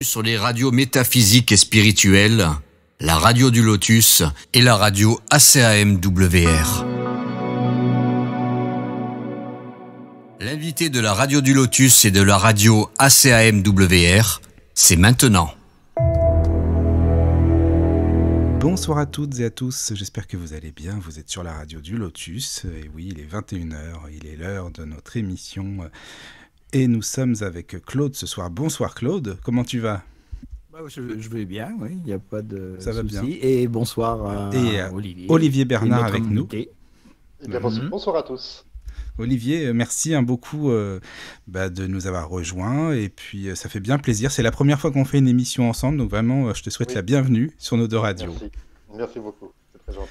Sur les radios métaphysiques et spirituelles, la radio du Lotus et la radio ACAMWR. L'invité de la radio du Lotus et de la radio ACAMWR, c'est maintenant. Bonsoir à toutes et à tous, j'espère que vous allez bien, vous êtes sur la radio du Lotus, et oui, il est 21h, il est l'heure de notre émission, et nous sommes avec Claude ce soir. Bonsoir Claude, comment tu vas ? Je vais bien, oui, il n'y a pas de Ça va bien. souci. Et bonsoir à Olivier Bernard avec nous. Eh bien, bonsoir à tous. Olivier, merci beaucoup de nous avoir rejoints, et puis ça fait bien plaisir. C'est la première fois qu'on fait une émission ensemble, donc vraiment, je te souhaite la bienvenue sur nos deux radios. Merci beaucoup, c'est très gentil.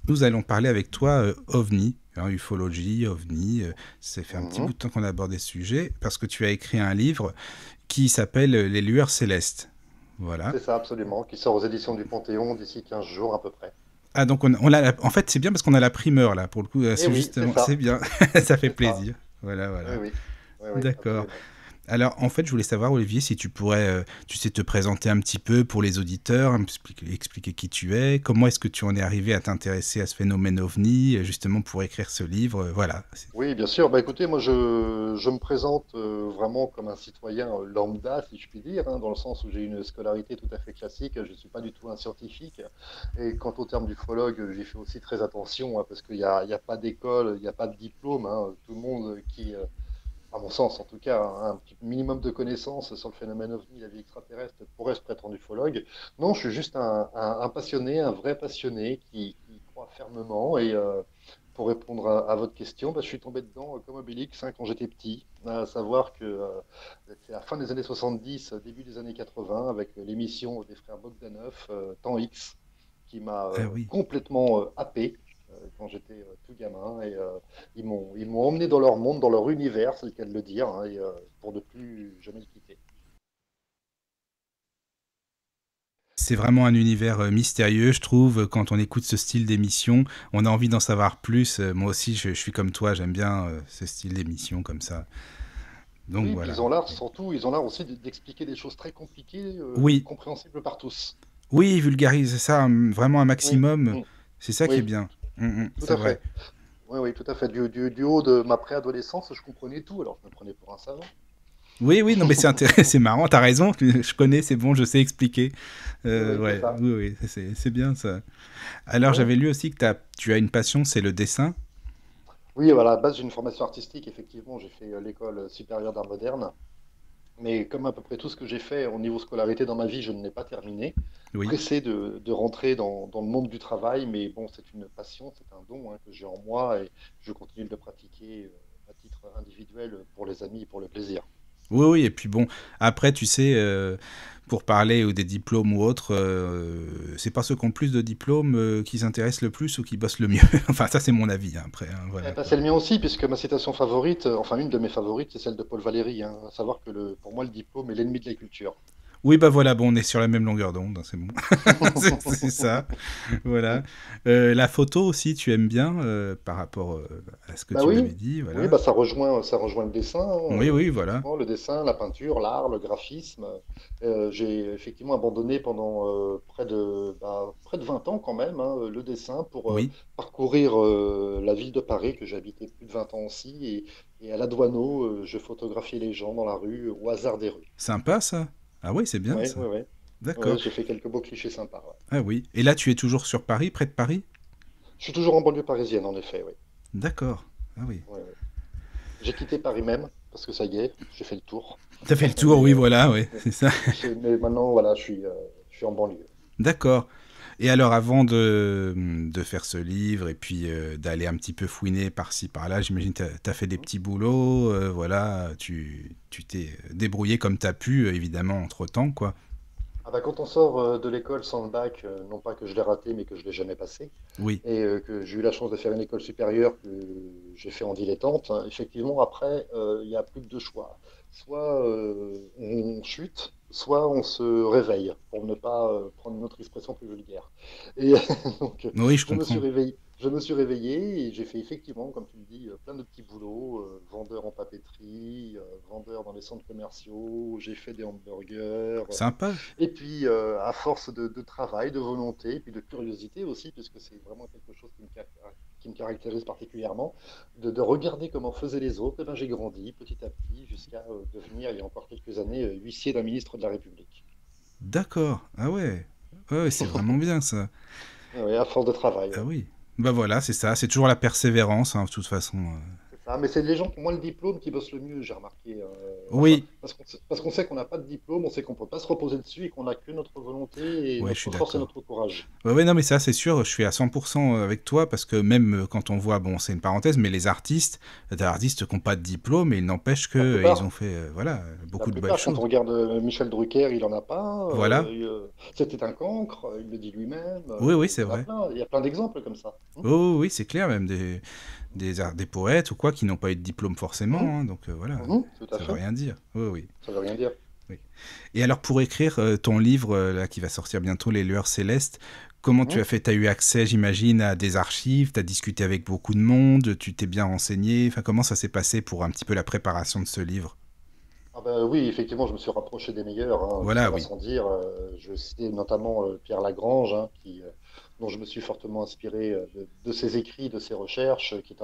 Nous allons parler avec toi OVNI, ufologie, OVNI. Ça fait un petit bout de temps qu'on a abordé ce sujet, parce que tu as écrit un livre qui s'appelle Les Lueurs Célestes. Voilà. C'est ça, absolument, qui sort aux éditions du Panthéon d'ici 15 jours à peu près. Ah, donc en fait, c'est bien parce qu'on a la primeur, là, pour le coup. C'est bien, ça fait plaisir. Voilà. Oui, d'accord. Absolument. Alors, en fait, je voulais savoir, Olivier, si tu pourrais, te présenter un petit peu pour les auditeurs, expliquer qui tu es, comment est-ce que tu en es arrivé à t'intéresser à ce phénomène OVNI, justement pour écrire ce livre, voilà. Oui, bien sûr. Écoutez, moi, je me présente vraiment comme un citoyen lambda, si je puis dire, dans le sens où j'ai une scolarité tout à fait classique. Je ne suis pas du tout un scientifique. Et quant au terme d'ufologue, j'y fais aussi très attention, parce qu'il n'y a pas d'école, il n'y a pas de diplôme. Tout le monde qui... à mon sens en tout cas, un petit minimum de connaissances sur le phénomène OVNI, la vie extraterrestre, pourrait se prétendre ufologue. Non, je suis juste un passionné, un vrai passionné qui croit fermement. Et pour répondre à votre question, je suis tombé dedans comme Obélix quand j'étais petit. À savoir que c'est à la fin des années 70, début des années 80, avec l'émission des frères Bogdanov, Temps X, qui m'a complètement happé quand j'étais tout gamin, et ils m'ont emmené dans leur monde, dans leur univers, c'est le cas de le dire, et pour ne plus jamais le quitter. C'est vraiment un univers mystérieux, je trouve. Quand on écoute ce style d'émission, on a envie d'en savoir plus. Moi aussi, je suis comme toi, j'aime bien ce style d'émission comme ça. Donc, oui, voilà. Ils ont l'art aussi d'expliquer des choses très compliquées, compréhensibles par tous. Oui, vulgariser ça vraiment un maximum, c'est ça qui est bien. Tout à fait. Oui, tout à fait. Du haut de ma préadolescence, je comprenais tout, alors je me prenais pour un savant. Oui, non, mais c'est marrant, t'as raison, je connais, c'est bon, je sais expliquer. Oui, c'est bien ça. Alors, j'avais lu aussi que tu as une passion, c'est le dessin. Oui, à la base, j'ai une formation artistique, effectivement, j'ai fait l'école supérieure d'art moderne. Mais comme à peu près tout ce que j'ai fait au niveau scolarité dans ma vie, je ne l'ai pas terminé. Pressé de rentrer dans le monde du travail, mais bon, c'est une passion, c'est un don que j'ai en moi, et je continue de le pratiquer à titre individuel pour les amis et pour le plaisir. Oui, et puis bon, après, tu sais, pour parler ou des diplômes ou autres, c'est pas ceux qui ont plus de diplômes qui s'intéressent le plus ou qui bossent le mieux. Enfin, ça, c'est mon avis, après. Voilà. C'est le mien aussi, puisque ma citation favorite, une de mes favorites, c'est celle de Paul Valéry, à savoir que pour moi, le diplôme est l'ennemi de la culture. Oui, voilà, on est sur la même longueur d'onde, c'est bon. c'est ça, voilà. La photo aussi, tu aimes bien par rapport à ce que tu m'avais dit, voilà. Oui, ça rejoint le dessin. Oui, voilà. Le dessin, la peinture, l'art, le graphisme. J'ai effectivement abandonné pendant près de 20 ans quand même, le dessin pour parcourir la ville de Paris, que j'ai habité plus de 20 ans aussi, et à la Douaneau, je photographiais les gens dans la rue, au hasard des rues. Sympa ça. Ah oui, c'est bien ça. Oui. D'accord. J'ai fait quelques beaux clichés sympas. Ouais. Ah oui. Et là, tu es toujours sur Paris, près de Paris ? Je suis toujours en banlieue parisienne, en effet, oui. D'accord. Ah oui. J'ai quitté Paris même, parce que ça y est, j'ai fait le tour. T'as fait le tour, oui, voilà, c'est ça. Mais maintenant, voilà, je suis en banlieue. D'accord. Et alors, avant de faire ce livre et puis d'aller un petit peu fouiner par-ci, par-là, j'imagine que tu as fait des petits boulots, voilà, tu t'es débrouillé comme tu as pu, évidemment, entre-temps, quoi. Quand on sort de l'école sans le bac, non pas que je l'ai raté, mais que je ne l'ai jamais passé, et que j'ai eu la chance de faire une école supérieure que j'ai fait en dilettante, effectivement, après, il n'y a plus que deux choix. Soit on chute, soit on se réveille, pour ne pas prendre une autre expression plus vulgaire. Et donc, oui, je me suis réveillé. Je me suis réveillé et j'ai fait effectivement, comme tu le dis, plein de petits boulots, vendeur en papeterie, vendeur dans les centres commerciaux, j'ai fait des hamburgers. Sympa. Et puis, à force de travail, de volonté, et puis de curiosité aussi, puisque c'est vraiment quelque chose qui me caractérise particulièrement, de regarder comment faisaient les autres, et ben, j'ai grandi petit à petit jusqu'à devenir, il y a encore quelques années, huissier d'un ministre de la République. D'accord. Ah ouais. Ouais, ouais, c'est vraiment bien ça. Oui, à force de travail, Ah ouais. oui. Bah voilà, c'est ça. C'est toujours la persévérance, hein, de toute façon. C'est ça. Mais c'est les gens qui ont moins le diplôme qui bossent le mieux, j'ai remarqué. Enfin, Oui. parce qu'on sait qu'on n'a pas de diplôme, on sait qu'on peut pas se reposer dessus et qu'on n'a que notre volonté et Ouais, je suis notre force et d'accord. notre courage. Ouais, ouais, non, mais ça, c'est sûr, je suis à 100% avec toi, parce que même quand on voit, bon, c'est une parenthèse, mais les artistes, des artistes qui n'ont pas de diplôme, et il n'empêche La qu'ils ont plupart. fait, voilà, La beaucoup de belles plupart, quand on choses. regarde Michel Drucker, il en a pas. Voilà. C'était un cancre, il le dit lui-même. Oui, oui, Il c'est y en a vrai. plein. Il y a plein d'exemples comme ça. Oh, oui, oui, c'est clair, même des poètes ou quoi qui n'ont pas eu de diplôme Hum, forcément, hein, donc voilà, tout à ça veut fait. rien dire. Oui, oui. Ça veut rien dire. Oui. Et alors, pour écrire ton livre, là, qui va sortir bientôt, Les Lueurs Célestes, comment tu as Hum. fait? Tu as eu accès, j'imagine, à des archives, tu as discuté avec beaucoup de monde, tu t'es bien renseigné, enfin, comment ça s'est passé pour un petit peu la préparation de ce livre? Ah bah oui, effectivement, je me suis rapproché des meilleurs, hein, ça Voilà, va oui. sans dire. Je vais citer notamment Pierre Lagrange, hein, dont je me suis fortement inspiré de ses écrits, de ses recherches, qui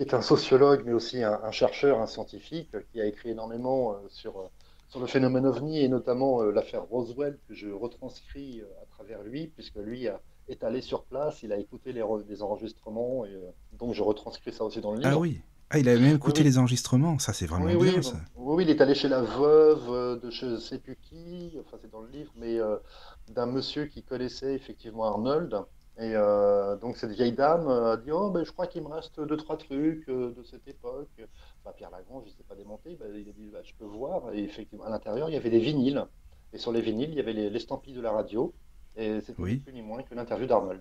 est un sociologue, mais aussi un chercheur, un scientifique, qui a écrit énormément sur le phénomène OVNI et notamment l'affaire Roswell, que je retranscris à travers lui, puisque lui est allé sur place, il a écouté les enregistrements, et donc je retranscris ça aussi dans le Ah livre. oui. Ah, il avait même Oui, écouté oui. les enregistrements, ça c'est vraiment Oui, oui, bien bon. ça. Oui, oui, il est allé chez la veuve de je sais plus qui, enfin c'est dans le livre, mais d'un monsieur qui connaissait effectivement Arnold. Et donc cette vieille dame a dit, oh ben je crois qu'il me reste deux trois trucs de cette époque. Bah, Pierre Lagrange, je ne sais pas démonter, bah, il a dit, bah, je peux voir. Et effectivement à l'intérieur il y avait des vinyles, et sur les vinyles il y avait l'estampille de la radio, et c'était ni Oui. plus ni moins que l'interview d'Arnold.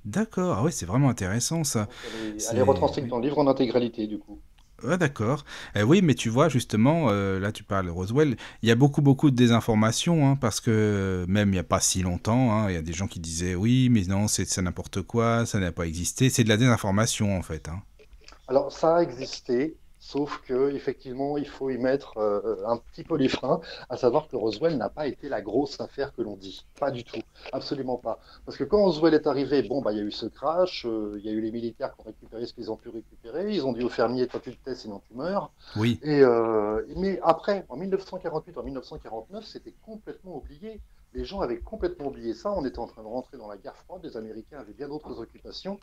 D'accord, ah ouais, c'est vraiment intéressant ça. Donc elle est C'est... retranscrite Oui. dans le livre en intégralité du coup. Ah d'accord. Oui, mais tu vois, justement, là tu parles de Roswell, il y a beaucoup, beaucoup de désinformation, hein, parce que même il n'y a pas si longtemps, hein, il y a des gens qui disaient oui, mais non, c'est n'importe quoi, ça n'a pas existé. C'est de la désinformation, en fait. Hein. Alors, ça a existé, sauf que effectivement, il faut y mettre un petit peu les freins, à savoir que Roswell n'a pas été la grosse affaire que l'on dit. Pas du tout, absolument pas. Parce que quand Roswell est arrivé, bon, bah, il y a eu ce crash, il y a eu les militaires qui ont récupéré ce qu'ils ont pu récupérer, ils ont dit aux fermiers, toi tu te tais, sinon tu meurs. Oui, Mais après, en 1948, en 1949, c'était complètement oublié. Les gens avaient complètement oublié ça. On était en train de rentrer dans la guerre froide. Les Américains avaient bien d'autres occupations.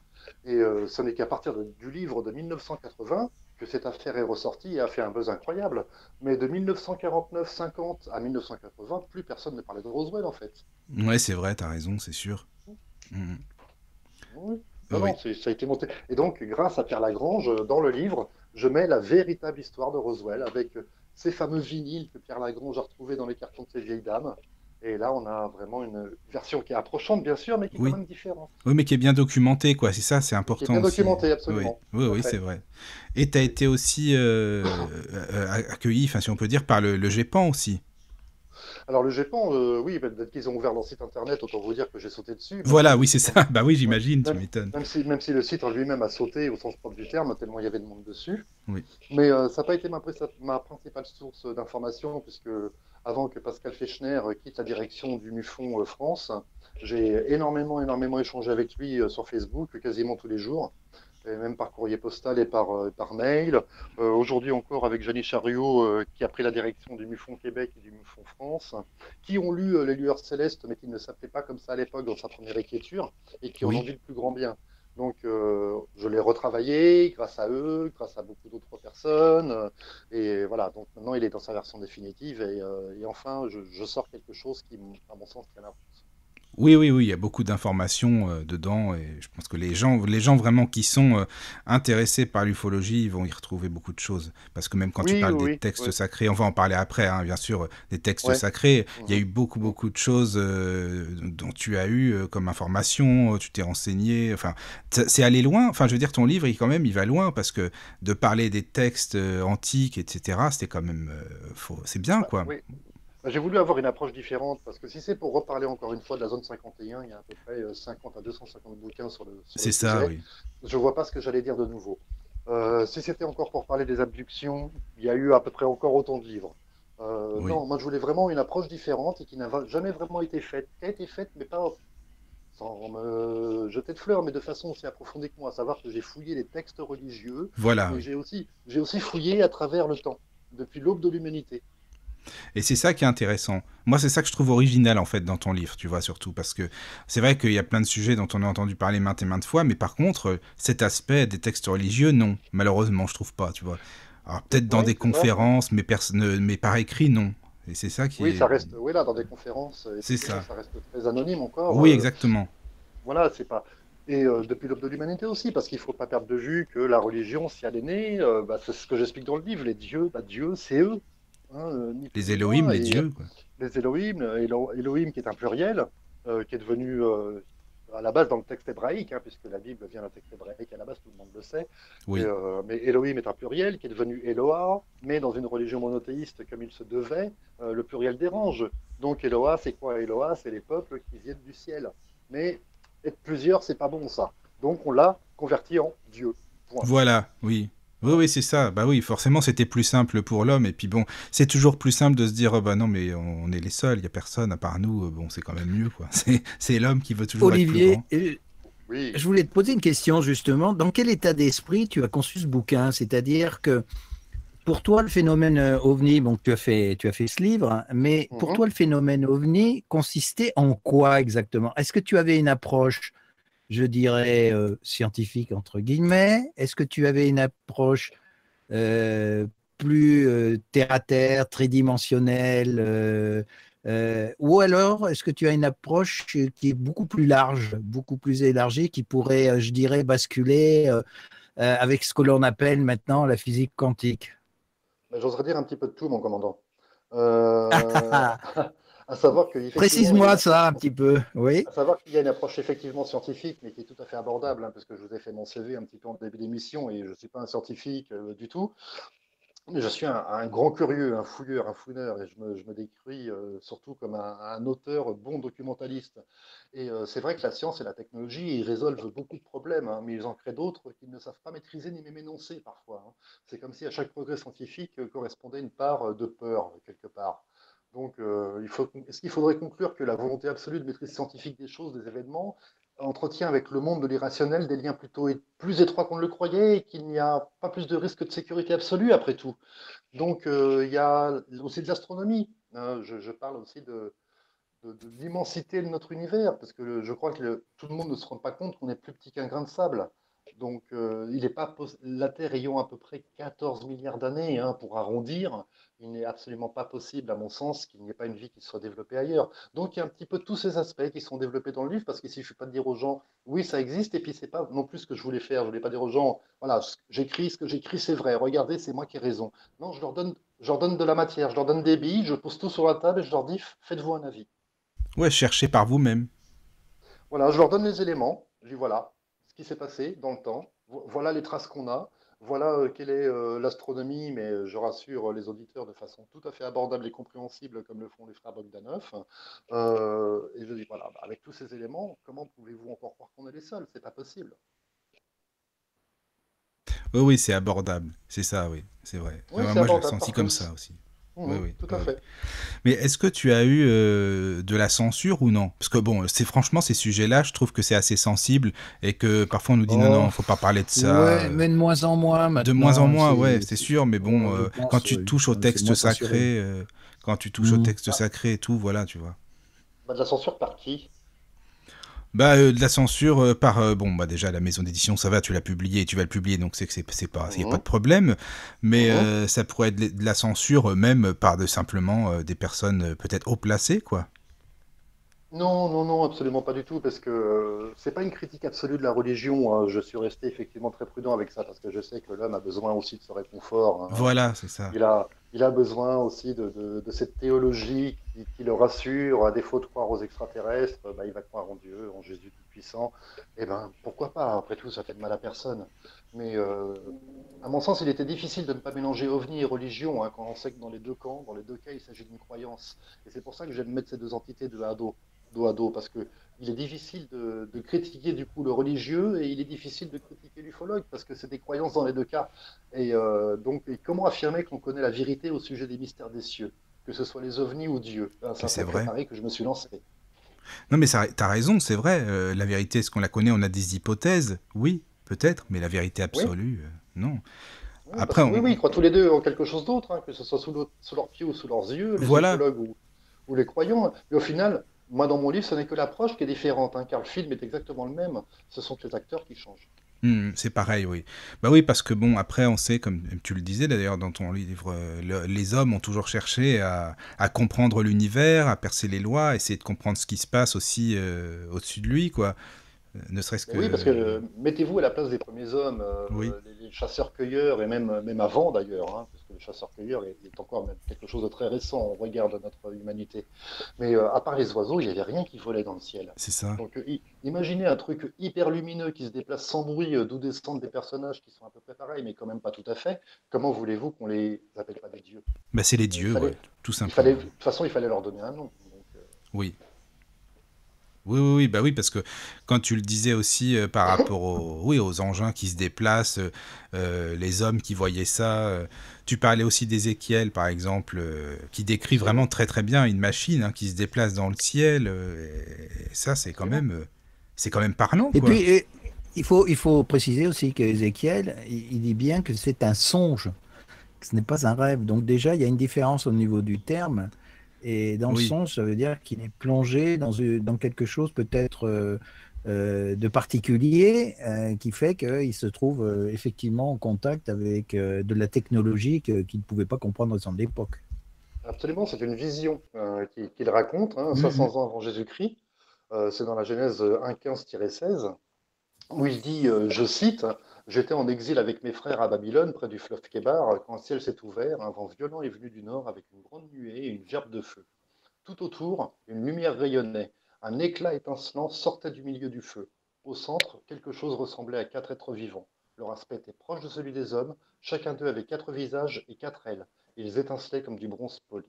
Et ce n'est qu'à partir du livre de 1980 que cette affaire est ressortie et a fait un buzz incroyable. Mais de 1949-50 à 1980, plus personne ne parlait de Roswell, en fait. ouais, c'est vrai, t'as raison, c'est sûr. Mhm. Oui. Non, non, Oui. ça a été monté. Et donc, grâce à Pierre Lagrange, dans le livre, je mets la véritable histoire de Roswell avec ces fameux vinyles que Pierre Lagrange a retrouvés dans les cartons de ces vieilles dames. Et là, on a vraiment une version qui est approchante, bien sûr, mais qui est quand Oui. même différente. Oui, mais qui est bien documenté, quoi. C'est ça, c'est Et qui est important bien aussi. documentée, Oui, absolument. oui, Tout à oui, c'est fait. vrai. Et t'as été aussi accueilli, enfin, si on peut dire, par le GEPAN aussi. Alors, le GEPAN, oui, ben, dès qu'ils ont ouvert leur site internet, autant vous dire que j'ai sauté dessus, même si Voilà, le oui, c'est site en ça. Bah oui, ouais. j'imagine, tu Même, m'étonnes. même si le site en lui-même a sauté au sens propre du terme, tellement il y avait de monde dessus. Oui. Mais ça n'a pas été ma principale source d'information, puisque avant que Pascal Fechner quitte la direction du MUFON France, j'ai énormément, énormément échangé avec lui sur Facebook, quasiment tous les jours, et même par courrier postal et par mail. Aujourd'hui encore avec Jeannie Chariot, qui a pris la direction du MUFON Québec et du MUFON France, qui ont lu Les Lueurs Célestes, mais qui ne s'appelaient pas comme ça à l'époque dans sa première écriture, et qui en ont Oui. dit le plus grand bien. Donc, je l'ai retravaillé grâce à eux, grâce à beaucoup d'autres personnes. Et voilà, donc maintenant, il est dans sa version définitive. Et enfin, je sors quelque chose qui, à mon sens, tient la route. Oui, oui, oui, il y a beaucoup d'informations dedans et je pense que les gens vraiment qui sont intéressés par l'ufologie, ils vont y retrouver beaucoup de choses. Parce que même quand tu Oui, parles des oui, textes oui, sacrés, on va en parler après, hein, bien sûr, des textes ouais. sacrés, il y a Mhm, eu beaucoup, mhm. beaucoup de choses dont tu as eu comme information, tu t'es renseigné, enfin, c'est allé loin. Enfin, je veux dire, ton livre, quand même, il va loin parce que de parler des textes antiques, etc., c'était quand même, c'est bien, Bah, quoi. oui. J'ai voulu avoir une approche différente parce que si c'est pour reparler encore une fois de la zone 51, il y a à peu près 50 à 250 bouquins sur le C'est ça, sujet. oui. Je vois pas ce que j'allais dire de nouveau. Si c'était encore pour parler des abductions, il y a eu à peu près encore autant de livres. Oui. Non, moi je voulais vraiment une approche différente et qui n'a jamais vraiment été faite, qui a été faite, mais pas sans me jeter de fleurs, mais de façon aussi approfondie que moi, à savoir que j'ai fouillé les textes religieux, Voilà, mais oui. j'ai aussi fouillé à travers le temps, depuis l'aube de l'humanité. Et c'est ça qui est intéressant. Moi, c'est ça que je trouve original, en fait, dans ton livre, tu vois, surtout. Parce que c'est vrai qu'il y a plein de sujets dont on a entendu parler maintes et maintes fois, mais par contre, cet aspect des textes religieux, non. Malheureusement, je trouve pas, tu vois. Alors, peut-être dans Oui, des c'est ça. conférences, mais par écrit, non. Et c'est ça qui Oui, est... ça reste, oui, là, dans des conférences, C'est effectivement, ça. ça reste très anonyme encore. Oui, exactement. Voilà, c'est pas. Et depuis l'aube de l'humanité aussi, parce qu'il faut pas perdre de vue que la religion, si elle est née, bah, c'est ce que j'explique dans le livre, les dieux, bah, Dieu, c'est eux, hein, ni plus Les ni Elohim, moins. les Et dieux, quoi. les Elohim, Elohim qui est un pluriel, qui est devenu à la base dans le texte hébraïque, hein, puisque la Bible vient d'un texte hébraïque à la base, tout le monde le sait. Oui. Mais Elohim est un pluriel qui est devenu Eloah, mais dans une religion monothéiste comme il se devait, le pluriel dérange. Donc Eloah, c'est quoi Eloah? C'est les peuples qui viennent du ciel. Mais être plusieurs, c'est pas bon ça. Donc on l'a converti en Dieu. Point. Voilà, oui. Oui, Voilà. oui, c'est ça. Bah oui, forcément, c'était plus simple pour l'homme. Et puis bon, c'est toujours plus simple de se dire, oh, bah non, mais on est les seuls, il n'y a personne à part nous. Bon, c'est quand même mieux, quoi. C'est l'homme qui veut toujours être plus Olivier, grand. Oui. je voulais te poser une question justement. Dans quel état d'esprit tu as conçu ce bouquin? C'est-à-dire que pour toi, le phénomène ovni, bon, tu as fait ce livre, hein, mais pour Mhm. toi, le phénomène ovni consistait en quoi exactement? Est-ce que tu avais une approche, je dirais, scientifique, entre guillemets? Est-ce que tu avais une approche euh, plus terre à terre, tridimensionnelle, ou alors est-ce que tu as une approche qui est beaucoup plus large, beaucoup plus élargie, qui pourrait, je dirais, basculer avec ce que l'on appelle maintenant la physique quantique? Ben, j'oserais dire un petit peu de tout, mon commandant. Euh, à savoir qu'effectivement, il y a une Précise-moi ça approche. un petit peu, oui. À savoir qu'il y a une approche effectivement scientifique, mais qui est tout à fait abordable, hein, parce que je vous ai fait mon CV un petit peu en début d'émission et je ne suis pas un scientifique du tout. Mais je suis un grand curieux, un fouilleur, un fouineur, et je me décris surtout comme un auteur bon documentaliste. Et c'est vrai que la science et la technologie, ils résolvent beaucoup de problèmes, hein, mais ils en créent d'autres qu'ils ne savent pas maîtriser ni même énoncer parfois, hein. C'est comme si à chaque progrès scientifique correspondait une part de peur, quelque part. Donc, est-ce qu'il faudrait conclure que la volonté absolue de maîtrise scientifique des choses, des événements, entretient avec le monde de l'irrationnel des liens plutôt plus étroits qu'on ne le croyait et qu'il n'y a pas plus de risque de sécurité absolue après tout? Donc, il y a aussi de l'astronomie, hein. Je parle aussi de l'immensité de notre univers, parce que je crois que tout le monde ne se rend pas compte qu'on est plus petit qu'un grain de sable. Donc, il est pas la Terre ayant à peu près 14 milliards d'années, hein, pour arrondir, il n'est absolument pas possible, à mon sens, qu'il n'y ait pas une vie qui soit développée ailleurs. Donc, il y a un petit peu tous ces aspects qui sont développés dans le livre, parce qu'il ne suffit pas de dire aux gens, oui, ça existe, et puis c'est pas non plus ce que je voulais faire. Je voulais pas dire aux gens, voilà, j'écris, ce que j'écris, c'est vrai, regardez, c'est moi qui ai raison. Non, je leur donne de la matière, je leur donne des billes, je pose tout sur la table et je leur dis, faites-vous un avis. Ouais, cherchez par vous-même. Voilà, je leur donne les éléments. Je dis voilà ce qui s'est passé dans le temps. Voilà les traces qu'on a. Voilà quelle est l'astronomie, mais je rassure les auditeurs de façon tout à fait abordable et compréhensible, comme le font les frères Bogdanov. Et je dis voilà, bah, avec tous ces éléments, comment pouvez-vous encore croire qu'on est les seuls? C'est pas possible. Oui, oui, c'est abordable. C'est ça, oui. C'est vrai. Oui, c'est Moi, je l'ai abordable ressenti par comme tous. ça aussi. Oui, oui, Tout oui, à oui. fait. Mais est-ce que tu as eu de la censure ou non? Parce que bon, c'est franchement ces sujets-là, je trouve que c'est assez sensible et que parfois on nous dit non, Oh, non, faut pas parler de ça. ouais, mais de moins en moins De moins en maintenant. moins, ouais, c'est sûr, mais bon, Oh, je quand pense, tu oui, touches au c'est texte moins censuré. sacré, quand tu touches au Hmm. texte sacré et tout, voilà, tu vois. Bah, de la censure par qui? Bah, de la censure par bon bah déjà la maison d'édition ça va tu l'as publié tu vas le publier donc c'est que c'est pas y a pas de Mhm, problème mais mhm. ça pourrait être de la censure même par simplement des personnes peut-être haut placées quoi. Non, non, non, absolument pas du tout, parce que c'est pas une critique absolue de la religion, hein. Je suis resté effectivement très prudent avec ça, parce que je sais que l'homme a besoin aussi de ce réconfort, hein. Voilà c'est ça. Il a besoin aussi de cette théologie qui le rassure. À défaut de croire aux extraterrestres, bah, il va croire en Dieu, en Jésus Tout-Puissant. Et ben, pourquoi pas? Après tout, ça fait de mal à personne. Mais à mon sens, il était difficile de ne pas mélanger ovni et religion, hein, quand on sait que dans les deux camps, dans les deux cas, il s'agit d'une croyance. Et c'est pour ça que j'aime mettre ces deux entités dos à dos, parce que il est difficile de critiquer du coup le religieux et il est difficile de critiquer l'ufologue, parce que c'est des croyances dans les deux cas. Et comment affirmer qu'on connaît la vérité au sujet des mystères des cieux, que ce soit les ovnis ou Dieu? Ben, c'est Mais un c'est sacré vrai. pari que je me suis lancé. Non, mais t'as raison, c'est vrai. La vérité, est-ce qu'on la connaît? On a des hypothèses, oui, peut-être, mais la vérité Oui, absolue, non. oui, parce Après, que oui, ils croient tous les deux en quelque chose d'autre, hein, que ce soit sous leurs pieds ou sous leurs yeux, les voilà. ufologues ou les croyants. Et au final, moi dans mon livre, ce n'est que l'approche qui est différente, hein, car le film est exactement le même. Ce sont que les acteurs qui changent. C'est pareil, oui. Bah oui, parce que bon, après, on sait, comme tu le disais d'ailleurs dans ton livre, les hommes ont toujours cherché à comprendre l'univers, à percer les lois, à essayer de comprendre ce qui se passe aussi au-dessus de lui, quoi. Ne serait-ce Mais oui, parce que que... mettez-vous à la place des premiers hommes, Oui, les chasseurs-cueilleurs, et même avant d'ailleurs, hein, parce que le chasseur-cueilleur est encore même quelque chose de très récent au regard de notre humanité. Mais à part les oiseaux, il n'y avait rien qui volait dans le ciel. c'est ça. Donc imaginez un truc hyper lumineux qui se déplace sans bruit, d'où descendent des personnages qui sont à peu près pareils, mais quand même pas tout à fait. Comment voulez-vous qu'on les appelle pas des dieux? Bah c'est les Il dieux, ouais, fallait, tout de simplement. toute façon, il fallait leur donner un nom. Donc, Oui. Oui, oui, oui, bah oui, parce que quand tu le disais aussi par rapport oui, aux engins qui se déplacent, les hommes qui voyaient ça, tu parlais aussi d'Ézéchiel, par exemple, qui décrit vraiment absolument, très très bien une machine hein, qui se déplace dans le ciel, et ça, absolument. c'est quand même parlant, Et quoi. puis, il faut préciser aussi qu'Ézéchiel, il dit bien que c'est un songe, que ce n'est pas un rêve. Donc déjà, il y a une différence au niveau du terme. Et dans le Oui, songe, ça veut dire qu'il est plongé dans quelque chose peut-être de particulier qui fait qu'il se trouve effectivement en contact avec de la technologie qu'il ne pouvait pas comprendre à son époque. Absolument, c'est une vision qu'il raconte, hein, Mhm. 500 ans avant Jésus-Christ. C'est dans la Genèse 1,15-16, où il dit, je cite, j'étais en exil avec mes frères à Babylone, près du fleuve Kébar, quand le ciel s'est ouvert, un vent violent est venu du nord avec une grande nuée et une gerbe de feu. Tout autour, une lumière rayonnait, un éclat étincelant sortait du milieu du feu. Au centre, quelque chose ressemblait à quatre êtres vivants. Leur aspect était proche de celui des hommes, chacun d'eux avait quatre visages et quatre ailes. Ils étincelaient comme du bronze poli.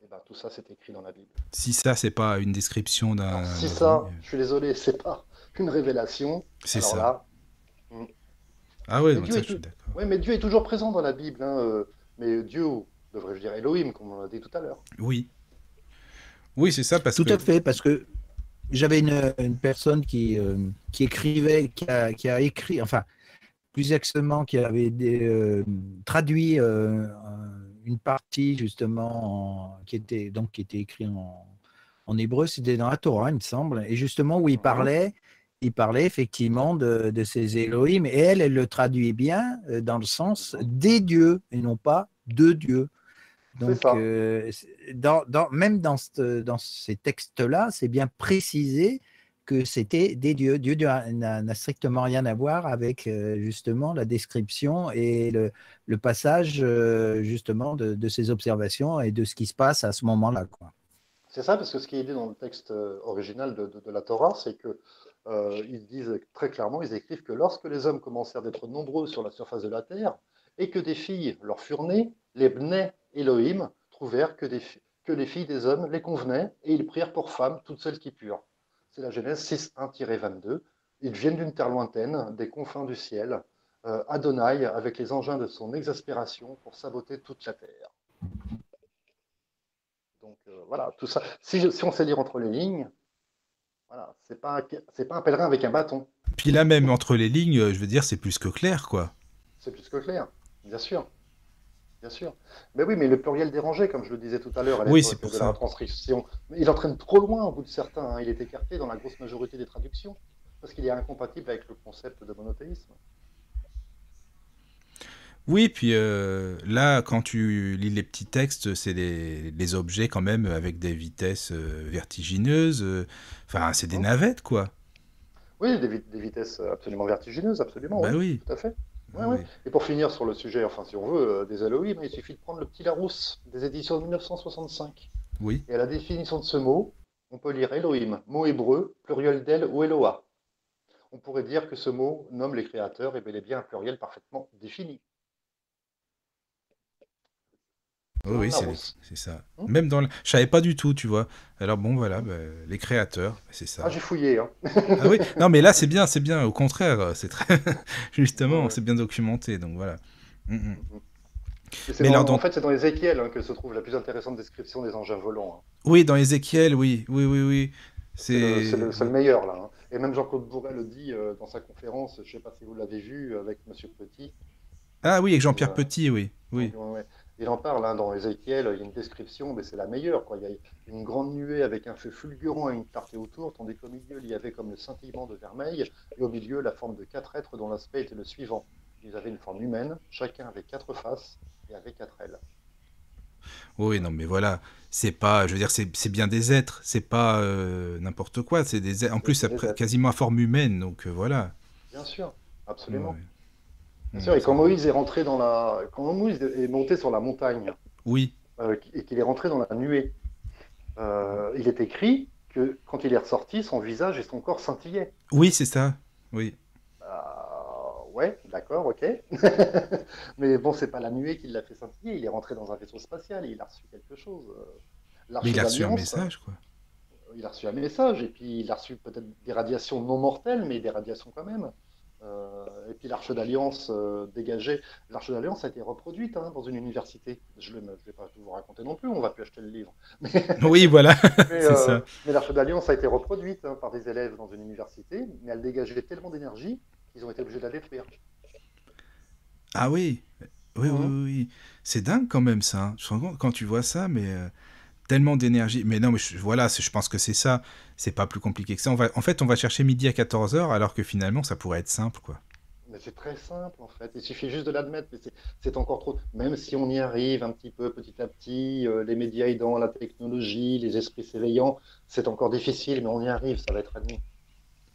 Et ben, tout ça, c'est écrit dans la Bible. si ça, c'est pas une description Alors, d'un si ovni, ça, je suis désolé, c'est pas une révélation, c'est alors ça. là, hmm. Ah ouais, mais non, Dieu ça, est, je suis tout... d'accord. ouais, mais Dieu est toujours présent dans la Bible, hein, mais Dieu, ou devrais-je dire Elohim, comme on l'a dit tout à l'heure. Oui, oui, c'est ça, parce Tout que... à fait, parce que j'avais une personne qui écrivait, qui a écrit, enfin, plus exactement, qui avait traduit une partie justement qui était écrit en hébreu, c'était dans la Torah, il me semble, et justement où Mhm. il parlait effectivement de ces Elohim, et elle le traduit bien dans le sens Mhm. des dieux et non pas de Dieu. C'est Donc, ça. même dans ces textes-là, c'est bien précisé que c'était des dieux. Dieu n'a strictement rien à voir avec justement la description et le passage justement de ces observations et de ce qui se passe à ce moment-là, quoi. C'est ça, parce que ce qui est dit dans le texte original de la Torah, c'est que ils disent très clairement, ils écrivent que lorsque les hommes commencèrent d'être nombreux sur la surface de la terre et que des filles leur furent nées, les Bnei Elohim trouvèrent que les filles des hommes les convenaient et ils prirent pour femmes toutes celles qui purent. C'est la Genèse 6:1-22. Ils viennent d'une terre lointaine, des confins du ciel, Adonai avec les engins de son exaspération pour saboter toute la terre. Donc voilà, tout ça. Si on sait lire entre les lignes, voilà, c'est pas un pèlerin avec un bâton. Puis là, même entre les lignes, je veux dire, c'est plus que clair, quoi. C'est plus que clair, bien sûr, bien sûr. Mais oui, mais le pluriel dérangé, comme je le disais tout à l'heure à Oui, c'est l'époque pour de la ça. retranscription, mais il entraîne trop loin au bout de certains, hein. Il est écarté dans la grosse majorité des traductions, parce qu'il est incompatible avec le concept de monothéisme. Oui, puis là, quand tu lis les petits textes, c'est des objets quand même avec des vitesses vertigineuses. Enfin, c'est des Mhm. navettes, quoi. Oui, des vitesses absolument vertigineuses, absolument, Bah oui, oui. tout à fait. Ah Ouais, ouais. oui. Et pour finir sur le sujet, enfin, si on veut, des Elohim, il suffit de prendre le Petit Larousse des éditions de 1965. Oui. Et à la définition de ce mot, on peut lire Elohim, mot hébreu, pluriel d'El ou Eloah. On pourrait dire que ce mot nomme les créateurs et bel et bien un pluriel parfaitement défini, Oui, selon le oui, Larousse. c'est ça. Hmm. Même dans le... Je savais pas du tout, tu vois. Alors bon, voilà, bah, les créateurs, c'est Ah, ça. j'ai fouillé, hein. Ah oui, non, mais là, c'est bien, c'est bien. Au contraire, c'est très... Ouais, Justement, ouais. c'est bien documenté, donc voilà. Mm, mm. Mhm. Et Mais alors, en fait, c'est dans Ézéchiel que se trouve la plus intéressante description des engins volants, hein. Oui, dans Ézéchiel, oui, oui, oui, oui. C'est le meilleur, là, hein. Et même Jean-Claude Bourret le dit dans sa conférence, je ne sais pas si vous l'avez vu avec Monsieur Petit. Ah oui, avec où, Jean-Pierre Petit, oui, oui. ouais, ouais. Il en parle dans Ézéchiel, il y a une description, mais c'est la meilleure, quoi. Il y a une grande nuée avec un feu fulgurant et une clarté autour, tandis qu'au milieu, il y avait comme le scintillement de vermeil, et au milieu, la forme de quatre êtres dont l'aspect était le suivant. Ils avaient une forme humaine, chacun avait quatre faces et avait quatre ailes. Oui, non, mais voilà, c'est pas, je veux dire, c'est bien des êtres, c'est pas n'importe quoi, c'est des êtres, en plus, C'est des êtres, quasiment à forme humaine, donc voilà. bien sûr, Ouais, absolument. Bien ouais. sûr, et C'est quand vrai. Moïse est rentré quand Moïse est monté sur la montagne Oui, et qu'il est rentré dans la nuée, il est écrit que quand il est ressorti, son visage et son corps scintillaient. oui, c'est ça, oui. Ouais, d'accord, ok. Mais bon, c'est pas la nuée qui l'a fait scintiller. Il est rentré dans un vaisseau spatial et il a reçu quelque chose. Mais L'Arche il a reçu un d'Alliance, message, quoi. il a reçu un message et puis il a reçu peut-être des radiations non mortelles, mais des radiations quand même. Et puis l'Arche d'Alliance dégagée. L'Arche d'Alliance a été reproduite dans une université. Je ne vais pas tout vous raconter non plus, on va plus acheter le livre. Mais, Oui, voilà, mais, c'est ça. mais l'Arche d'Alliance a été reproduite par des élèves dans une université, mais elle dégageait tellement d'énergie qu'ils ont été obligés de la détruire. Ah oui, oui, oui, Mhm. oui, oui. C'est dingue quand même ça, hein. Je te rends compte quand tu vois ça, mais tellement d'énergie. Mais non, mais voilà, je pense que c'est ça. C'est pas plus compliqué que ça. En fait, on va chercher midi à 14h alors que finalement, ça pourrait être simple, quoi. Mais c'est très simple en fait, il suffit juste de l'admettre, mais c'est encore trop. Même si on y arrive un petit peu petit à petit, les médias aidant, la technologie, les esprits s'éveillant, c'est encore difficile, mais on y arrive, ça va être admis.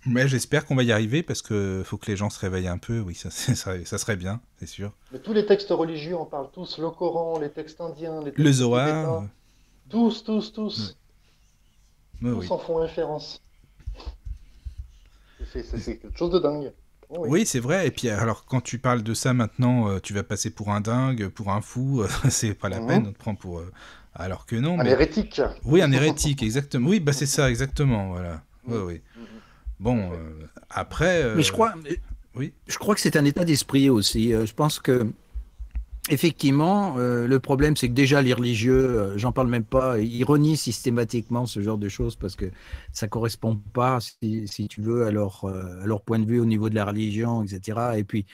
Mais j'espère qu'on va y arriver parce que faut que les gens se réveillent un peu. Oui, ça serait bien, c'est sûr. Mais tous les textes religieux en parlent tous, le Coran, les textes indiens, les Le textes Zohar, tibétains, tous, tous, ouais. tous, Ouais, tous oui. en font référence. C'est quelque chose de dingue. Oh oui. Oui, c'est vrai. Et puis alors, quand tu parles de ça maintenant, tu vas passer pour un dingue, pour un fou. C'est pas la peine. Mhm. On te prend pour. Alors que non, Un mais hérétique. oui, un hérétique, exactement. Oui, bah c'est ça, exactement. Voilà. Oui, Mhm. oui. Mhm. Tout à Bon, fait. après, Mais je crois, oui, je crois que c'est un état d'esprit aussi. Je pense que effectivement, le problème, c'est que déjà les religieux, j'en parle même pas, ils renient systématiquement ce genre de choses parce que ça correspond pas, si tu veux, à leur point de vue au niveau de la religion, etc. Et puis,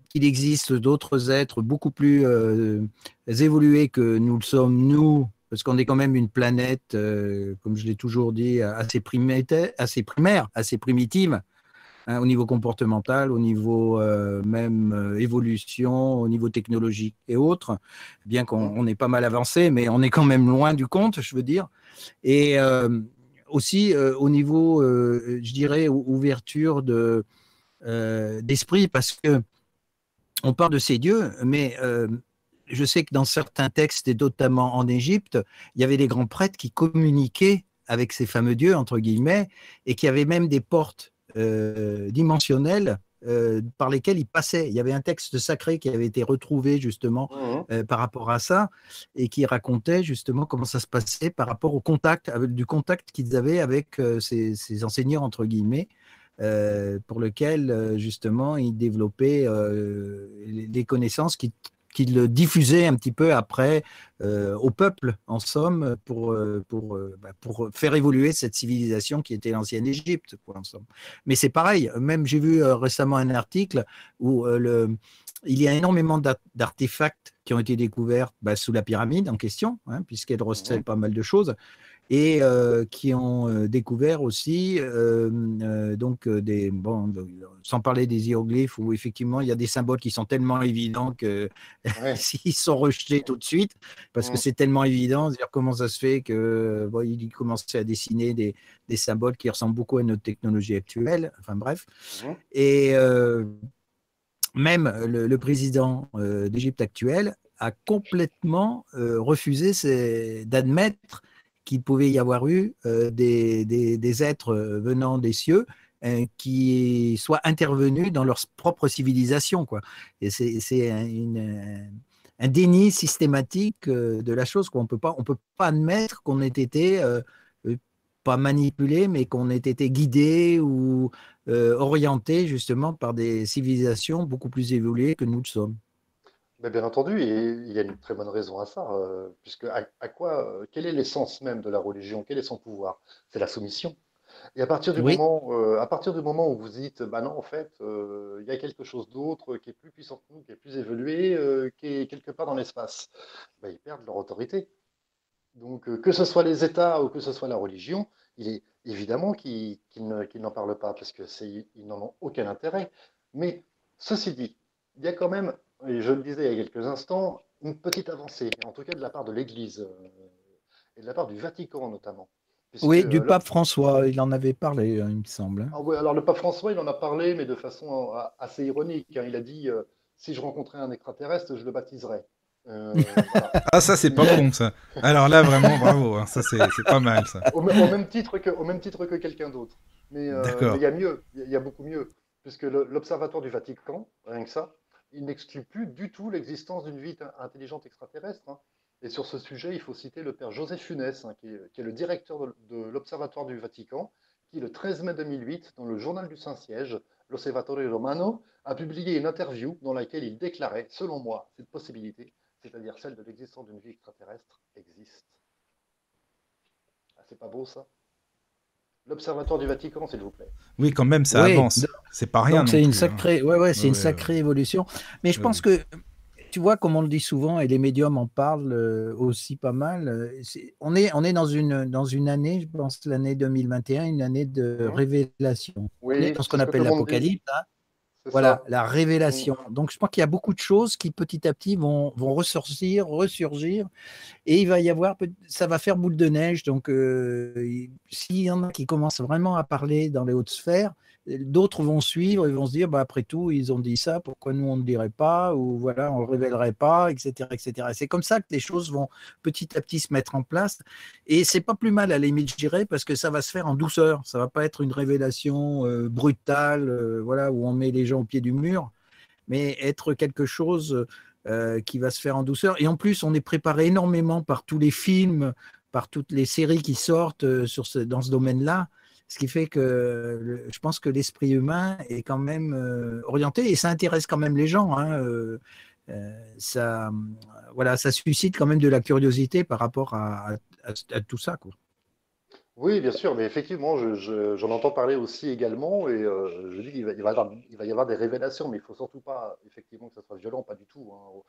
qu'il existe d'autres êtres beaucoup plus évolués que nous le sommes, nous, parce qu'on est quand même une planète, comme je l'ai toujours dit, assez primitive, hein, au niveau comportemental, au niveau même évolution, au niveau technologique et autres, bien qu'on Mhm. on est pas mal avancé, mais on est quand même loin du compte, je veux dire. Et aussi au niveau, je dirais, ouverture d'esprit, parce que on parle de ces dieux, mais je sais que dans certains textes, et notamment en Égypte, il y avait des grands prêtres qui communiquaient avec ces fameux dieux, entre guillemets, et qui avaient même des portes dimensionnelles par lesquelles ils passaient. Il y avait un texte sacré qui avait été retrouvé justement Mhm. par rapport à ça, et qui racontait justement comment ça se passait par rapport au contact, du contact qu'ils avaient avec ces enseignants, entre guillemets, pour lequel justement il développait des connaissances qu'il diffusait un petit peu après au peuple, en somme, pour faire évoluer cette civilisation qui était l'ancienne Égypte, quoi, en somme. Mais c'est pareil, même j'ai vu récemment un article où il y a énormément d'artefacts qui ont été découverts sous la pyramide en question, hein, puisqu'elle recèle Mhm. pas mal de choses, et qui ont découvert aussi sans parler des hiéroglyphes où effectivement il y a des symboles qui sont tellement évidents que Ouais. s'ils sont rejetés tout de suite parce que Mhm. c'est tellement évident, c'est-à-dire comment ça se fait que il commençait à dessiner des symboles qui ressemblent beaucoup à notre technologie actuelle, enfin bref. Mhm. Et même le président d'Égypte actuel a complètement refusé d'admettre qu'il pouvait y avoir eu des êtres venant des cieux qui soient intervenus dans leur propre civilisation, quoi. Et c'est un déni systématique de la chose, quoi. On peut pas admettre qu'on ait été pas manipulé, mais qu'on ait été guidé ou orienté justement par des civilisations beaucoup plus évoluées que nous le sommes. Mais bien entendu, et il y a une très bonne raison à ça, puisque à quoi, quel est l'essence même de la religion? Quel est son pouvoir? C'est la soumission. Et Oui, à partir du moment où vous dites, bah non, en fait, il y a quelque chose d'autre qui est plus puissant que nous, qui est plus évolué, qui est quelque part dans l'espace, bah, ils perdent leur autorité. Donc, que ce soit les États ou que ce soit la religion, il est évidemment qu'ils n'en parlent pas parce que ils n'en ont aucun intérêt. Mais ceci dit, il y a quand même, et je le disais il y a quelques instants, une petite avancée, en tout cas de la part de l'Église et de la part du Vatican notamment. Puisque oui, du pape François, il en avait parlé, il me semble, hein. ah ouais, alors le pape François, il en a parlé, mais de façon assez ironique, hein. Il a dit si je rencontrais un extraterrestre, je le baptiserais. Voilà. Ah, ça, c'est pas con, ça. Alors là, vraiment, bravo. Hein. Ça, c'est pas mal, ça. Au même titre que quelqu'un d'autre. Mais il D'accord. y a mieux, il y a beaucoup mieux, puisque l'Observatoire du Vatican, rien que ça, il n'exclut plus du tout l'existence d'une vie intelligente extraterrestre, hein. Et sur ce sujet, il faut citer le père Joseph Funès, hein, qui est le directeur de l'Observatoire du Vatican, qui, le 13 mai 2008, dans le journal du Saint-Siège, l'Osservatore Romano, a publié une interview dans laquelle il déclarait, selon moi, cette possibilité, c'est-à-dire celle de l'existence d'une vie extraterrestre, existe. Ah, c'est pas beau ça? L'Observatoire du Vatican, s'il vous plaît. Oui, quand même, ça Oui, avance. C'est pas rien donc non c'est une plus. Hein. sacrée, ouais, c'est Ouais, une ouais, ouais. sacrée évolution. Mais je Ouais, pense ouais. que, tu vois, comme on le dit souvent, et les médiums en parlent aussi pas mal, on est dans une année, je pense, l'année 2021, une année de Hum. révélation. On est Oui, dans ce c'est qu'on ce que tout appelle le monde dit. l'Apocalypse, hein. C'est Voilà, ça. la Hum. révélation. Donc, je pense qu'il y a beaucoup de choses qui, petit à petit, vont ressortir, ressurgir, et il va y avoir, ça va faire boule de neige. Donc, s'il y en a qui commencent vraiment à parler dans les hautes sphères, d'autres vont suivre et vont se dire, bah, après tout, ils ont dit ça, pourquoi nous, on ne le dirait pas, ou voilà, on ne le révélerait pas, etc., etc. Et c'est comme ça que les choses vont petit à petit se mettre en place. Et c'est pas plus mal, à la limite, je dirais, parce que ça va se faire en douceur. Ça va pas être une révélation brutale, voilà, où on met les gens au pied du mur, mais être quelque chose qui va se faire en douceur. Et en plus, on est préparé énormément par tous les films, par toutes les séries qui sortent dans ce domaine-là, ce qui fait que je pense que l'esprit humain est quand même orienté et ça intéresse quand même les gens, hein, ça, voilà, ça suscite quand même de la curiosité par rapport à tout ça, quoi. Oui, bien sûr, mais effectivement, j'en entends parler aussi également, et je dis il va y avoir des révélations, mais il faut surtout pas, effectivement, que ça soit violent, pas du tout, hein,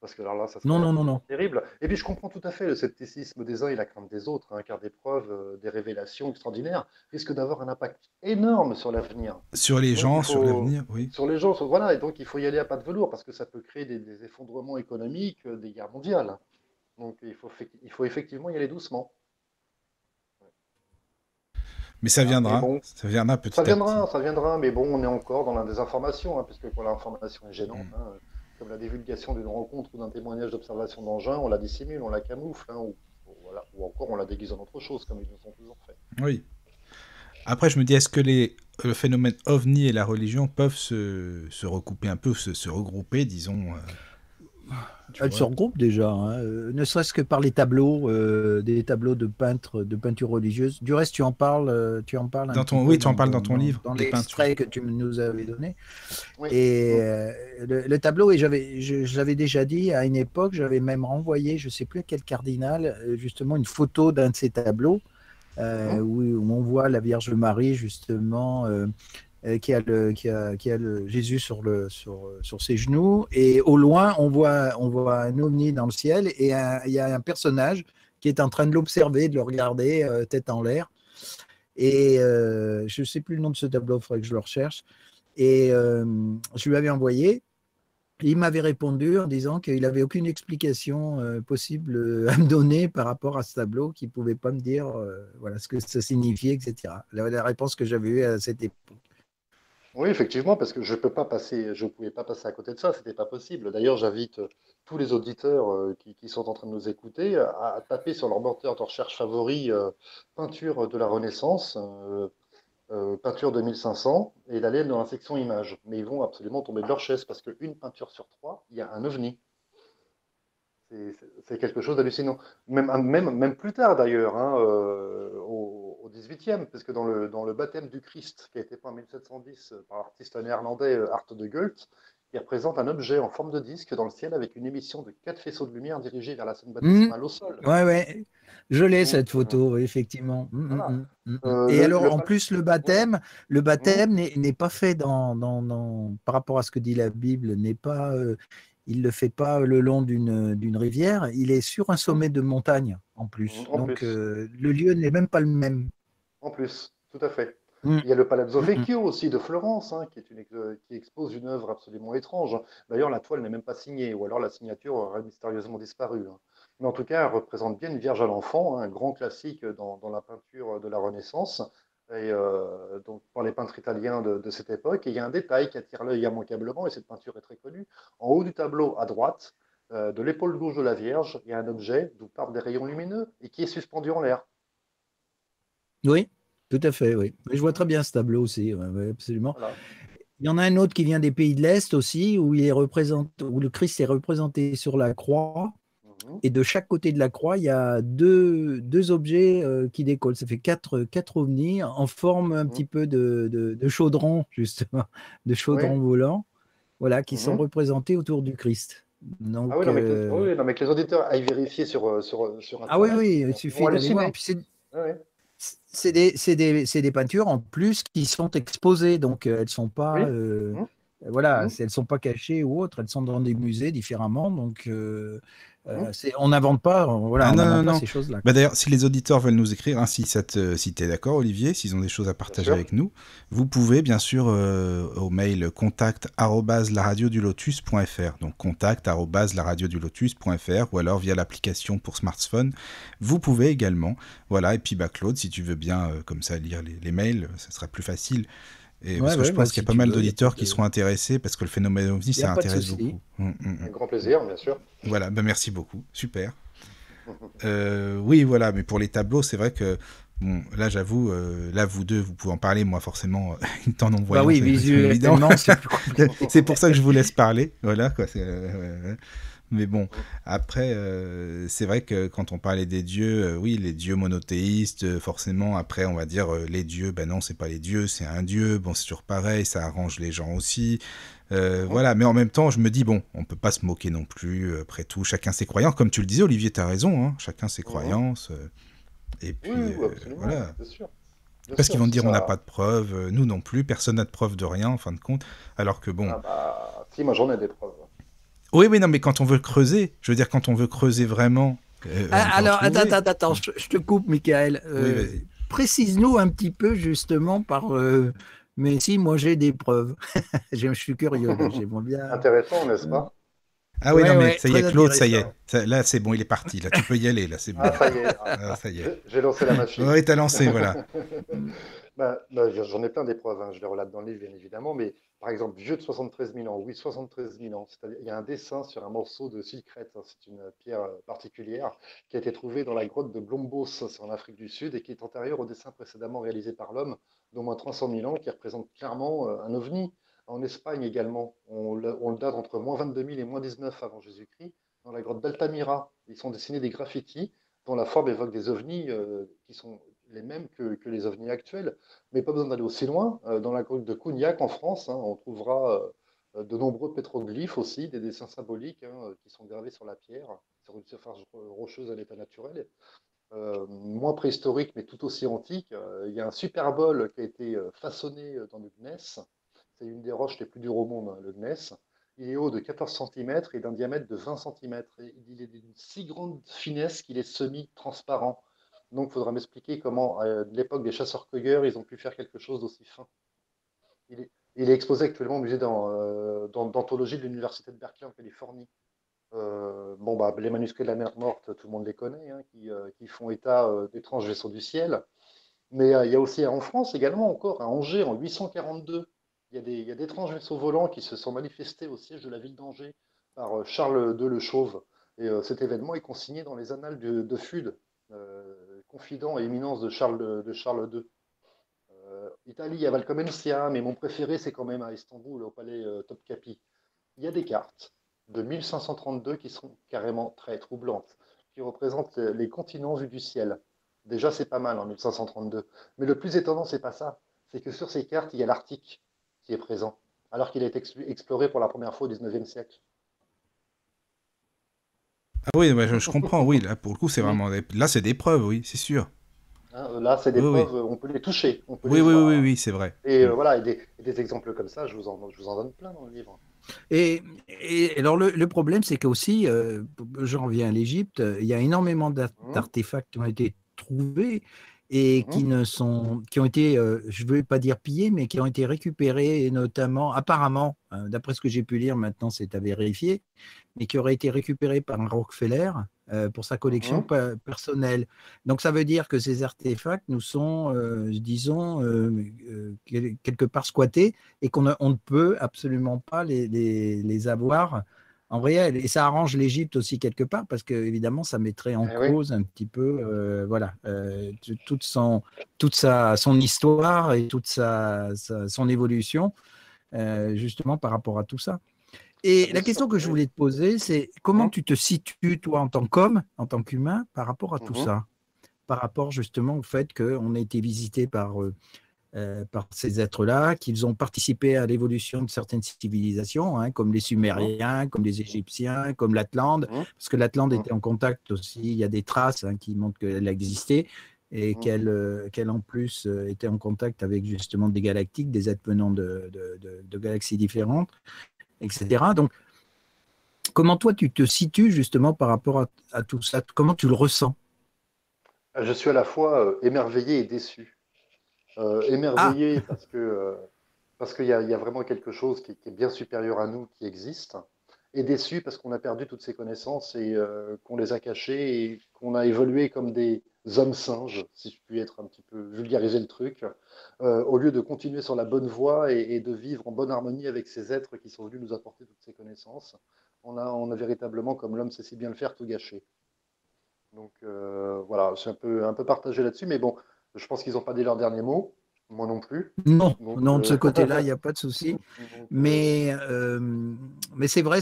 parce que alors là, ça Non, serait non, non, non. absolument terrible. Et puis, je comprends tout à fait le scepticisme des uns et la crainte des autres, hein, car des preuves, des révélations extraordinaires risquent d'avoir un impact énorme sur l'avenir. Sur les Donc, gens, sur l'avenir, oui. sur les gens, voilà, et donc il faut y aller à pas de velours, parce que ça peut créer des effondrements économiques, des guerres mondiales. Donc, il faut effectivement y aller doucement. Mais ça Hein, mais viendra. bon. Ça viendra petit à petit. Ça viendra, mais bon, on est encore dans la désinformation, hein, puisque quand l'information est gênante, Mm. hein, comme la divulgation d'une rencontre ou d'un témoignage d'observation d'engin, on la dissimule, on la camoufle, hein, voilà, ou encore on la déguise en autre chose, comme ils le sont toujours fait. Oui. Après, je me dis, est-ce que le phénomène ovni et la religion peuvent se recouper un peu, se regrouper, disons, tu Elle se vois? regroupe déjà, hein, ne serait-ce que par les tableaux, des tableaux de peintres, de peinture religieuse. Du reste, tu en parles un petit peu Oui, tu en parles dans ton livre, dans des peintures. l'extrait que tu nous avais donné. Oui. Et Mm. le tableau, et je l'avais déjà dit à une époque, j'avais même renvoyé, je ne sais plus à quel cardinal, justement une photo d'un de ces tableaux Mhm. où on voit la Vierge Marie justement qui a Jésus sur ses genoux. Et au loin, on voit un ovni dans le ciel et il y a un personnage qui est en train de l'observer, de le regarder tête en l'air. Et je ne sais plus le nom de ce tableau, il faudrait que je le recherche. Et je lui avais envoyé. Il m'avait répondu en disant qu'il n'avait aucune explication possible à me donner par rapport à ce tableau, qu'il ne pouvait pas me dire voilà, ce que ça signifiait, etc. La réponse que j'avais eue à cette époque. Oui, effectivement, parce que je ne pouvais pas passer à côté de ça, c'était pas possible. D'ailleurs, j'invite tous les auditeurs qui sont en train de nous écouter à taper sur leur moteur de recherche favori peinture de la Renaissance, peinture 2500, et d'aller dans la section images. Mais ils vont absolument tomber de leur chaise parce qu'une peinture sur trois, il y a un ovni. C'est quelque chose d'hallucinant. Même plus tard d'ailleurs, hein, au 18e, parce que dans le baptême du Christ, qui a été peint en 1710 par l'artiste néerlandais Art de Geult, il représente un objet en forme de disque dans le ciel avec une émission de 4 faisceaux de lumière dirigés vers la scène Hmm. baptismale au sol. Ouais, ouais. Je l'ai Donc, cette photo, oui, effectivement. voilà. Et alors, Le en pal- plus, Hum, le hum, baptême n'est pas fait par rapport à ce que dit la Bible, n'est pas, il le fait pas le long d'une rivière, il est sur un sommet de montagne en plus. en Donc, plus. le lieu n'est même pas le même. En plus, tout à fait. Mm, Il y a le Palazzo mm. Vecchio aussi de Florence, hein, qui expose une œuvre absolument étrange. D'ailleurs, la toile n'est même pas signée, ou alors la signature aurait mystérieusement disparu, hein. Mais en tout cas, elle représente bien une Vierge à l'enfant, hein, un grand classique dans la peinture de la Renaissance, et donc pour les peintres italiens de cette époque. Et il y a un détail qui attire l'œil immanquablement, et cette peinture est très connue. En haut du tableau, à droite, de l'épaule gauche de la Vierge, il y a un objet d'où partent des rayons lumineux et qui est suspendu en l'air. Oui, tout à fait, oui. Je vois très bien ce tableau aussi, ouais, ouais, absolument. Voilà. Il y en a un autre qui vient des pays de l'Est aussi, où le Christ est représenté sur la croix. Mhm. Et de chaque côté de la croix, il y a deux objets qui décollent. Ça fait quatre ovnis en forme un Mhm. petit peu de chaudron, justement, de chaudron Oui. volant, voilà, qui sont Mhm. représentés autour du Christ. Ah oui, Donc, non, oui, non, mais que les auditeurs aillent vérifier sur ah oui, Internet, oui, il ils vont suffit d'aller voir. halluciner. Puis Ouais, ouais. c'est des peintures en plus qui sont exposées, donc elles sont pas, Oui. Mhm. voilà, Mhm. elles sont pas cachées ou autres, elles sont dans des musées différemment. Donc, Mhm. on n'invente pas, Ah voilà, on non, non, n'invente pas non. ces choses-là, Bah, quoi. d'ailleurs, si les auditeurs veulent nous écrire, hein, si tu es d'accord, Olivier, s'ils ont des choses à Bien partager sûr. avec nous, vous pouvez bien sûr au mail contact@laradiodulotus.fr. Donc contact@laradiodulotus.fr ou alors via l'application pour smartphone. Vous pouvez également. Voilà. Et puis bah, Claude, si tu veux bien comme ça lire les mails, ça sera plus facile. Et Ouais, parce que je ouais, bah, pense qu'il y a si pas tu mal veux, d'auditeurs qui seront intéressés parce que le phénomène ovni, il n'y a ça pas de intéresse souci. beaucoup. Un grand plaisir, bien sûr. Voilà, bah merci beaucoup. Super. Oui, voilà, mais pour les tableaux, c'est vrai que bon, là, j'avoue, là, vous deux, vous pouvez en parler. Moi, forcément, en en Bah voyant, oui, c'est évident. visuellement, c'est plus compliqué. C'est pour ça que je vous laisse parler. Voilà, quoi. Mais bon, après, c'est vrai que quand on parlait des dieux, oui, les dieux monothéistes, forcément, après, on va dire les dieux, ben non, c'est pas les dieux, c'est un dieu. Bon, c'est toujours pareil, ça arrange les gens aussi. Mhm. Voilà, mais en même temps, je me dis, bon, on peut pas se moquer non plus, après tout, chacun ses croyances. Comme tu le disais, Olivier, t'as raison, hein, chacun ses Mhm. croyances. Et Oui, puis, oui, absolument, voilà. bien sûr. Bien Parce qu'ils sûr, vont te si dire, on n'a pas ça. de preuves, nous non plus, personne n'a de preuves de rien, en fin de compte. Alors que bon. Ah bah, si, moi j'en ai des preuves. Oui, oui, non, mais quand on veut creuser, je veux dire, quand on veut creuser vraiment, on peut en Alors, trouver. attends, je te coupe, Michael. Oui, vas-y. Précise-nous un petit peu justement mais si, moi j'ai des preuves. Je suis curieux, là, j'aimerais bien. Intéressant, n'est-ce euh, pas? Ah oui, non, Ouais, mais ouais, ça y est, très Claude, ça y est. intéressant. Là, c'est bon, il est parti. Là, tu peux y aller. Là, c'est bon. Ah, ça y est, Ah, ça y est. j'ai lancé la machine. Oui, t'as lancé, voilà. J'en ai plein des preuves, hein, je les relate dans le livre, bien évidemment, mais par exemple, vieux de 73 000 ans, oui, 73 000 ans, c'est-à-dire il y a un dessin sur un morceau de silcrète, hein, c'est une pierre particulière, qui a été trouvée dans la grotte de Blombos, c'est en Afrique du Sud, et qui est antérieure au dessin précédemment réalisé par l'homme, d'au moins 300 000 ans, qui représente clairement un ovni. En Espagne également, on le date entre moins 22 000 et moins 19 avant Jésus-Christ, dans la grotte d'Altamira. Ils sont dessinés des graffitis dont la forme évoque des ovnis qui sont les mêmes que les ovnis actuels. Mais pas besoin d'aller aussi loin. Dans la grotte de Cougnac en France, hein, on trouvera de nombreux pétroglyphes aussi, des dessins symboliques hein, qui sont gravés sur la pierre, sur une surface rocheuse à l'état naturel. Moins préhistorique, mais tout aussi antique. Il y a un superbole qui a été façonné dans le gneiss. C'est une des roches les plus dures au monde, hein, le gneiss. Il est haut de 14 cm et d'un diamètre de 20 cm. Et il est d'une si grande finesse qu'il est semi-transparent. Donc, il faudra m'expliquer comment, à l'époque des chasseurs-cueilleurs, ils ont pu faire quelque chose d'aussi fin. Il est exposé actuellement au musée d'anthologie de l'Université de Berkeley en Californie. Bon, bah, les manuscrits de la mer morte, tout le monde les connaît, hein, qui font état d'étranges vaisseaux du ciel. Mais il y a aussi en France également encore, à Angers, en 842, il y a d'étranges vaisseaux volants qui se sont manifestés au siège de la ville d'Angers par Charles II le Chauve. Et cet événement est consigné dans les annales de Fude, confident et éminence de Charles II. Italie, à Valcomensia, mais mon préféré, c'est quand même à Istanbul, au palais Topkapi. Il y a des cartes de 1532 qui sont carrément très troublantes, qui représentent les continents vus du ciel. Déjà, c'est pas mal en 1532. Mais le plus étonnant, c'est pas ça. C'est que sur ces cartes, il y a l'Arctique qui est présent, alors qu'il a été exploré pour la première fois au 19e siècle. Ah oui, bah, je comprends, oui, là, pour le coup, c'est Mm. vraiment... Là, c'est des preuves, oui, c'est sûr. Hein, là, c'est des Oui, oui. preuves, on peut les toucher, on peut Oui, les oui, oui, oui, voir. oui, c'est vrai. Et Mm. voilà, et des exemples comme ça, je vous en donne plein dans le livre. Et alors le problème, c'est qu'aussi, j'en reviens à l'Égypte, il y a énormément Mhm, d'artefacts qui ont été trouvés et mhm, qui ont été, je ne veux pas dire pillés, mais qui ont été récupérés, et notamment, apparemment, d'après ce que j'ai pu lire, maintenant c'est à vérifier, mais qui auraient été récupérés par un Rockefeller pour sa collection mhm. personnelle. Donc ça veut dire que ces artefacts nous sont, disons, quelque part squattés et on ne peut absolument pas les avoir en réel. Et ça arrange l'Égypte aussi quelque part parce que évidemment ça mettrait en Eh oui. cause un petit peu voilà, toute son histoire et son évolution justement par rapport à tout ça. Ah, Et bien la sûr, question que je oui. voulais te poser, c'est comment Mhm, tu te situes, toi, en tant qu'homme, en tant qu'humain, par rapport à tout mhm, ça? Par rapport justement au fait qu'on a été visité par ces êtres-là, qu'ils ont participé à l'évolution de certaines civilisations, hein, comme les mhm, Sumériens, comme les Égyptiens, comme l'Atlante, mhm, parce que l'Atlante mhm, était en contact aussi, il y a des traces hein, qui montrent qu'elle existait et mhm. qu'elle en plus était en contact avec justement des galactiques, des êtres venant de galaxies différentes, etc. Donc, comment toi tu te situes justement par rapport à tout ça? Comment tu le ressens? Je suis à la fois émerveillé et déçu. Ah, Émerveillé parce qu'il y a vraiment quelque chose qui est bien supérieur à nous, qui existe, et déçu parce qu'on a perdu toutes ces connaissances et qu'on les a cachées et qu'on a évolué comme des hommes singes, si je puis être un petit peu vulgariser le truc, au lieu de continuer sur la bonne voie et de vivre en bonne harmonie avec ces êtres qui sont venus nous apporter toutes ces connaissances. On a véritablement, comme l'homme sait si bien le faire, tout gâché. Donc voilà, je suis un peu partagé là-dessus, mais bon, je pense qu'ils n'ont pas dit leur dernier mot, moi non plus. non, Donc, non, de ce côté-là, il n'y a pas de souci. donc Mais, mais c'est vrai,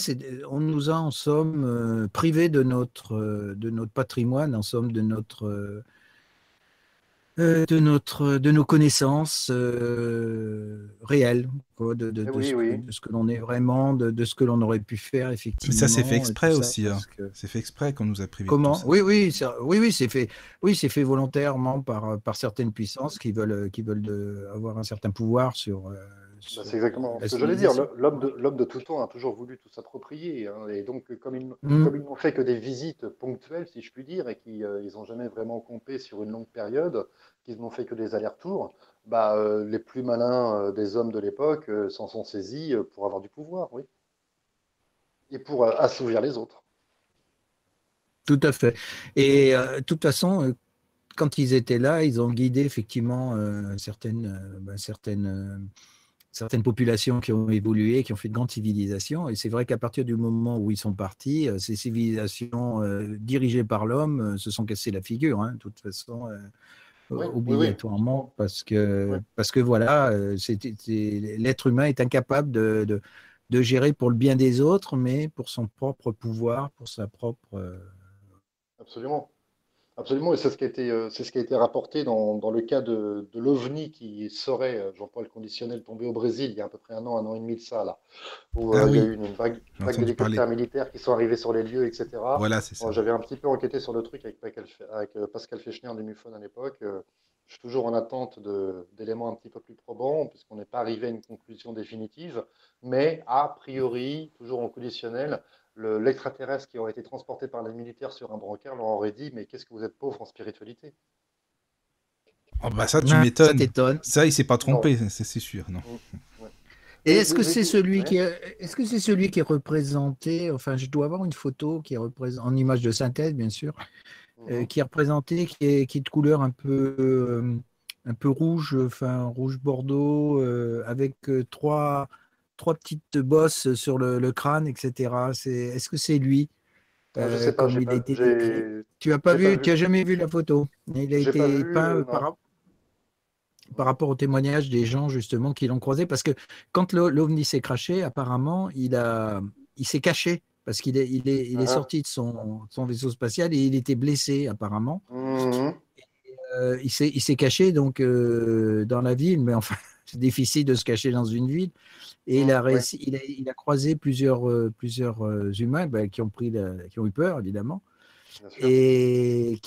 on nous a en somme privés de notre patrimoine, en somme de nos connaissances réelles, quoi, oui, oui. de ce que l'on est vraiment, de ce que l'on aurait pu faire Mais ça, c'est fait effectivement, et tout exprès ça, aussi, hein. parce que C'est fait exprès qu'on nous a privés de tout comment? ça. Oui, oui, oui, oui, c'est fait volontairement par certaines puissances qui veulent avoir un certain pouvoir Bah, sur c'est exactement la ce que j'allais dire. civilisation. L'homme de tout temps a toujours voulu tout s'approprier, hein. Et donc, Mm. comme ils n'ont fait que des visites ponctuelles, si je puis dire, et qu'ils n'ont jamais vraiment campé sur une longue période, qu'ils n'ont fait que des allers-retours, bah, les plus malins des hommes de l'époque s'en sont saisis pour avoir du pouvoir, oui, et pour assouvir les autres. Tout à fait. Et de toute façon, quand ils étaient là, ils ont guidé effectivement certaines populations qui ont évolué, qui ont fait de grandes civilisations. Et c'est vrai qu'à partir du moment où ils sont partis, ces civilisations dirigées par l'homme se sont cassées la figure, hein, de toute façon, Oui, oui, oui, obligatoirement, oui, parce que voilà, l'être humain est incapable de gérer pour le bien des autres, mais pour son propre pouvoir, pour sa propre... absolument. Absolument, et c'est ce qui a été rapporté dans le cas de l'OVNI qui serait, j'emploie le conditionnel, tombé au Brésil il y a à peu près un an et demi de ça, là, où Ah il y a oui, eu une j'ai vague entendu parler. d'hélicoptères militaires qui sont arrivés sur les lieux, etc. Voilà, c'est Bon, ça. j'avais un petit peu enquêté sur le truc avec Pascal Fechner du MUFON à l'époque. Je suis toujours en attente d'éléments un petit peu plus probants, puisqu'on n'est pas arrivé à une conclusion définitive, mais a priori, toujours en conditionnel, l'extraterrestre qui aurait été transporté par les militaires sur un brancard leur aurait dit, mais qu'est-ce que vous êtes pauvre en spiritualité? Oh bah ça, tu Ah, ça m'étonnes. t'étonne. Ça, il s'est pas Non. trompé, c'est sûr, non. Mm, ouais. Et est-ce que c'est Ouais. est-ce que c'est celui qui est représenté, enfin, je dois avoir une photo qui est représentée en image de synthèse, bien sûr, Mhm. qui est représenté, qui est de couleur un peu un peu rouge, enfin rouge bordeaux, avec trois petites bosses sur le crâne, etc. Est-ce que c'est lui, Ah, je sais pas, comme il a été décrit? Tu as pas j'ai pas vu, tu vu, as jamais vu la photo. Il a j'ai pas été vu, peint non. par rapport au témoignage des gens justement qui l'ont croisé, parce que quand l'OVNI s'est craché, apparemment, il s'est caché parce il est Ah, sorti de son vaisseau spatial et il était blessé apparemment. mhm. Il s'est caché donc dans la ville, mais enfin, c'est difficile de se cacher dans une ville. Et il a Oui, réussi, il a croisé plusieurs humains ben, qui ont eu peur, évidemment. bien sûr. Et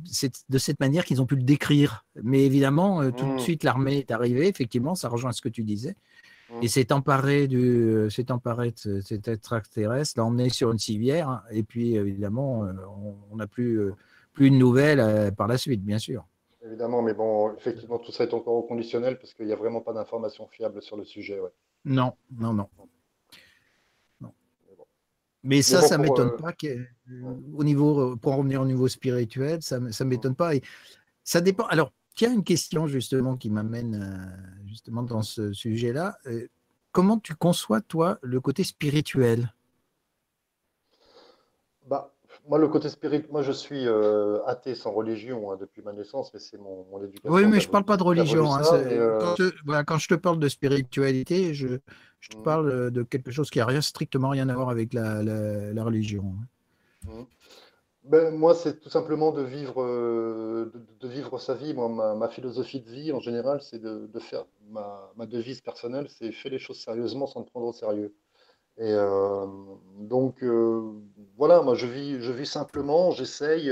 c'est de cette manière qu'ils ont pu le décrire. Mais évidemment, tout de Mhm, suite, l'armée est arrivée. Effectivement, ça rejoint ce que tu disais. Et mhm. s'est emparé de cet extraterrestre, l'a emmené sur une civière. Hein, et puis, évidemment, on n'a plus de nouvelles par la suite, bien sûr. Évidemment, mais bon, effectivement, tout ça est encore au conditionnel parce qu'il n'y a vraiment pas d'informations fiables sur le sujet, ouais. Non, non, non. Non. Mais bon, Mais mais ça bon, ne pour, m'étonne pas au niveau, pour en revenir au niveau spirituel, ça ne mhm, m'étonne pas. Et ça dépend. Alors, il y a une question justement qui m'amène justement dans ce sujet-là. Comment tu conçois, toi, le côté spirituel? bah, moi, le côté spirit, moi, je suis athée sans religion hein, depuis ma naissance, mais c'est mon Oui, éducation mais je ne parle pas de qui a voulu religion. Hein. ça. Mais Voilà, quand je te parle de spiritualité, je te mhm, parle de quelque chose qui n'a rien, strictement rien à voir avec la religion. Hein. mhm. Ben, moi, c'est tout simplement de vivre, de vivre sa vie. Moi, ma philosophie de vie, en général, c'est de faire ma devise personnelle, c'est fais les choses sérieusement sans te prendre au sérieux. Et donc, voilà, moi, je vis simplement, j'essaye,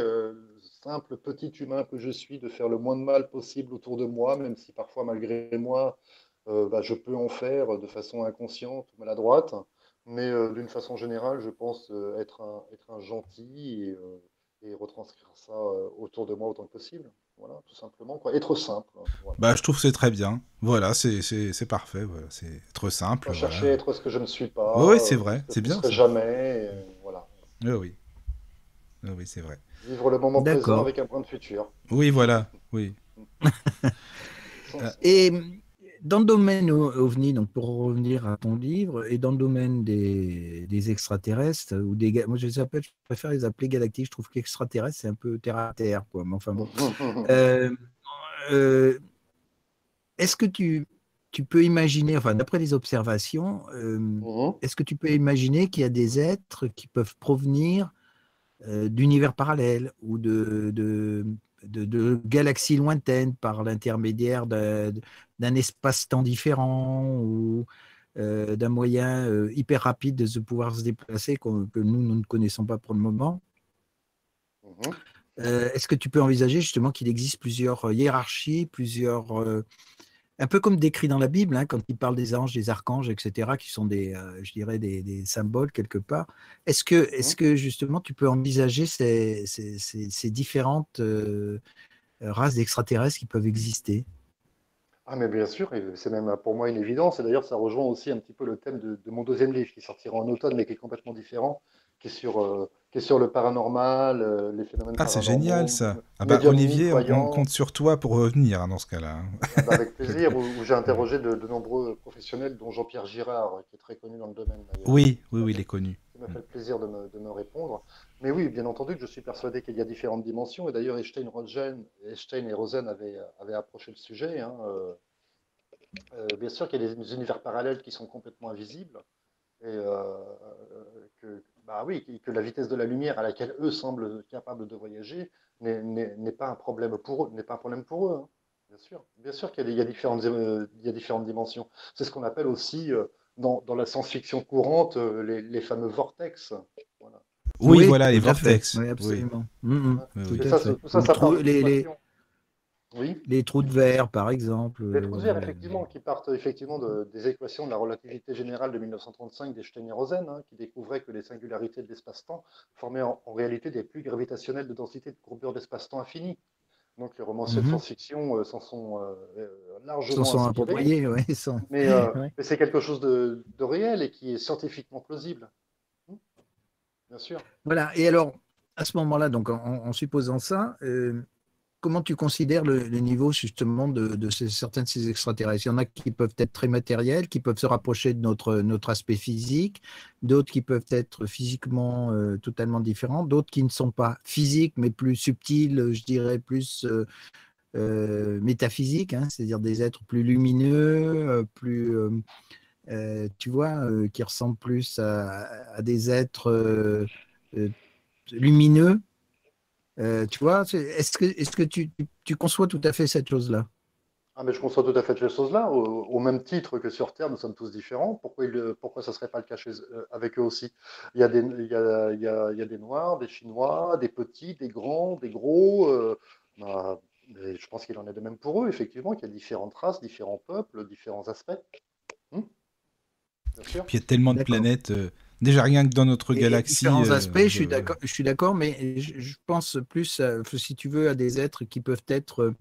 simple petit humain que je suis, de faire le moins de mal possible autour de moi, même si parfois, malgré moi, bah, je peux en faire de façon inconsciente ou maladroite. Mais d'une façon générale, je pense être un gentil et retranscrire ça autour de moi autant que possible. Voilà, tout simplement, quoi. Être simple, hein, voilà. Bah, je trouve que c'est très bien. Voilà, c'est parfait. Voilà. C'est être Pas simple. Voilà. chercher à être ce que je ne suis Oui, pas, oui, c'est ce vrai. que C'est je ne bien serai ça. jamais. Voilà. Oui, oui. Oui, oui, c'est vrai. Vivre le moment présent D'accord. avec un brin de futur. Oui, voilà. Oui. Essentiel. Et dans le domaine OVNI, donc pour revenir à ton livre, et dans le domaine des extraterrestres, ou moi je préfère les appeler galactiques, je trouve qu'extraterrestre c'est un peu terre à terre, quoi. Mais enfin bon. Euh, euh, est-ce que tu peux imaginer, enfin d'après les observations, Mhm. est-ce que tu peux imaginer qu'il y a des êtres qui peuvent provenir d'univers parallèles ou de galaxies lointaines par l'intermédiaire d'un espace-temps différent ou d'un moyen hyper rapide de pouvoir se déplacer que nous ne connaissons pas pour le moment. Mhm. Est-ce que tu peux envisager justement qu'il existe plusieurs hiérarchies, un peu comme décrit dans la Bible, hein, quand il parle des anges, des archanges, etc., qui sont je dirais, des symboles quelque part. Mhm. Est-ce que justement tu peux envisager ces différentes races d'extraterrestres qui peuvent exister? Ah, mais bien sûr, et c'est même pour moi une évidence. Et d'ailleurs, ça rejoint aussi un petit peu le thème de mon deuxième livre qui sortira en automne, mais qui est complètement différent, qui est sur le paranormal, les phénomènes Ah, c'est génial paranormaux, ça. Ah bah médiumniques, Olivier, on compte voyants. sur toi pour revenir hein, dans ce cas-là. Ah bah, avec Hein. plaisir, où j'ai interrogé de nombreux professionnels, dont Jean-Pierre Girard, qui est très connu dans le domaine d'ailleurs, Oui, oui, oui, il est connu. qui m'a fait le plaisir de me répondre. Mais oui, bien entendu que je suis persuadé qu'il y a différentes dimensions. Et d'ailleurs, Einstein et Rosen avaient approché le sujet. Hein, bien sûr qu'il y a des univers parallèles qui sont complètement invisibles. Et bah oui, que la vitesse de la lumière à laquelle eux semblent capables de voyager n'est pas un problème pour eux, n'est pas un problème pour eux. Hein. Bien sûr il y a différentes dimensions. C'est ce qu'on appelle aussi dans la science-fiction courante les fameux vortex. Voilà. Oui, Oui, voilà, les tout à fait. vortex. Oui, Oui, absolument. Hein. oui, Tout oui. Et à ça, fait. tout ça, Ou ça part d'une équation. Oui. les trous de verre, par exemple. Les trous de verre, effectivement, qui partent effectivement des équations de la relativité générale de 1935 d'Einstein et Rosen, hein, qui découvraient que les singularités de l'espace-temps formaient en réalité des pluies gravitationnelles de densité de courbure d'espace-temps infini. Donc les romanciers de Mhm. science-fiction s'en sont S'en largement sont inspirés, appropriés, oui. Sans... ouais. mais c'est quelque chose de réel et qui est scientifiquement plausible. Bien sûr. Voilà. Et alors, à ce moment-là, donc en supposant ça, comment tu considères le niveau justement de certains de ces extraterrestres? Il y en a qui peuvent être très matériels, qui peuvent se rapprocher de notre aspect physique, d'autres qui peuvent être physiquement totalement différents, d'autres qui ne sont pas physiques, mais plus subtils, je dirais plus métaphysiques, hein, c'est-à-dire des êtres plus lumineux, tu vois, qui ressemblent plus à des êtres euh, lumineux. Tu vois, est-ce que tu conçois tout à fait cette chose-là? Ah, mais je conçois tout à fait ces choses-là. Au même titre que sur Terre, nous sommes tous différents. Pourquoi ça ne serait pas le cas avec eux aussi? Il y a des Noirs, des Chinois, des petits, des grands, des gros. Bah, mais je pense qu'il en est de même pour eux, effectivement, qu'il y a différentes races, différents peuples, différents aspects. Hmm, bien sûr. Puis il y a tellement de D'accord. planètes. Déjà rien que dans notre Et galaxie. différents aspects, je suis d'accord, mais je pense plus, si tu veux, à des êtres qui peuvent être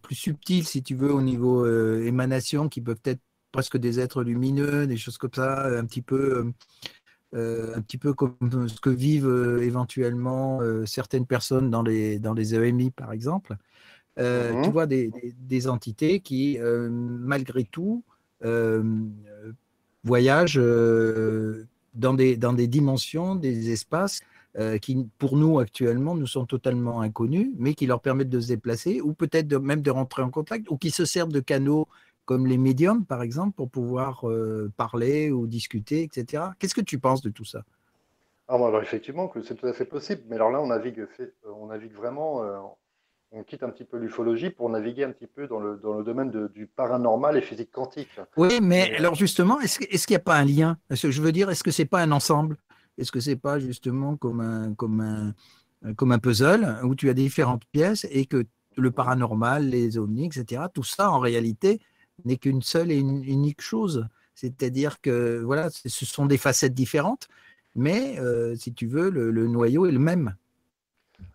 plus subtils, si tu veux, au niveau émanation, qui peuvent être presque des êtres lumineux, des choses comme ça, un petit peu comme ce que vivent éventuellement certaines personnes dans les EMI, par exemple. Tu Mhm. vois, des entités qui, malgré tout, euh, voyagent dans des dimensions, des espaces qui, pour nous, actuellement, nous sont totalement inconnus, mais qui leur permettent de se déplacer ou peut-être même de rentrer en contact ou qui se servent de canaux comme les médiums, par exemple, pour pouvoir parler ou discuter, etc. Qu'est-ce que tu penses de tout ça? Ah, bon, alors effectivement, que c'est tout à fait possible. Mais alors là, on navigue vraiment. On quitte un petit peu l'ufologie pour naviguer un petit peu dans le domaine du paranormal et physique quantique. Oui, mais Mais alors justement, est-ce qu'il n'y a pas un lien? Je veux dire, est-ce que c'est pas un ensemble? Est-ce que c'est pas justement comme un puzzle où tu as différentes pièces et que le mhm. paranormal, les ovnis, etc., tout ça en réalité n'est qu'une seule et une unique chose. C'est-à-dire que voilà, ce sont des facettes différentes, mais si tu veux, le noyau est le même.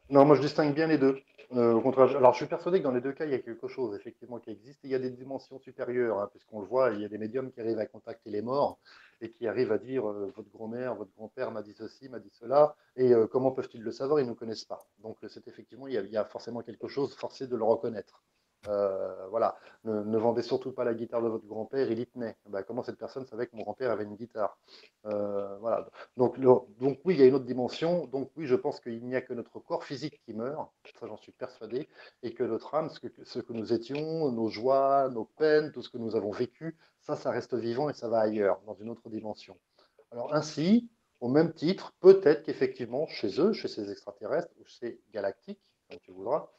Non, moi je distingue bien les deux. Au contraire, alors je suis persuadé que dans les deux cas, il y a quelque chose effectivement qui existe. Il y a des dimensions supérieures, hein, puisqu'on le voit, il y a des médiums qui arrivent à contacter les morts et qui arrivent à dire votre grand-mère, votre grand-père m'a dit ceci, m'a dit cela, et comment peuvent-ils le savoir? Ils ne nous connaissent pas. Donc c'est effectivement, il y a forcément quelque chose, forcé de le reconnaître. Voilà, ne vendez surtout pas la guitare de votre grand-père, il y tenait. Ben, comment cette personne savait que mon grand-père avait une guitare? Voilà. Donc oui, il y a une autre dimension. Donc oui, je pense qu'il n'y a que notre corps physique qui meurt, ça j'en suis persuadé, et que notre âme, ce que nous étions, nos joies, nos peines, tout ce que nous avons vécu, ça reste vivant et ça va ailleurs, dans une autre dimension. Alors ainsi, au même titre, peut-être qu'effectivement, chez eux, chez ces extraterrestres, ou chez ces galactiques, comme tu voudras,